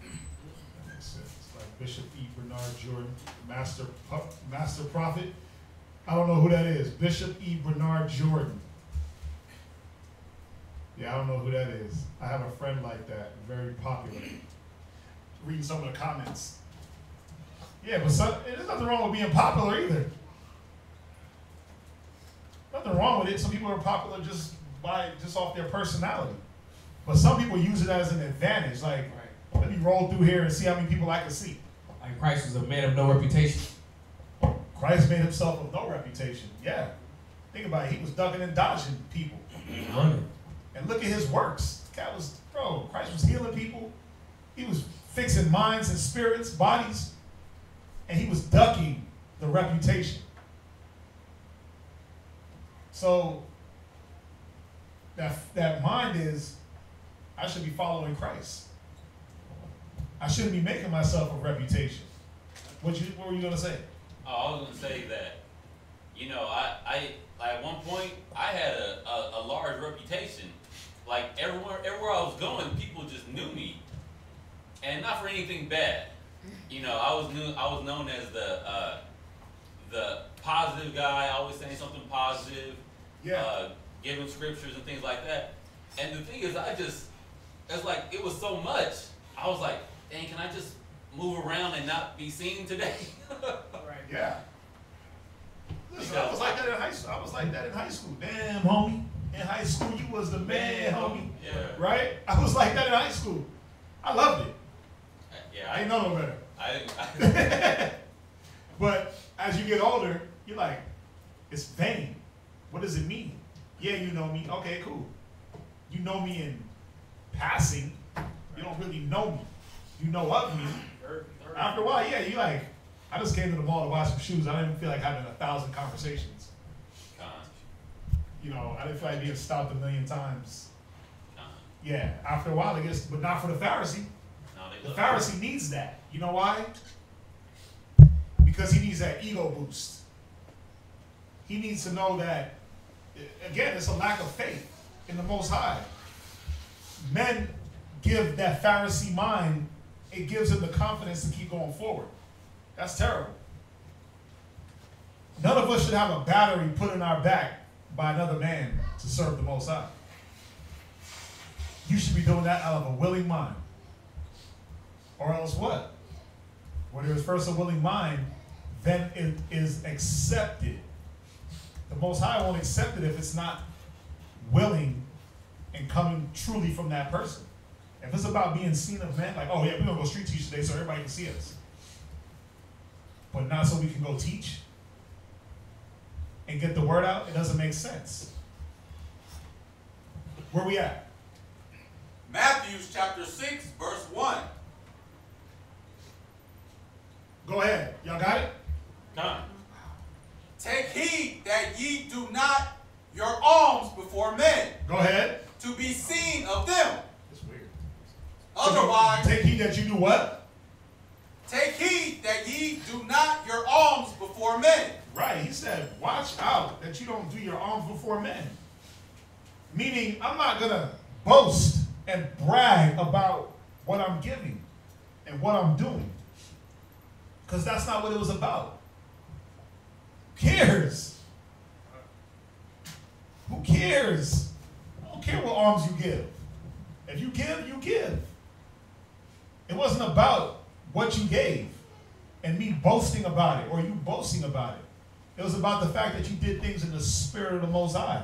That makes sense. It's like Bishop E. Bernard Jordan, Master Prophet. I don't know who that is. Bishop E. Bernard Jordan. Yeah, I don't know who that is. I have a friend like that, very popular. Reading some of the comments. Yeah, but there's nothing wrong with being popular either. Nothing wrong with it. Some people are popular just off their personality. But some people use it as an advantage. Like, let me roll through here and see how many people I can see. Like Christ was a man of no reputation. Christ made himself of no reputation. Yeah. Think about it. He was ducking and dodging people. And look at his works. Christ was healing people. He was fixing minds and spirits, bodies. And he was ducking the reputation. So that mind is, I should be following Christ. I shouldn't be making myself a reputation. What were you going to say? Oh, I was going to say that, I at one point, I had a large reputation. Like, everywhere I was going, people just knew me. And not for anything bad. I was known as the positive guy, always saying something positive, giving scriptures and things like that. And the thing is, it's like, it was so much. I was like, dang, can I just move around and not be seen today? Right. Yeah. Listen, I was like that in high school. Damn, homie. In high school, you was the man, homie. Yeah. Right? I was like that in high school. I loved it. Yeah. I didn't know no better. But as you get older, you're like, it's vain. What does it mean? Yeah, you know me. Okay, cool. You know me in passing. You don't really know me. You know of me. After a while, yeah, you like, I just came to the mall to buy some shoes. I didn't feel like having 1,000 conversations. I didn't feel like being stopped 1,000,000 times. Yeah, after a while, I guess, but not for the Pharisee. The Pharisee needs that. You know why? Because he needs that ego boost. He needs to know that, again, it's a lack of faith in the Most High. Men give that Pharisee mind, it gives him the confidence to keep going forward. That's terrible. None of us should have a battery put in our back by another man to serve the Most High. You should be doing that out of a willing mind. Or else what? When there is first a willing mind, then it is accepted. The Most High won't accept it if it's not willing and coming truly from that person. If it's about being seen of men, like, oh yeah, we're going to go street teach today so everybody can see us. But not so we can go teach and get the word out, it doesn't make sense. Where we at? Matthew chapter 6, verse 1. Go ahead. Y'all got it? Nah. Take heed that ye do not your alms before men. Go ahead. To be seen of them. That's weird. Otherwise, take heed that you do what? Take heed that ye do not your alms before men. Right. He said, watch out that you don't do your alms before men. Meaning, I'm not going to boast and brag about what I'm giving and what I'm doing. Because that's not what it was about. Who cares? Who cares? I don't care what alms you give. If you give, you give. It wasn't about what you gave and me boasting about it or you boasting about it. It was about the fact that you did things in the spirit of the Most High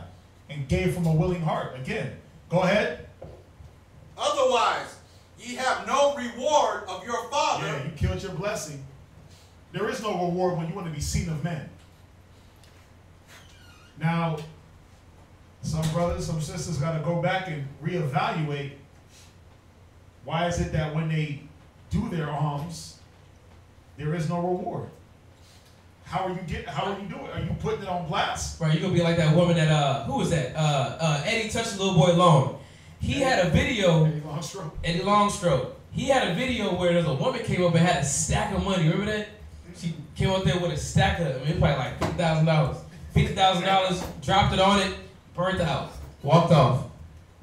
and gave from a willing heart. Again, go ahead. Otherwise, ye have no reward of your Father. Yeah, you killed your blessing. There is no reward when you want to be seen of men. Now, some brothers, some sisters got to go back and reevaluate. Why is it that when they do their alms, there is no reward? How are you doing? Are you putting it on blast? Right, you're gonna be like that woman that who was that? Eddie touched the little boy long. He had a video. Eddie Longstroke. He had a video where there's a woman came up and had a stack of money. Remember that? She came up there with a stack of, it was probably like $50,000. $50,000, dropped it on it, burned the house, walked off.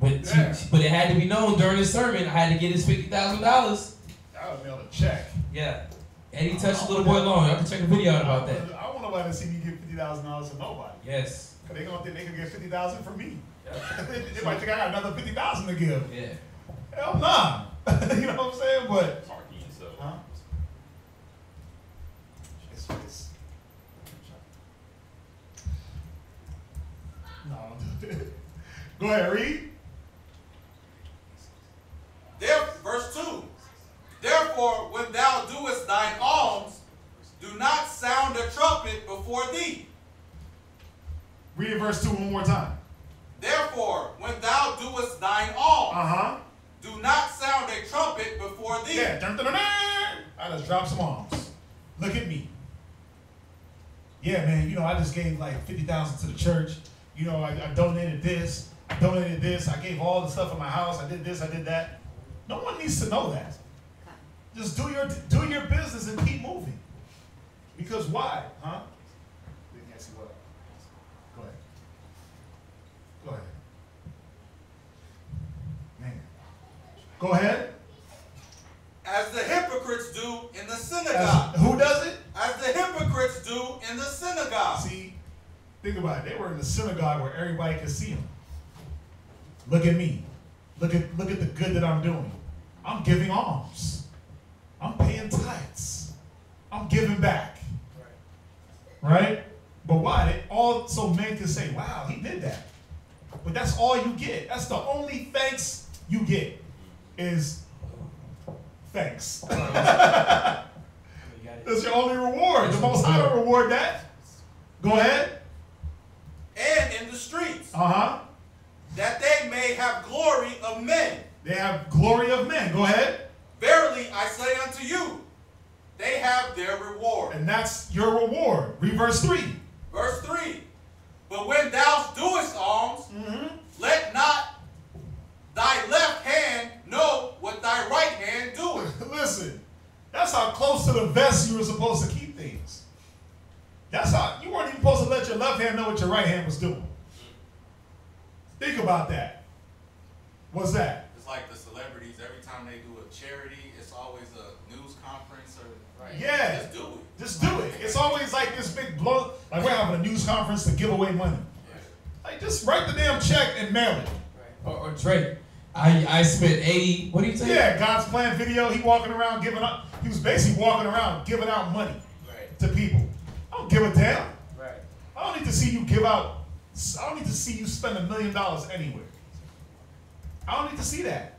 But but it had to be known during the sermon. I had to get his $50,000. I would mail a check. Yeah. Eddie touched the little boy long. Y'all can check a video out about that. I want nobody to see me give $50,000 to nobody. Yes. Cause they gonna think they can get $50,000 from me. They might think I got another $50,000 to give. Yeah. Hell nah. You know what I'm saying? But huh? No. Go ahead, read. Verse 2. Therefore, when thou doest thine alms, do not sound a trumpet before thee. Read verse 2 one more time. Therefore, when thou doest thine alms, do not sound a trumpet before thee. Yeah, dun, dun, dun, dun. I just dropped some alms. Look at me. Yeah, man, you know, I just gave like $50,000 to the church. You know, I donated this. I donated this. I gave all the stuff in my house. I did this. I did that. No one needs to know that. Just do your business and keep moving. Because why? Huh? Go ahead. Go ahead. Man. Go ahead. As the hypocrites do in the synagogue. Who does it? As the hypocrites do in the synagogue. See, think about it. They were in the synagogue where everybody could see them. Look at me. Look at the good that I'm doing. I'm giving alms. I'm paying tithes. I'm giving back. Right? But why? All so men can say, wow, he did that. But that's all you get. That's the only thanks you get is thanks. That's your only reward. The Most High will reward that. Go ahead. And in the streets. That they may have glory of men. They have glory of men. Go ahead. Verily I say unto you, they have their reward. And that's your reward. Read verse 3. Verse 3. But when thou doest alms, let not thy left hand know what thy right hand doeth. Listen, that's how close to the vest you were supposed to keep things. That's how you weren't even supposed to let your left hand know what your right hand was doing. Think about that. What's that? It's like the celebrities, every time they do a charity, it's always a news conference or Yeah. Just do it. Just do it. It's always like this big blow. Like we're having a news conference to give away money. Like just write the damn check and mail it. Or Drake. I spent 80, what do you say? Yeah, God's plan video, he walking around giving up. He was basically walking around giving out money to people. I don't give a damn. Right. I don't need to see you give out. I don't need to see you spend $1 million anywhere. I don't need to see that.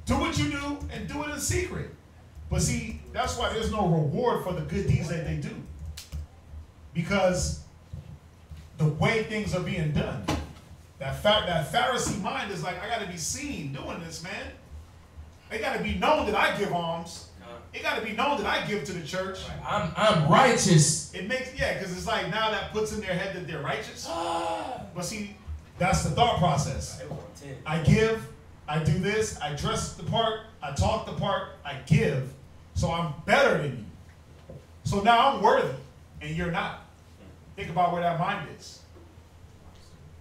Do what you do and do it in secret. But see, that's why there's no reward for the good deeds that they do. Because the way things are being done. That Pharisee mind is like, I got to be seen doing this, man. It got to be known that I give alms. It got to be known that I give to the church. I'm righteous. It makes, because it's like now that puts in their head that they're righteous. But see, that's the thought process. I give, I do this, I dress the part, I talk the part, I give, so I'm better than you. So now I'm worthy, and you're not. Think about where that mind is.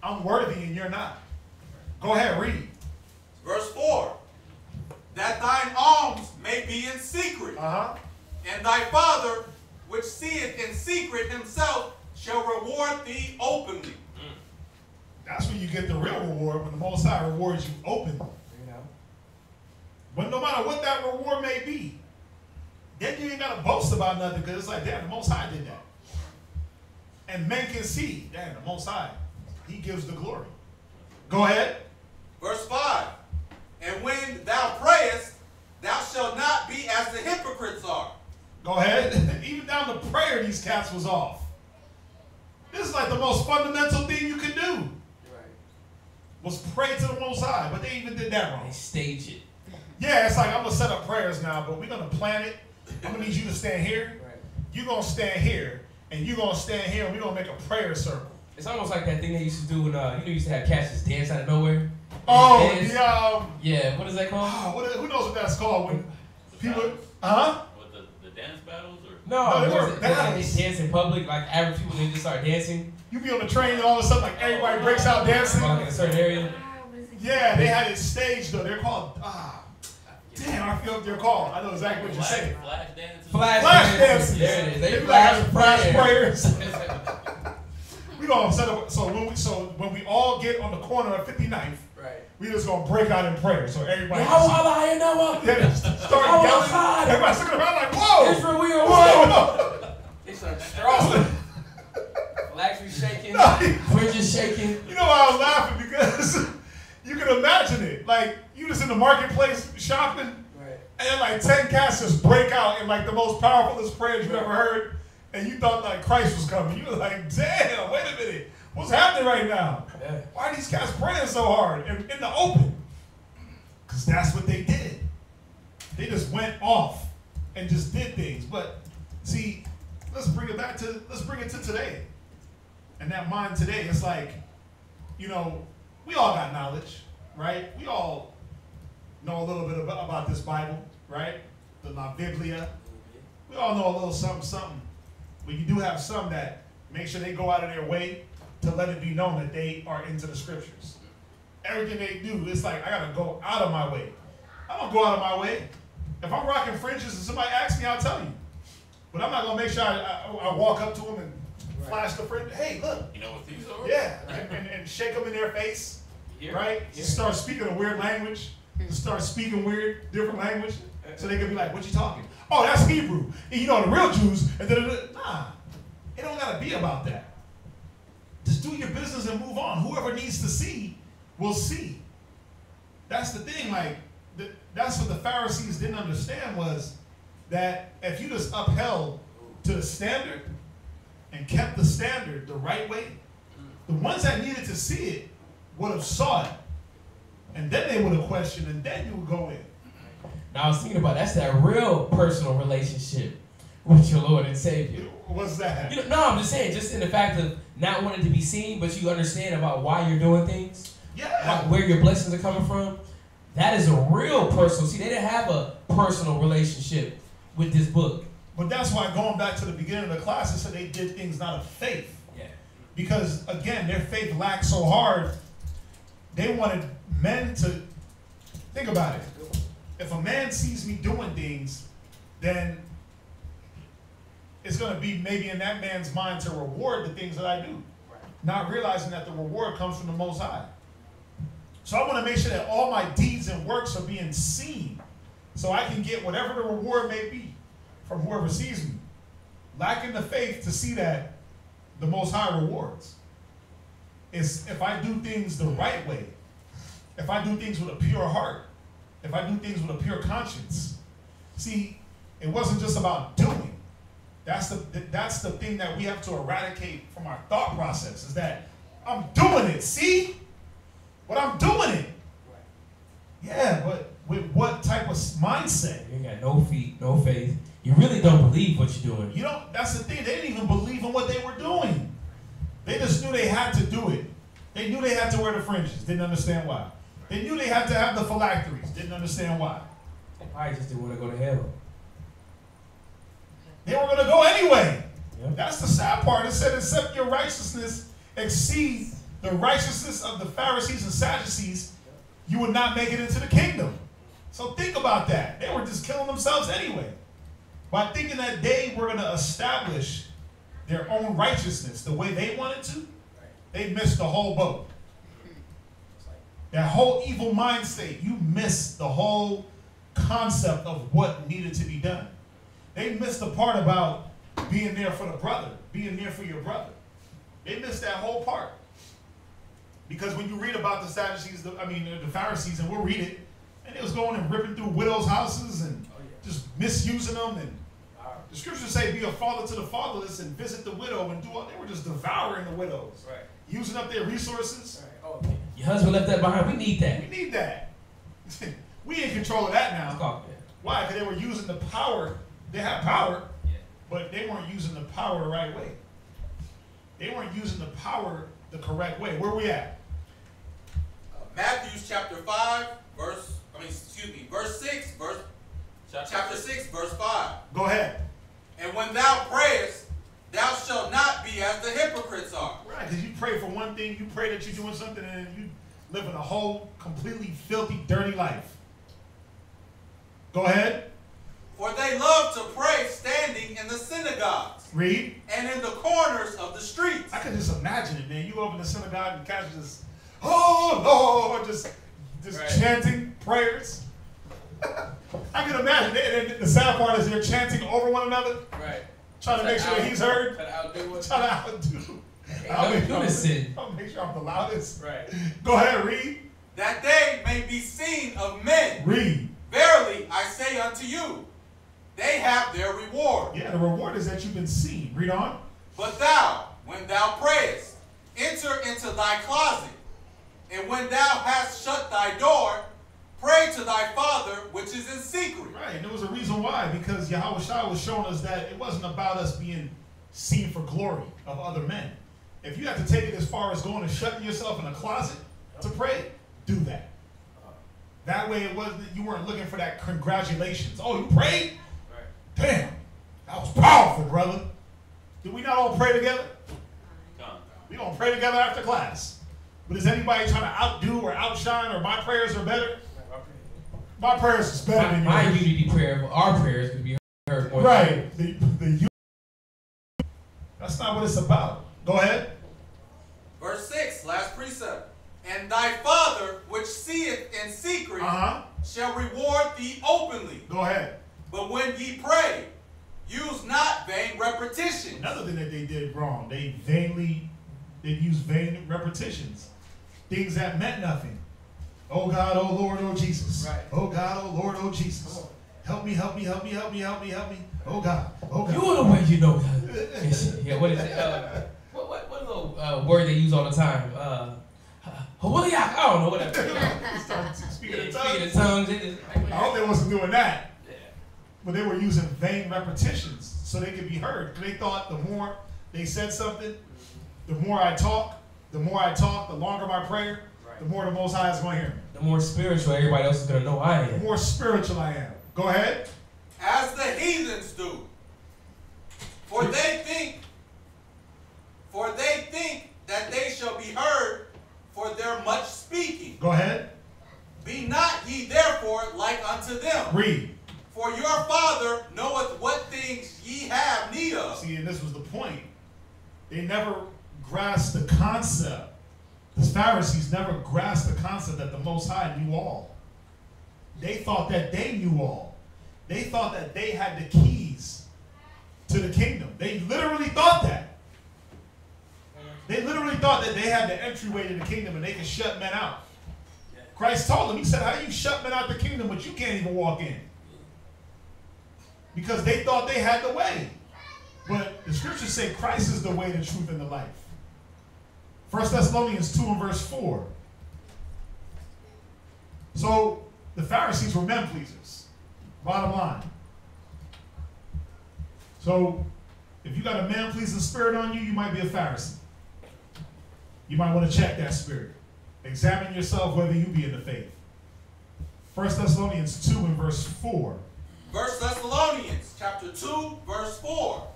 I'm worthy and you're not. Go ahead, read. Verse 4. That thine alms may be in secret. And thy Father, which seeth in secret himself, shall reward thee openly. That's when you get the real reward, when the Most High rewards you openly. But no matter what that reward may be, then you ain't got to boast about nothing, because it's like, damn, the Most High did that. And men can see, damn, the Most High, he gives the glory. Go ahead. Verse 5. And when thou prayest, thou shalt not be as the hypocrites are. Go ahead. Even down to prayer, these cats was off. This is like the most fundamental thing you can do. Was pray to the Most High, but they even did that wrong. They stage it. Yeah, it's like, I'm going to set up prayers now, but we're going to plan it. I'm going to need you to stand here. You're going to stand here, and you're going to stand here, and we're going to make a prayer circle. It's almost like that thing they used to do when, you used to have cats just dance out of nowhere. Oh, yeah, what is that called? Who knows what that's called? When people, What, the dance battles? Or? No, they were battles. They dance in public, like average people, they just start dancing. You be on the train and all of a sudden, like, everybody breaks out dancing. Like in a certain area. Yeah, they had it staged, though. They're called, damn, I forget what they're called. I know exactly what you're saying. Flash dances. Flash dances. There it is. They be like having flash prayers. We gonna set up, so when we all get on the corner of 59th, we just gonna break out in prayer. So everybody start yelling. Everybody's looking around like, whoa! Israel, we are one. They start strong. Flags be shaking. Fringes shaking. You know why I was laughing? Because you can imagine it. Like, you just in the marketplace shopping, and then like 10 cats just break out in like the most powerfulest prayers you ever heard. And you thought like Christ was coming. You were like, damn, wait a minute. What's happening right now? Yeah. Why are these cats praying so hard in the open? Because that's what they did. They just went off and just did things. But see, let's bring it to today. And that mind today, it's like, we all got knowledge, right? We all know a little bit about this Bible, right? The La Biblia. We all know a little something. But you do have some that make sure they go out of their way to let it be known that they are into the scriptures. Everything they do, it's like, I got to go out of my way. I don't go out of my way. If I'm rocking fringes and somebody asks me, I'll tell you. But I'm not going to make sure I walk up to them and flash the fringe. Hey, look. You know what these are? Yeah, and shake them in their face, right? Just start speaking a weird language. Just start speaking weird, different language. So they can be like, what you talking? Oh, that's Hebrew. And the real Jews, and nah, it don't got to be about that. Just do your business and move on. Whoever needs to see will see. That's the thing. Like, that's what the Pharisees didn't understand, was that if you just upheld to the standard and kept the standard the right way, the ones that needed to see it would have saw it. And then they would have questioned, and then you would go in. Now I was thinking about that's that real personal relationship with your Lord and Savior. What's that? No, I'm just saying, just in the fact of not wanting to be seen, but you understand about why you're doing things. Yeah. Where your blessings are coming from. That is a real personal. See, they didn't have a personal relationship with this book. But that's why, going back to the beginning of the class, I said they did things not of faith. Yeah. Because again, their faith lacked so hard. They wanted men to think about it. If a man sees me doing things, then it's going to be maybe in that man's mind to reward the things that I do. Not realizing that the reward comes from the Most High. So I want to make sure that all my deeds and works are being seen so I can get whatever the reward may be from whoever sees me. Lacking the faith to see that the Most High rewards. Is if I do things the right way, if I do things with a pure heart, if I do things with a pure conscience. See, it wasn't just about doing. That's the thing that we have to eradicate from our thought process, is that I'm doing it, see? But I'm doing it. Yeah, but with what type of mindset? You got no feet, no faith. You really don't believe what you're doing. You don't, that's the thing. They didn't even believe in what they were doing. They just knew they had to do it. They knew they had to wear the fringes. Didn't understand why. They knew they had to have the phylacteries. Didn't understand why. They probably just didn't want to go to hell. They were going to go anyway. Yep. That's the sad part. It said, except your righteousness exceed the righteousness of the Pharisees and Sadducees, you would not make it into the kingdom. So think about that. They were just killing themselves anyway. By thinking that they were going to establish their own righteousness the way they wanted to, they missed the whole boat. That whole evil mind state, you missed the whole concept of what needed to be done. They missed the part about being there for the brother, being there for your brother. They missed that whole part. Because when you read about the Sadducees, the Pharisees, and we'll read it, and they was going and ripping through widows' houses and just misusing them. And the scriptures say, be a father to the fatherless and visit the widow and do all. They were just devouring the widows, using up their resources. Oh, your husband left that behind. We need that. We need that. We in control of that now. Why? Because they were using the power. They had power, but they weren't using the power the right way. They weren't using the power the correct way. Where we at? Matthew chapter 5, verse 6, chapter 6, verse 5. Go ahead. And when thou prayest, thou shalt not be as the hypocrites are. Right, because you pray for one thing, you pray that you're doing something, and you live in a whole completely filthy, dirty life. Go ahead. For they love to pray standing in the synagogues. Read. And in the corners of the streets. I can just imagine it, man. You go up in the synagogue and catch just, oh Lord, just chanting prayers. I can imagine it. The sad part is they're chanting over one another. Right. Trying to make sure that he's heard. Trying to outdo. I'll make sure I'm the loudest. Right. Go ahead, read. That they may be seen of men. Read. Verily, I say unto you, they have their reward. Yeah, the reward is that you've been seen. Read on. But thou, when thou prayest, enter into thy closet, and when thou hast shut thy door, pray to thy Father which is in secret. Right, and there was a reason why, because Yahushua was showing us that it wasn't about us being seen for glory of other men. If you have to take it as far as going and shutting yourself in a closet to pray, do that. That way it wasn't, you weren't looking for that congratulations. Oh, you prayed? Damn, that was powerful, brother. Did we not all pray together? We don't pray together after class. But is anybody trying to outdo or outshine, or my prayers are better? My prayers is better than yours. My unity prayer, our prayers could be heard more. Right. That's not what it's about. Go ahead. Verse 6, last precept. And thy Father which seeth in secret shall reward thee openly. Go ahead. But when ye pray, use not vain repetitions. Another thing that they did wrong, they used vain repetitions. Things that meant nothing. Oh God, oh Lord, oh Jesus. Right. Oh God, oh Lord, oh Jesus. Help me, help me, help me, help me, help me, help me. Oh God, oh God. You are the way you know God. Yeah, what is it? What little word they use all the time? I don't know, whatever. Speaking of tongues. I hope they wasn't doing that. But they were using vain repetitions so they could be heard. They thought the more they said something, the more I talk, the longer my prayer, the more the Most High is going to hear me. The more spiritual everybody else is going to know I am. The more spiritual I am. Go ahead. As the heathens do. For they think that they shall be heard for their much speaking. Go ahead. Be not ye therefore like unto them. Read. For your Father knoweth what things ye have need of. They never grasped the concept. The Pharisees never grasped the concept that the Most High knew all. They thought that they knew all. They thought that they had the keys to the kingdom. They literally thought that. They literally thought that they had the entryway to the kingdom and they could shut men out. Christ told them, he said, how do you shut men out the kingdom but you can't even walk in? Because they thought they had the way. But the scriptures say Christ is the way, the truth, and the life. 1 Thessalonians 2 and verse 4. So the Pharisees were men pleasers. Bottom line. So if you got a man pleasing spirit on you, you might be a Pharisee. You might want to check that spirit. Examine yourself whether you be in the faith. 1 Thessalonians 2 and verse 4. 1 Thessalonians chapter 2, verse 4.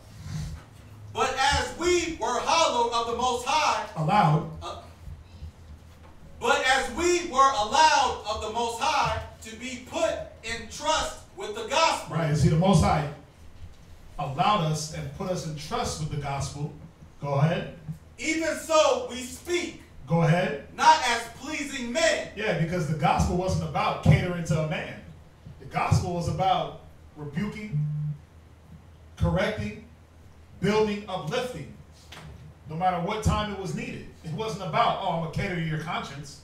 But as we were hallowed of the Most High, but as we were allowed of the Most High to be put in trust with the gospel. Right, see, the Most High allowed us and put us in trust with the gospel. Go ahead. Even so we speak. Go ahead. Not as pleasing men. Yeah, because the gospel wasn't about catering to a man. The gospel was about rebuking, correcting, building, uplifting, no matter what time it was needed. It wasn't about, oh, I'm going to cater to your conscience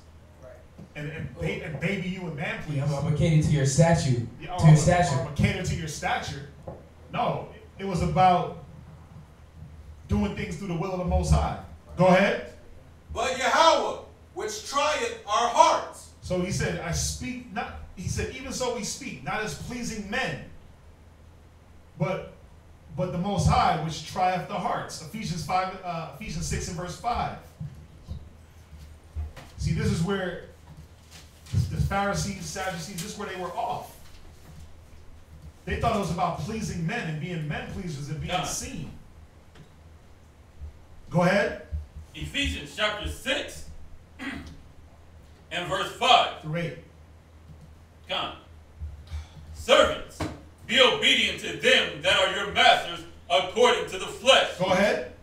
and baby you and man please. Yeah, I'm going to cater to your statue. Yeah, to your stature. I'm going to cater to your stature. No, it was about doing things through the will of the Most High. Go ahead. But Yahweh, which trieth our hearts. So he said, I speak not, he said, even so we speak, not as pleasing men, but the Most High, which trieth the hearts. Ephesians 6 and verse 5. See, this is where the Pharisees, Sadducees, this is where they were off. They thought it was about pleasing men and being men pleasers and being seen. Go ahead. Ephesians chapter 6 and verse 5. Through 8. Come. Servants, be obedient to them that are your masters according to the flesh. Go ahead.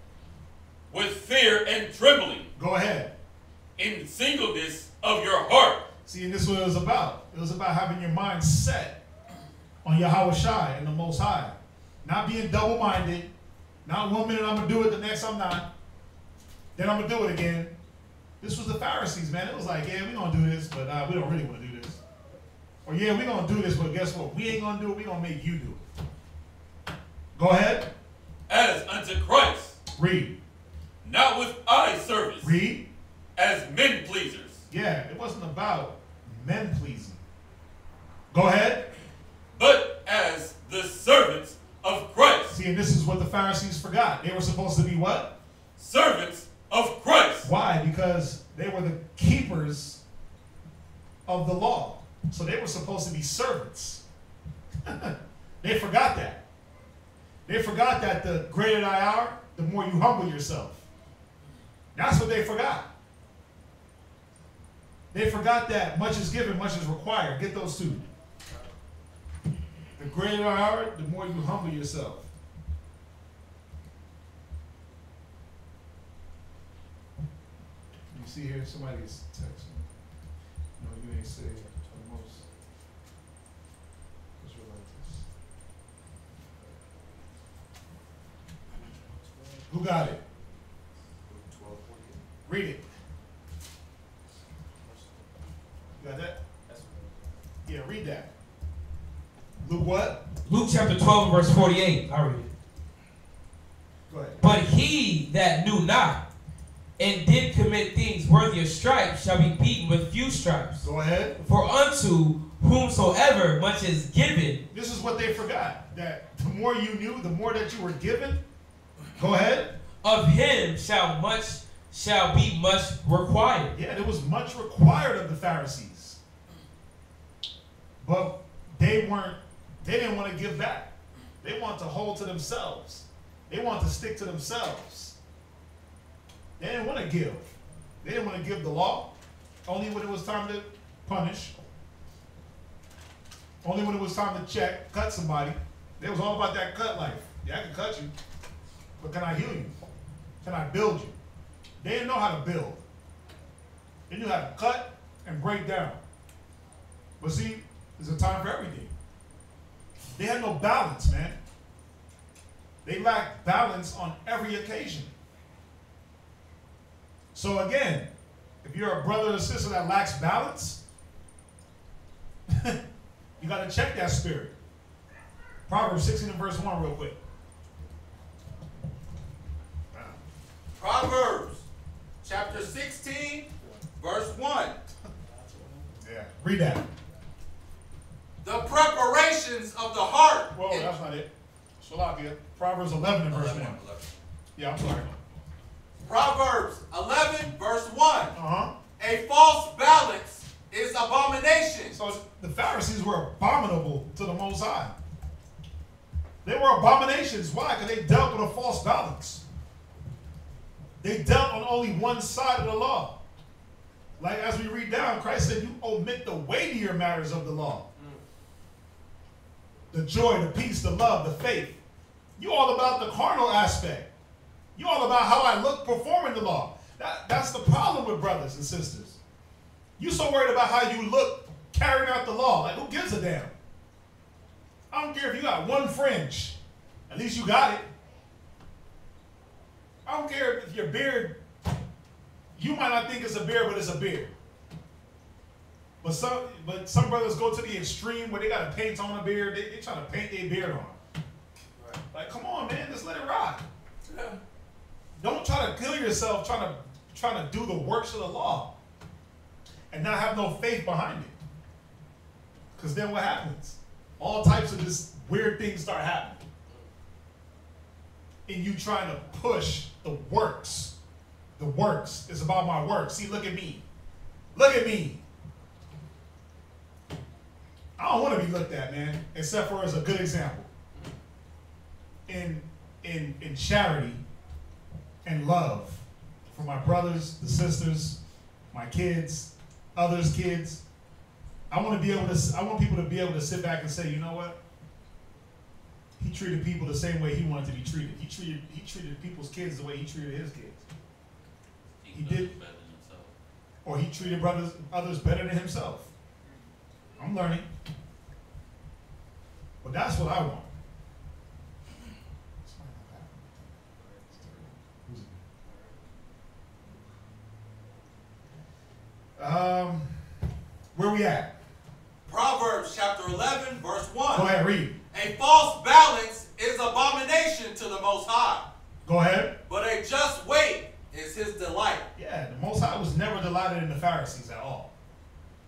With fear and trembling. Go ahead. In singleness of your heart. See, and this is what it was about. It was about having your mind set on Yahweh Shai and the Most High. Not being double-minded. Not 1 minute I'm going to do it, the next I'm not. Then I'm going to do it again. This was the Pharisees, man. It was like, yeah, we're going to do this, but we don't really want to do this. Or yeah, we're going to do this, but guess what? We ain't going to do it. We're going to make you do it. Go ahead. As unto Christ. Read. Not with eye service. Read. As men pleasers. Yeah, it wasn't about men pleasing. Go ahead. But as the servants of Christ. See, and this is what the Pharisees forgot. They were supposed to be what? Servants of Christ. Why? Because they were the keepers of the law. So they were supposed to be servants. They forgot that. They forgot that the greater thy are, the more you humble yourself. That's what they forgot. They forgot that much is given, much is required. Get those two. The greater thy are, the more you humble yourself. You see here, somebody's texting. No, you ain't say the most Israelites. Who got it? 12:48. Read it. You got that? Yeah, read that. Luke what? Luke chapter 12 verse 48. I'll read it. Go ahead. But he that knew not and did commit things worthy of stripes shall be beaten with few stripes. Go ahead. For unto whomsoever much is given. This is what they forgot. That the more you knew, the more that you were given. Go ahead. Of him shall be much required. Yeah, there was much required of the Pharisees. But they didn't want to give back. They want to hold to themselves. They want to stick to themselves. They didn't want to give. They didn't want to give the law. Only when it was time to punish. Only when it was time to cut somebody. They was all about that cut life. Yeah, I can cut you, but can I heal you? Can I build you? They didn't know how to build. They knew how to cut and break down. But see, there's a time for everything. They had no balance, man. They lacked balance on every occasion. So again, if you're a brother or sister that lacks balance, you got to check that spirit. Proverbs 16 and verse 1 real quick. Proverbs chapter 16, verse 1. Yeah, read that. The preparations of the heart. Whoa, that's not it. Salakia. Proverbs 11 and verse 1. Yeah, I'm sorry. Proverbs 11, verse 1. Uh-huh. A false balance is abomination. So the Pharisees were abominable to the Most High. They were abominations. Why? Because they dealt with a false balance. They dealt on only one side of the law. Like as we read down, Christ said, you omit the weightier matters of the law. The joy, the peace, the love, the faith. You all about the carnal aspect. You all about how I look performing the law. That's the problem with brothers and sisters. You so worried about how you look carrying out the law. Like, who gives a damn? I don't care if you got one fringe. At least you got it. I don't care if your beard, you might not think it's a beard, but it's a beard. But some brothers go to the extreme where they got to paint on a beard. They try to paint their beard on. Right. Like, come on, man, just let it rock. Yeah. Don't try to kill yourself trying to do the works of the law and not have no faith behind it. Because then what happens? All types of this weird things start happening. And you trying to push the works. The works. It's about my works. See, look at me. Look at me. I don't want to be looked at, man, except for as a good example. In charity and love for my brothers, the sisters, my kids, others' kids. I want people to be able to sit back and say, you know what? He treated people the same way he wanted to be treated. He treated people's kids the way he treated his kids. He did, or he treated others better than himself. I'm learning. But that's what I want. Where we at? Proverbs chapter 11, verse 1. Go ahead, read. A false balance is abomination to the Most High. Go ahead. But a just weight is his delight. Yeah, the Most High was never delighted in the Pharisees at all.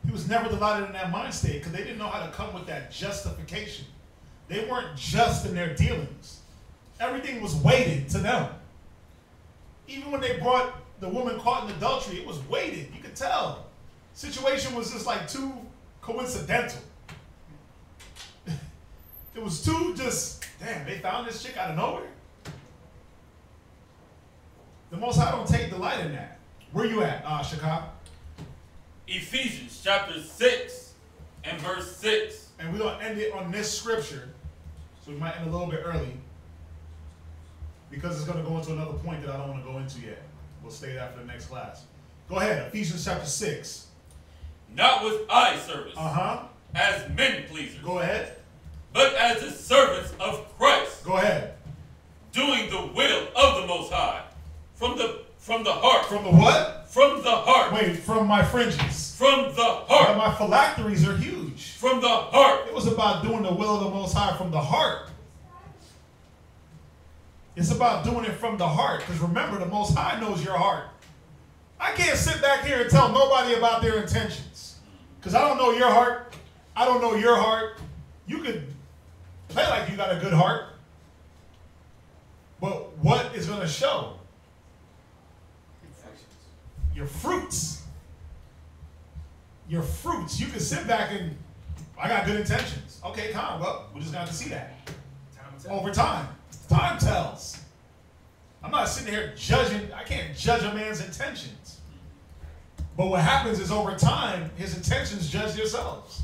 He was never delighted in that mind state because they didn't know how to come with that justification. They weren't just in their dealings. Everything was weighted to them. Even when they brought the woman caught in adultery, it was weighted. You could tell. Situation was just like too coincidental. It was too just, damn, they found this chick out of nowhere. The Most High don't take delight in that. Where you at, Shaka? Ephesians chapter 6 and verse 6. And we're going to end it on this scripture. So we might end a little bit early. Because it's going to go into another point that I don't want to go into yet. We'll stay after the next class. Go ahead, Ephesians chapter 6. Not with eye service, as men pleasers. Go ahead. But as the servants of Christ. Go ahead. Doing the will of the Most High. From the heart. From the what? From the heart. Wait, from my fringes. From the heart. Yeah, my phylacteries are huge. From the heart. It was about doing the will of the Most High from the heart. It's about doing it from the heart. Because remember, the Most High knows your heart. I can't sit back here and tell nobody about their intentions. Because I don't know your heart. I don't know your heart. You could play like you got a good heart. But what is going to show? Your fruits. Your fruits. You can sit back and, I got good intentions. Okay, Con, well, we just got to see that. Over time. Time tells. I'm not sitting here judging. I can't judge a man's intentions. But what happens is over time, his intentions judge themselves.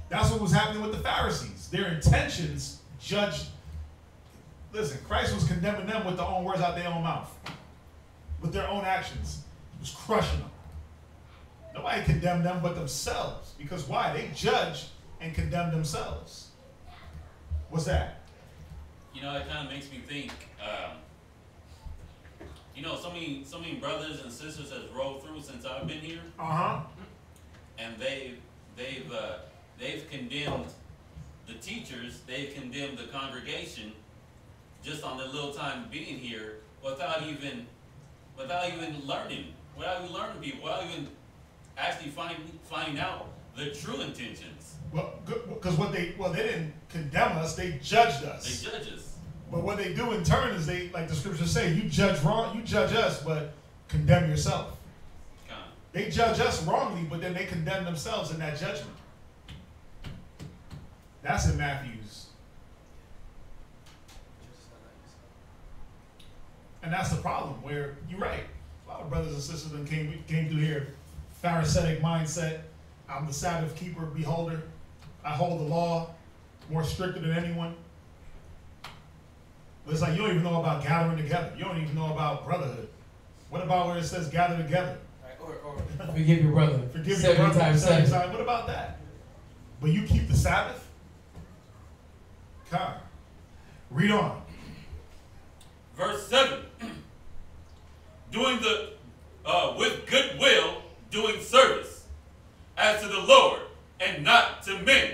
That's what was happening with the Pharisees. Their intentions judged. Listen, Christ was condemning them with their own words out their own mouth. with their own actions. He was crushing them. Nobody condemned them but themselves. Because why? They judge and condemn themselves. What's that? You know, it kind of makes me think, you know, so many brothers and sisters has rolled through since I've been here. And they've condemned the teachers, they've condemned the congregation just on their little time being here without even learning, without even learning people, without even actually finding out the true intentions. Well, because they didn't condemn us, they judged us. They judge us. But what they do in turn is they, like the scriptures say, you judge wrong, you judge us, but condemn yourself. They judge us wrongly, but then they condemn themselves in that judgment. That's in Matthew's. And that's the problem, where you're right. A lot of brothers and sisters that came through here, Pharisaic mindset. I'm the Sabbath keeper, beholder. I hold the law more stricter than anyone. But it's like you don't even know about gathering together. You don't even know about brotherhood. What about where it says gather together? Or forgive your brother. Forgive your brother 70 times. What about that? But you keep the Sabbath? God. Read on. Verse 7. Doing with good will, doing service, as to the Lord, and not to men.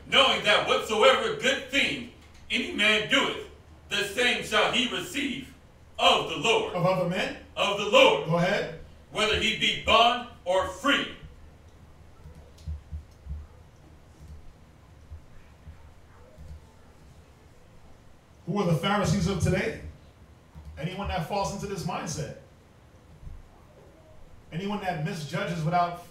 Knowing that whatsoever good thing any man doeth, the same shall he receive of the Lord. Of other men? Of the Lord. Go ahead. Whether he be bond or free. Who are the Pharisees of today? Anyone that falls into this mindset. Anyone that misjudges without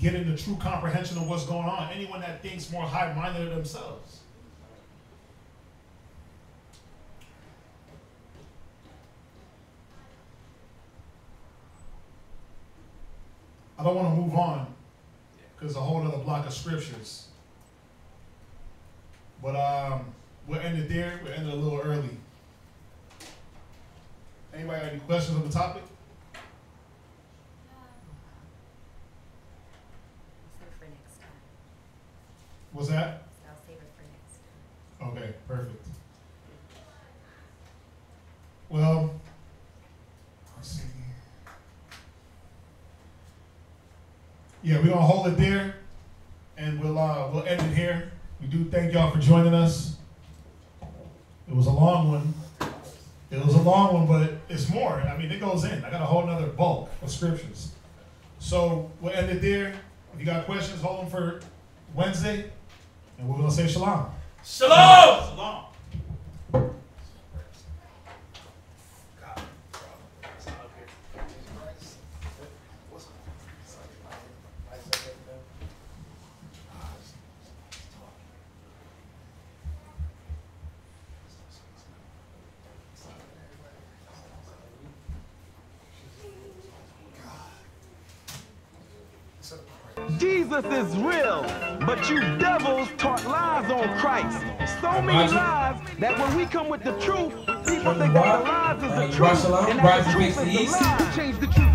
getting the true comprehension of what's going on. Anyone that thinks more high-minded of themselves. I don't want to move on because a whole other block of scriptures. But we'll end it there. We'll end it a little early. Anybody got any questions on the topic? For next time. What's that? I'll save it for next time. Okay, perfect. Well, let's see. Yeah, we're gonna hold it there, and we'll end it here. We do thank y'all for joining us. It was a long one. It was a long one, but it's more. I mean, it goes in. I got a whole nother bulk of scriptures. So we'll end it there. If you got questions, hold them for Wednesday, and we're gonna say shalom. Shalom. Shalom. Jesus is real, but you devils taught lies on Christ. So many lies that when we come with the truth, people think that the lies is the truth, and that the truth is the lie. Change the truth.